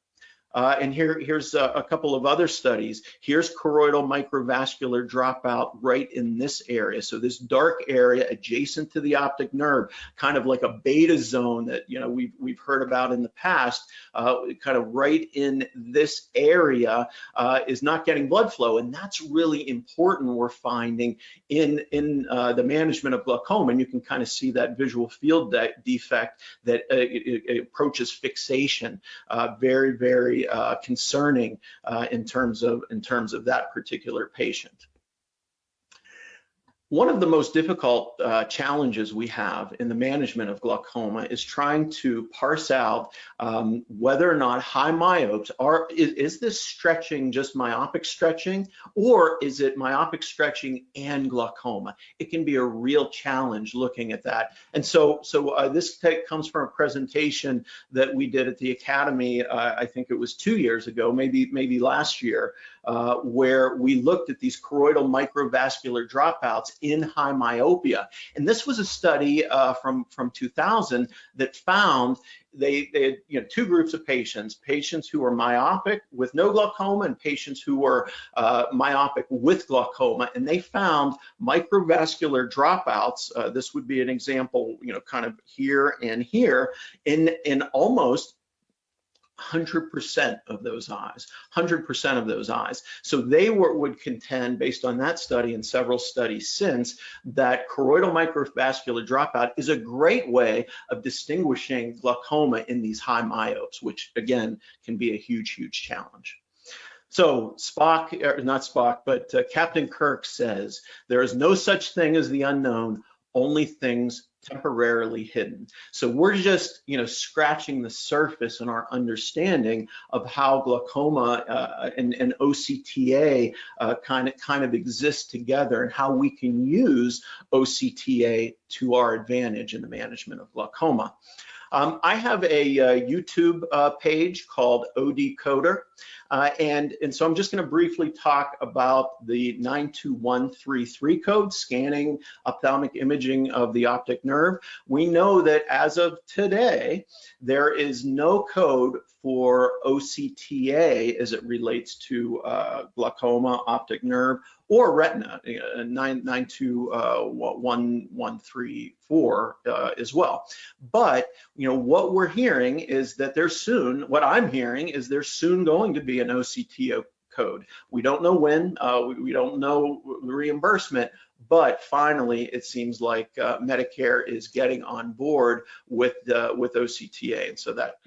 and here's a couple of other studies. Here's choroidal microvascular dropout right in this area. So this dark area adjacent to the optic nerve, kind of like a beta zone that, you know, we've heard about in the past, kind of right in this area is not getting blood flow. And that's really important, we're finding, in the management of glaucoma. And you can kind of see that visual field defect that it approaches fixation. Very, very concerning in terms of that particular patient. One of the most difficult challenges we have in the management of glaucoma is trying to parse out whether or not high myopes is this stretching just myopic stretching, or is it myopic stretching and glaucoma? It can be a real challenge looking at that. And so this comes from a presentation that we did at the Academy, I think it was 2 years ago, maybe last year, where we looked at these choroidal microvascular dropouts in high myopia. And this was a study from 2000 that found they had, you know, two groups of patients who were myopic with no glaucoma and patients who were myopic with glaucoma, and they found microvascular dropouts. This would be an example, you know, kind of here and here in almost 100% of those eyes, 100% of those eyes. So they would contend, based on that study and several studies since, that choroidal microvascular dropout is a great way of distinguishing glaucoma in these high myopes, which again can be a huge, huge challenge. So Captain Kirk says, there is no such thing as the unknown, only things temporarily hidden. So we're just, you know, scratching the surface in our understanding of how glaucoma and OCTA kind of exist together, and how we can use OCTA to our advantage in the management of glaucoma. I have a YouTube page called ODcoder, and so I'm just going to briefly talk about the 92133 code, scanning ophthalmic imaging of the optic nerve. We know that as of today, there is no code for OCTA as it relates to glaucoma, optic nerve, or retina, 92134 as well. But, you know, what we're hearing is that there's soon, what I'm hearing is there's soon going to be an OCTA code. We don't know when, we don't know the reimbursement, but finally it seems like Medicare is getting on board with OCTA, and so that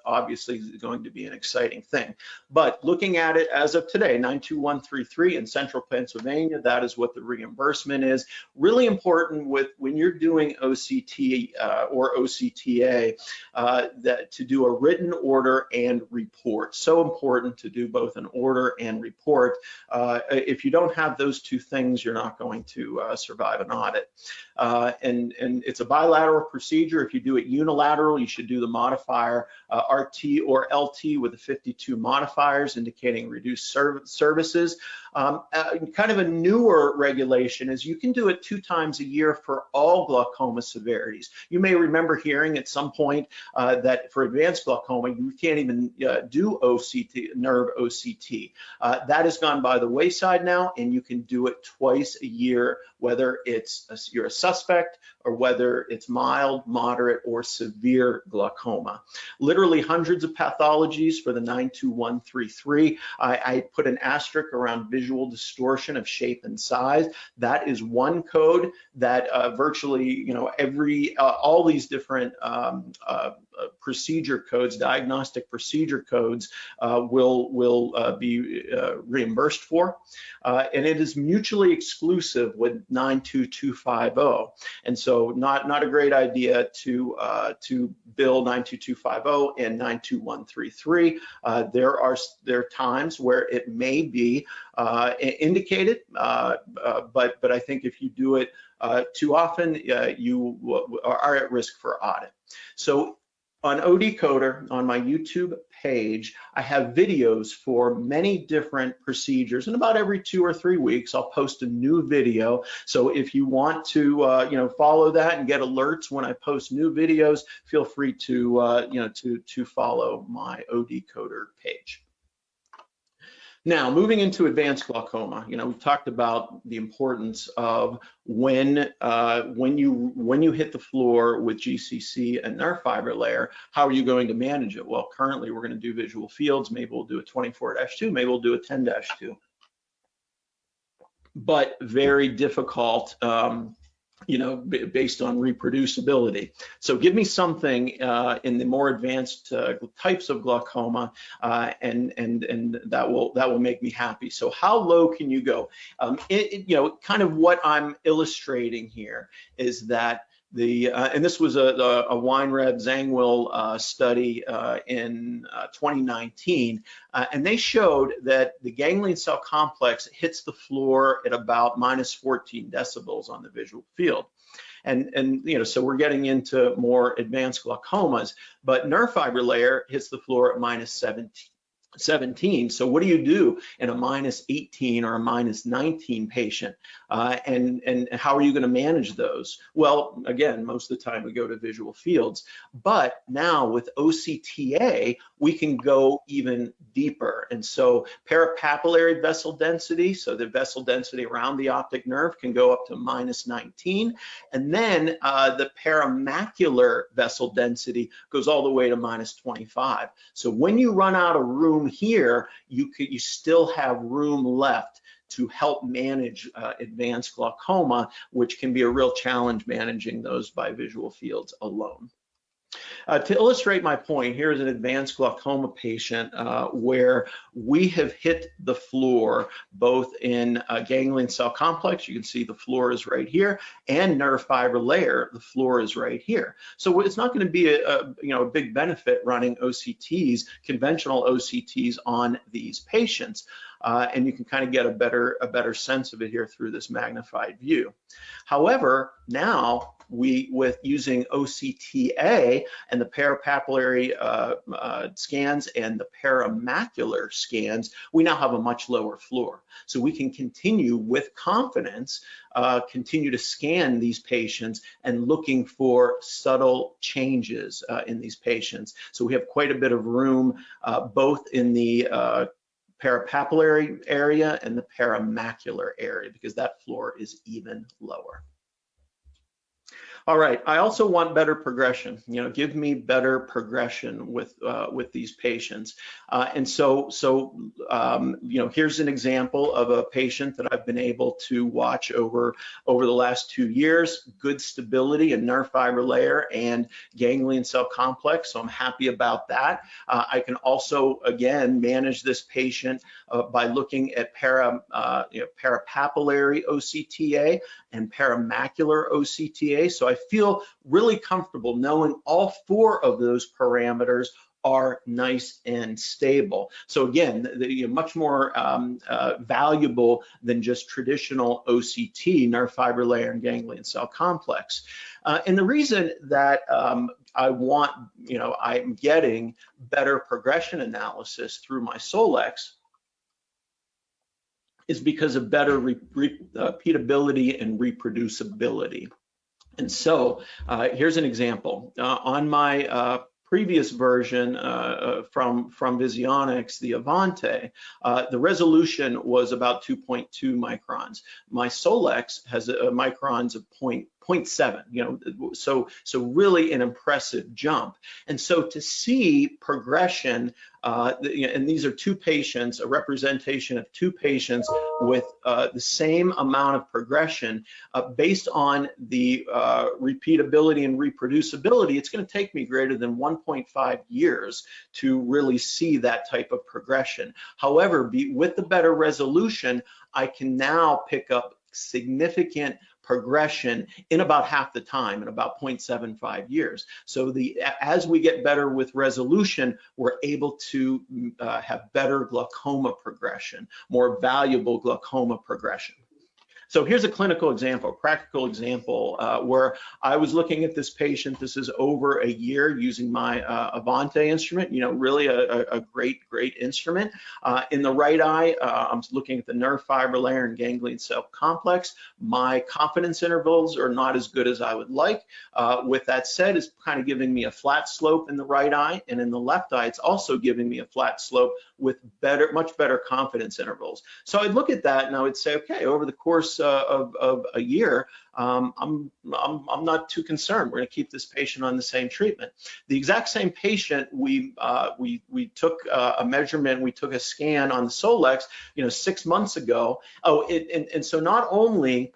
obviously is going to be an exciting thing. But looking at it as of today, 92133 in Central Pennsylvania, that is what the reimbursement is. Really important when you're doing OCT or OCTA that to do a written order and report. So important to do both an order and report. If you don't have those two things, you're not going to survive an audit. And it's a bilateral procedure. If you do it unilateral, you should do the modifier RT or LT with the 52 modifiers indicating reduced services. Kind of a newer regulation is you can do it 2 times a year for all glaucoma severities. You may remember hearing at some point that for advanced glaucoma, you can't even do OCT, nerve OCT. That has gone by the wayside now, and you can do it twice a year, whether you're a suspect or whether it's mild, moderate, or severe glaucoma. Literally hundreds of pathologies for the 92133. I put an asterisk around visual distortion of shape and size. That is one code that virtually, all these different procedure codes, diagnostic procedure codes, will be reimbursed for, and it is mutually exclusive with 92250. And so, not a great idea to bill 92250 and 92133. There are times where it may be indicated, but I think if you do it too often, you are at risk for audit. So on ODcoder, on my YouTube page, I have videos for many different procedures, and about every 2 or 3 weeks, I'll post a new video. So if you want to, follow that and get alerts when I post new videos, feel free to, to follow my ODcoder page. Now, moving into advanced glaucoma, we've talked about the importance of when you hit the floor with GCC and nerve fiber layer, how are you going to manage it? Well, currently we're going to do visual fields. Maybe we'll do a 24-2, maybe we'll do a 10-2. But very difficult, based on reproducibility. So give me something in the more advanced types of glaucoma, and that will make me happy. So how low can you go? Kind of what I'm illustrating here is that and this was a Weinreb Zangwill study in 2019, and they showed that the ganglion cell complex hits the floor at about -14 decibels on the visual field. And so we're getting into more advanced glaucomas, but nerve fiber layer hits the floor at -17. So what do you do in a -18 or a -19 patient? And how are you going to manage those? Well, again, most of the time we go to visual fields, but now with OCTA, we can go even deeper. And so parapapillary vessel density, so the vessel density around the optic nerve can go up to -19. And then the paramacular vessel density goes all the way to -25. So when you run out of room here, you still have room left to help manage advanced glaucoma, which can be a real challenge managing those by visual fields alone. To illustrate my point, here is an advanced glaucoma patient where we have hit the floor both in ganglion cell complex, you can see the floor is right here, and nerve fiber layer, the floor is right here. So it's not going to be a big benefit running OCTs, conventional OCTs on these patients. And you can kind of get a better sense of it here through this magnified view. However, now with using OCTA and the parapapillary scans and the paramacular scans, we now have a much lower floor. So we can continue with confidence, continue to scan these patients and looking for subtle changes in these patients. So we have quite a bit of room both in the parapapillary area and the paramacular area, because that floor is even lower. All right, I also want better progression. Give me better progression with these patients. And so here's an example of a patient that I've been able to watch over the last 2 years. Good stability in nerve fiber layer and ganglion cell complex. So I'm happy about that. I can also again manage this patient by looking at parapapillary OCTA and paramacular OCTA. So I feel really comfortable knowing all 4 of those parameters are nice and stable. So again, much more valuable than just traditional OCT, nerve fiber layer and ganglion cell complex. And the reason that I'm getting better progression analysis through my Solex is because of better repeatability and reproducibility. And so here's an example. On my previous version from Visionics, the Avante, the resolution was about 2.2 microns. My Solex has microns of 0.7, so really an impressive jump. And so to see progression, and these are two patients, a representation of two patients with the same amount of progression based on the repeatability and reproducibility, it's going to take me greater than 1.5 years to really see that type of progression. However, with the better resolution, I can now pick up significant progression in about half the time, in about 0.75 years. So as we get better with resolution, we're able to have better glaucoma progression, more valuable glaucoma progression. So here's a clinical example, a practical example where I was looking at this patient. This is over a year using my Avante instrument, really a great instrument. In the right eye, I'm looking at the nerve fiber layer and ganglion cell complex. My confidence intervals are not as good as I would like. With that said, it's kind of giving me a flat slope in the right eye, and in the left eye, it's also giving me a flat slope with much better confidence intervals. So I'd look at that and I would say, okay, over the course of a year, I'm not too concerned. We're going to keep this patient on the same treatment. The exact same patient, we took a measurement, we took a scan on the Solex, 6 months ago. And so not only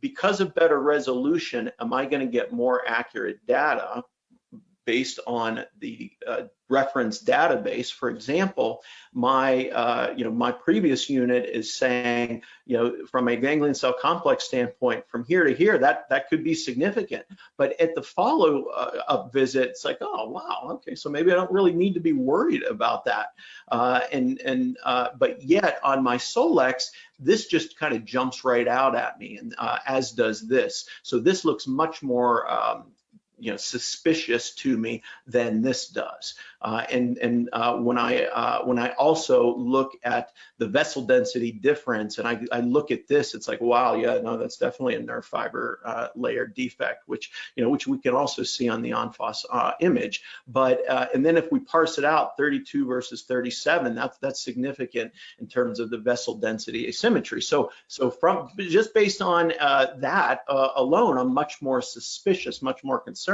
because of better resolution, am I going to get more accurate data based on the reference database. For example, my previous unit is saying, from a ganglion cell complex standpoint, from here to here, that could be significant. But at the follow-up visit, it's like, oh wow, okay, so maybe I don't really need to be worried about that. But yet on my Solex, this just kind of jumps right out at me, and as does this. So this looks much more suspicious to me than this does. When I also look at the vessel density difference, and I look at this, it's like, wow, yeah, no, that's definitely a nerve fiber layer defect, which we can also see on the ENFOS image. But and then if we parse it out, 32 versus 37, that's significant in terms of the vessel density asymmetry. So from just based on that alone, I'm much more suspicious, much more concerning.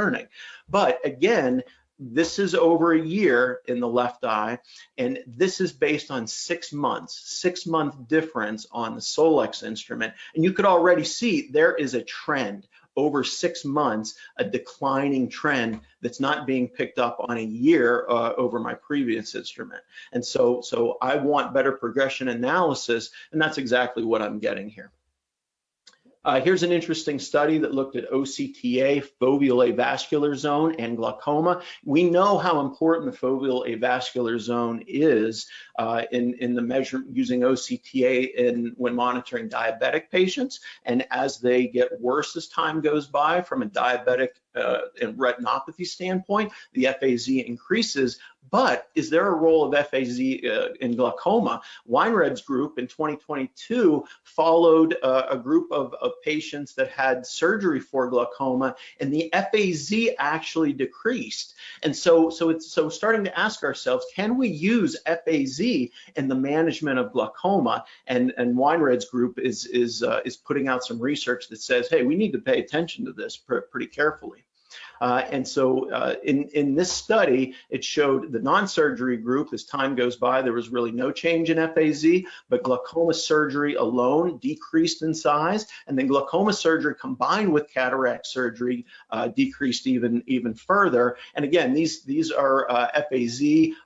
But again, this is over a year in the left eye, and this is based on 6 months, 6-month difference on the Solex instrument. And you could already see there is a trend over 6 months, a declining trend that's not being picked up on a year over my previous instrument. And so I want better progression analysis, and that's exactly what I'm getting here. Here's an interesting study that looked at OCTA, foveal avascular zone, and glaucoma. We know how important the foveal avascular zone is in the measure using OCTA when monitoring diabetic patients. And as they get worse as time goes by from a diabetic and retinopathy standpoint, the FAZ increases. But is there a role of FAZ in glaucoma? Weinred's group in 2022 followed a group of patients that had surgery for glaucoma, and the FAZ actually decreased. And so starting to ask ourselves, can we use FAZ in the management of glaucoma? And Weinred's group is putting out some research that says, hey, we need to pay attention to this pretty carefully. And so in this study, it showed the non-surgery group, as time goes by, there was really no change in FAZ, but glaucoma surgery alone decreased in size, and then glaucoma surgery combined with cataract surgery decreased even further. And again, these are FAZ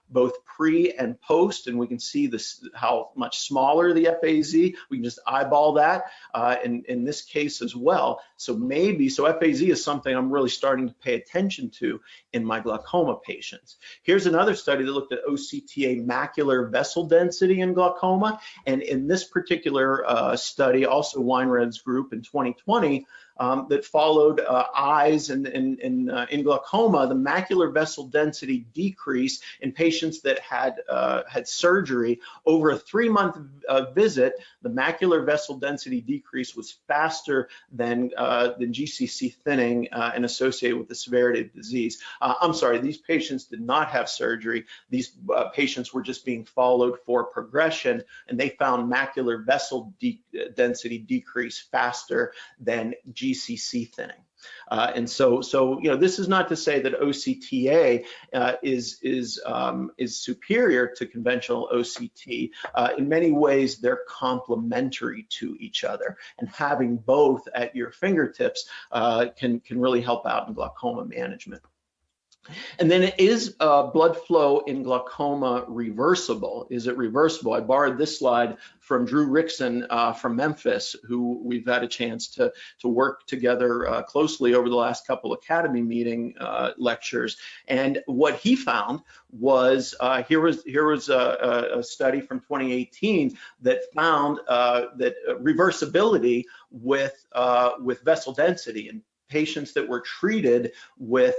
both pre and post, and we can see this how much smaller the FAZ. We can just eyeball that in this case as well. So FAZ is something I'm really starting to pay attention to in my glaucoma patients. Here's another study that looked at OCTA macular vessel density in glaucoma, and in this particular study, also Weinred's group in 2020, that followed eyes and in glaucoma, the macular vessel density decrease in patients that had surgery over a 3-month visit. The macular vessel density decrease was faster than GCC thinning and associated with the severity of disease. I'm sorry, these patients did not have surgery. These patients were just being followed for progression, and they found macular vessel density decrease faster than GCC thinning. And so this is not to say that OCTA is superior to conventional OCT. In many ways, they're complementary to each other, and having both at your fingertips can really help out in glaucoma management. And then, is blood flow in glaucoma reversible? Is it reversible? I borrowed this slide from Drew Rickson from Memphis, who we've had a chance to work together closely over the last couple Academy meeting lectures. And what he found was, here was a study from 2018 that found that reversibility with vessel density. And patients that were treated with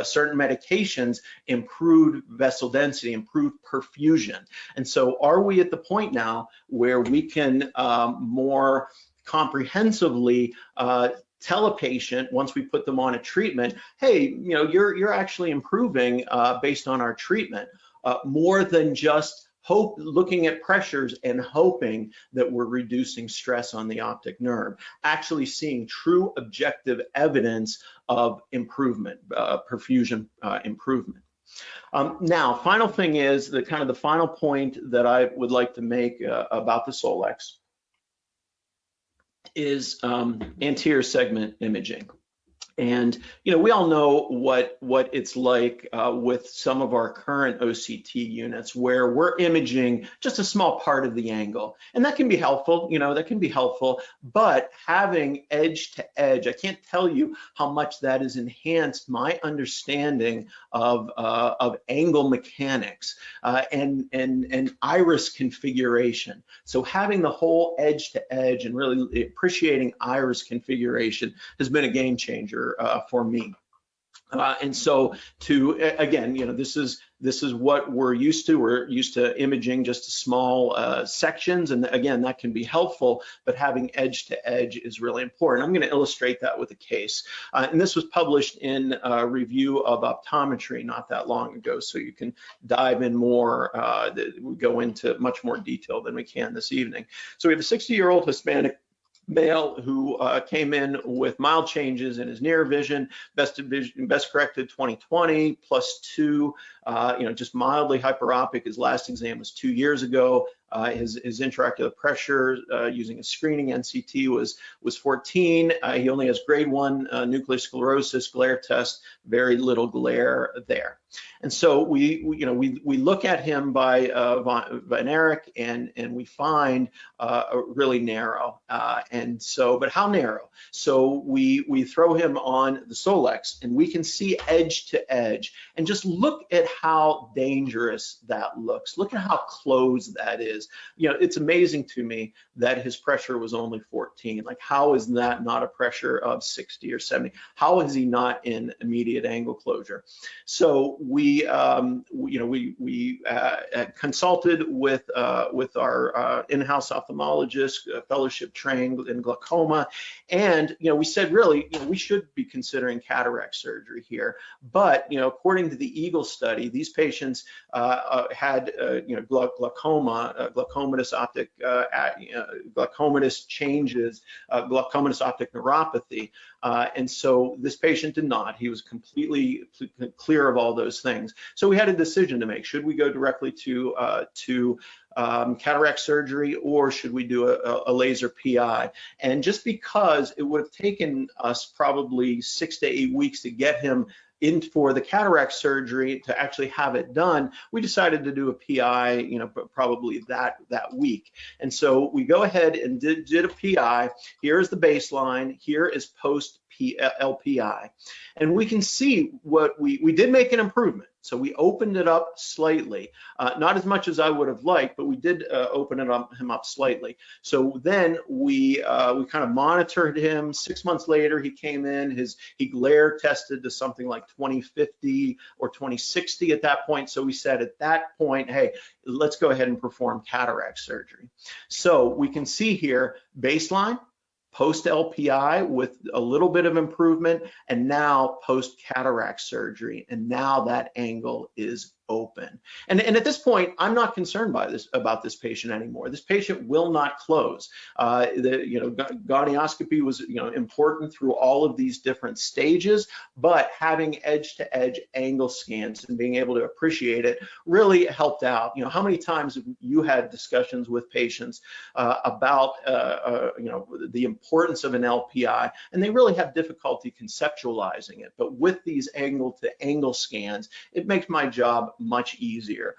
certain medications improved vessel density, improved perfusion. And so are we at the point now where we can more comprehensively tell a patient, once we put them on a treatment, hey, you're actually improving based on our treatment, more than just looking at pressures and hoping that we're reducing stress on the optic nerve, actually seeing true objective evidence of improvement, perfusion improvement. Now, final thing is the final point that I would like to make about the Solex is anterior segment imaging. And we all know what it's like with some of our current OCT units, where we're imaging just a small part of the angle, and that can be helpful. That can be helpful. But having edge to edge, I can't tell you how much that has enhanced my understanding of angle mechanics and iris configuration. So having the whole edge to edge and really appreciating iris configuration has been a game changer for me. And so this is what we're used to. We're used to imaging just small sections, and again, that can be helpful, but having edge to edge is really important. I'm going to illustrate that with a case. And this was published in a review of optometry not that long ago, so you can dive in more. We go into much more detail than we can this evening. So we have a 60-year-old Hispanic male who came in with mild changes in his near vision, best corrected 20/20, +2, just mildly hyperopic. His last exam was 2 years ago. His intraocular pressure using a screening NCT was 14. He only has grade 1 nuclear sclerosis, glare test, very little glare there. And so we look at him by Van Erich, and we find really narrow. But how narrow? So we throw him on the Solex, and we can see edge to edge, and just look at how dangerous that looks. Look at how close that is. It's amazing to me that his pressure was only 14. Like, how is that not a pressure of 60 or 70? How is he not in immediate angle closure? So we consulted with our in-house ophthalmologist, fellowship trained in glaucoma, and we said, really, we should be considering cataract surgery here. But according to the EAGLE study, these patients had glaucoma, glaucomatous optic, glaucomatous changes, glaucomatous optic neuropathy. And so this patient did not. He was completely clear of all those things. So we had a decision to make. Should we go directly to cataract surgery, or should we do a laser PI? And just because it would have taken us probably 6 to 8 weeks to get him for the cataract surgery to actually have it done, we decided to do a PI, probably that week. And so we go ahead and did a PI. Here's the baseline. Here is post LPI. And we can see what we did make an improvement. So we opened it up slightly, not as much as I would have liked, but we did open him up slightly. So then we kind of monitored him. 6 months later, he came in. He glare tested to something like 2050 or 2060 at that point. So we said at that point, hey, let's go ahead and perform cataract surgery. So we can see here baseline, post LPI with a little bit of improvement, and now post cataract surgery, and now that angle is open. And at this point, I'm not concerned about this patient anymore. This patient will not close. Gonioscopy was important through all of these different stages, but having edge-to-edge angle scans and being able to appreciate it really helped out. How many times have you had discussions with patients about the importance of an LPI, and they really have difficulty conceptualizing it. But with these angle-to-angle scans, it makes my job much easier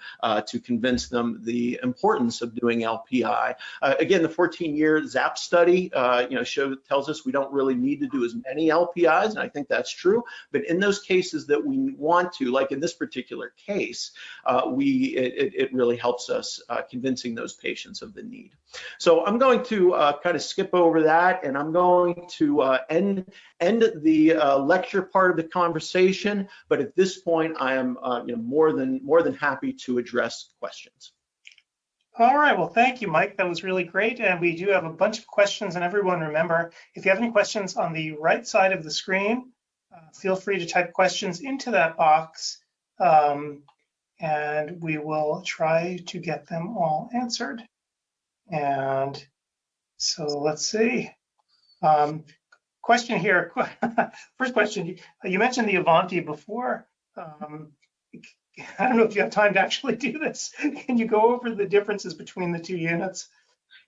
to convince them the importance of doing LPI. Again, the 14-year ZAP study, tells us we don't really need to do as many LPIs, and I think that's true. But in those cases that we want to, like in this particular case, it really helps us convincing those patients of the need. So I'm going to kind of skip over that, and I'm going to end the lecture part of the conversation. But at this point, I am more than happy to address questions. All right, well, thank you, Mike. That was really great. And we do have a bunch of questions. And everyone, remember, if you have any questions on the right side of the screen, feel free to type questions into that box, and we will try to get them all answered. And so let's see. Question here. First question, you mentioned the Avanti before. I don't know if you have time to actually do this. Can you go over the differences between the two units?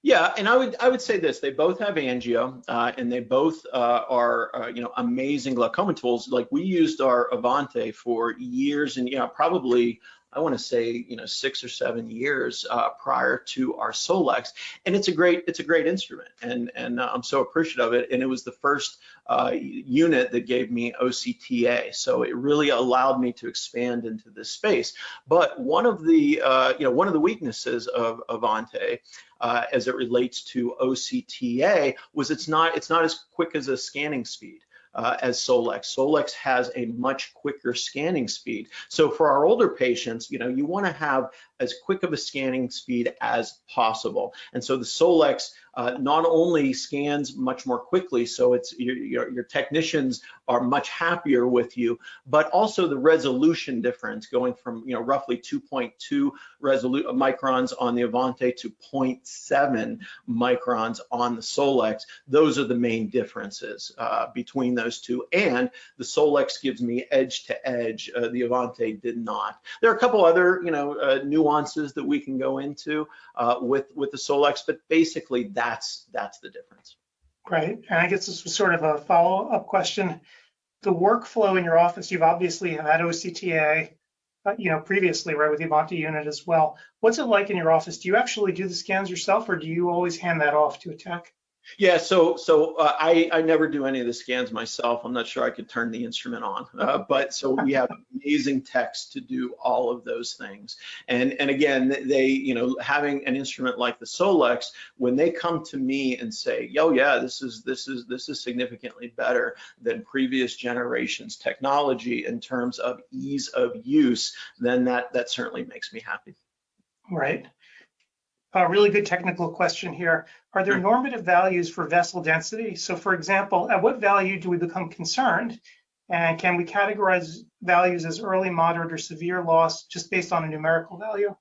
Yeah, and I would say this: they both have angio, and they both are amazing glaucoma tools. Like, we used our Avanti for years, and probably, I want to say 6 or 7 years prior to our Solex, and it's a great instrument, and I'm so appreciative of it. And it was the first unit that gave me OCTA, so it really allowed me to expand into this space. But one of the weaknesses of Avanti, as it relates to OCTA, was it's not as quick as a scanning speed as Solex. Solex has a much quicker scanning speed. So for our older patients, you want to have as quick of a scanning speed as possible. And so the Solex not only scans much more quickly, so it's your technicians are much happier with you, but also the resolution difference going from roughly 2.2 microns on the Avanti to 0.7 microns on the Solex. Those are the main differences between those two. And the Solex gives me edge to edge. The Avanti did not. There are a couple other nuances that we can go into with the Solex, but basically that's the difference. Great. And I guess this was sort of a follow-up question. The workflow in your office, you've obviously had OCTA, previously, right, with the Avanti unit as well. What's it like in your office? Do you actually do the scans yourself, or do you always hand that off to a tech? Yeah, so I never do any of the scans myself. I'm not sure I could turn the instrument on, but so we have amazing techs to do all of those things. And again, they, having an instrument like the Solex, when they come to me and say, "Yo, yeah, this is significantly better than previous generations technology in terms of ease of use," then that certainly makes me happy. Right. A really good technical question here. Are there normative values for vessel density? So for example, at what value do we become concerned? And can we categorize values as early, moderate, or severe loss just based on a numerical value?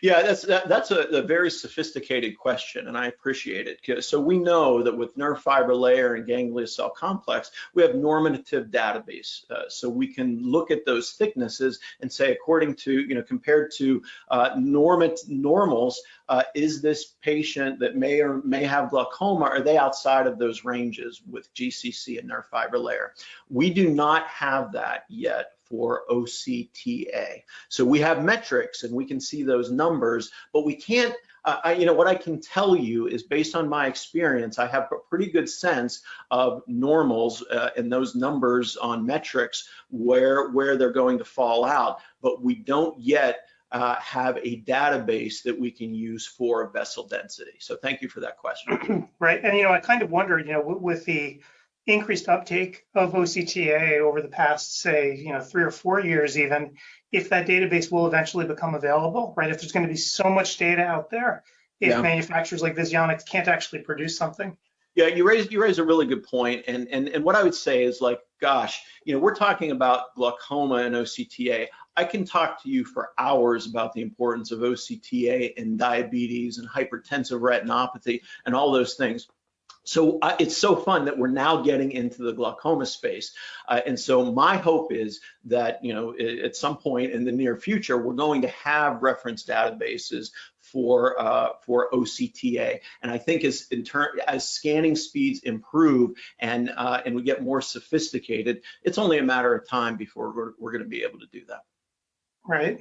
Yeah, that's a very sophisticated question, and I appreciate it. So we know that with nerve fiber layer and ganglia cell complex, we have normative database. So we can look at those thicknesses and say, according to, compared to normals, is this patient that may or may have glaucoma, are they outside of those ranges with GCC and nerve fiber layer? We do not have that yet for OCTA. So we have metrics and we can see those numbers, but we can't, what I can tell you is based on my experience, I have a pretty good sense of normals and those numbers on metrics where they're going to fall out, but we don't yet have a database that we can use for vessel density. So thank you for that question. Right, and I kind of wondered, with the increased uptake of OCTA over the past, say, 3 or 4 years even, if that database will eventually become available, right? If there's going to be so much data out there, if manufacturers like Visionix can't actually produce something. Yeah, you raise a really good point, and what I would say is, like, gosh, we're talking about glaucoma and OCTA. I can talk to you for hours about the importance of OCTA in diabetes and hypertensive retinopathy and all those things. So it's so fun that we're now getting into the glaucoma space. And so my hope is that, at some point in the near future, we're going to have reference databases for OCTA. And I think as scanning speeds improve and we get more sophisticated, it's only a matter of time before we're going to be able to do that. Right.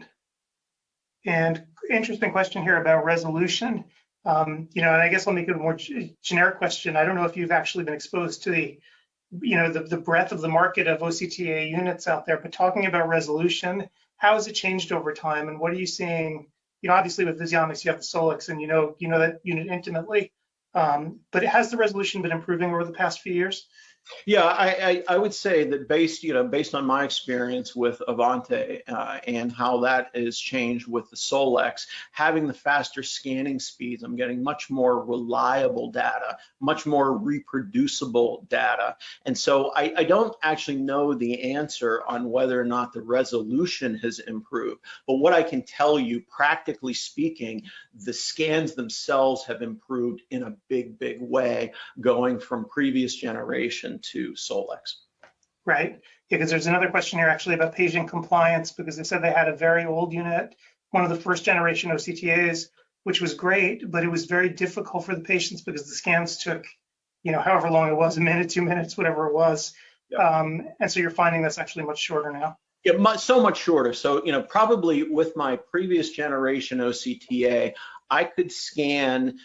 And interesting question here about resolution. And I guess I'll make it a more generic question. I don't know if you've actually been exposed to the breadth of the market of OCTA units out there, but talking about resolution, how has it changed over time, and what are you seeing? Obviously with Visionix, you have the Solix, and you know that unit intimately, but has the resolution been improving over the past few years? Yeah, I would say that based on my experience with Avante and how that is changed with the Solex, having the faster scanning speeds, I'm getting much more reliable data, much more reproducible data. And so I don't actually know the answer on whether or not the resolution has improved. But what I can tell you, practically speaking, the scans themselves have improved in a big way, going from previous generation to Solex. Right, because there's another question here actually about patient compliance, because they said they had a very old unit, one of the first generation OCTAs, which was great, but it was very difficult for the patients because the scans took, however long it was, a minute, 2 minutes, whatever it was. Yep. And so you're finding that's actually much shorter now. Yeah, so much shorter. So, probably with my previous generation OCTA, I could scan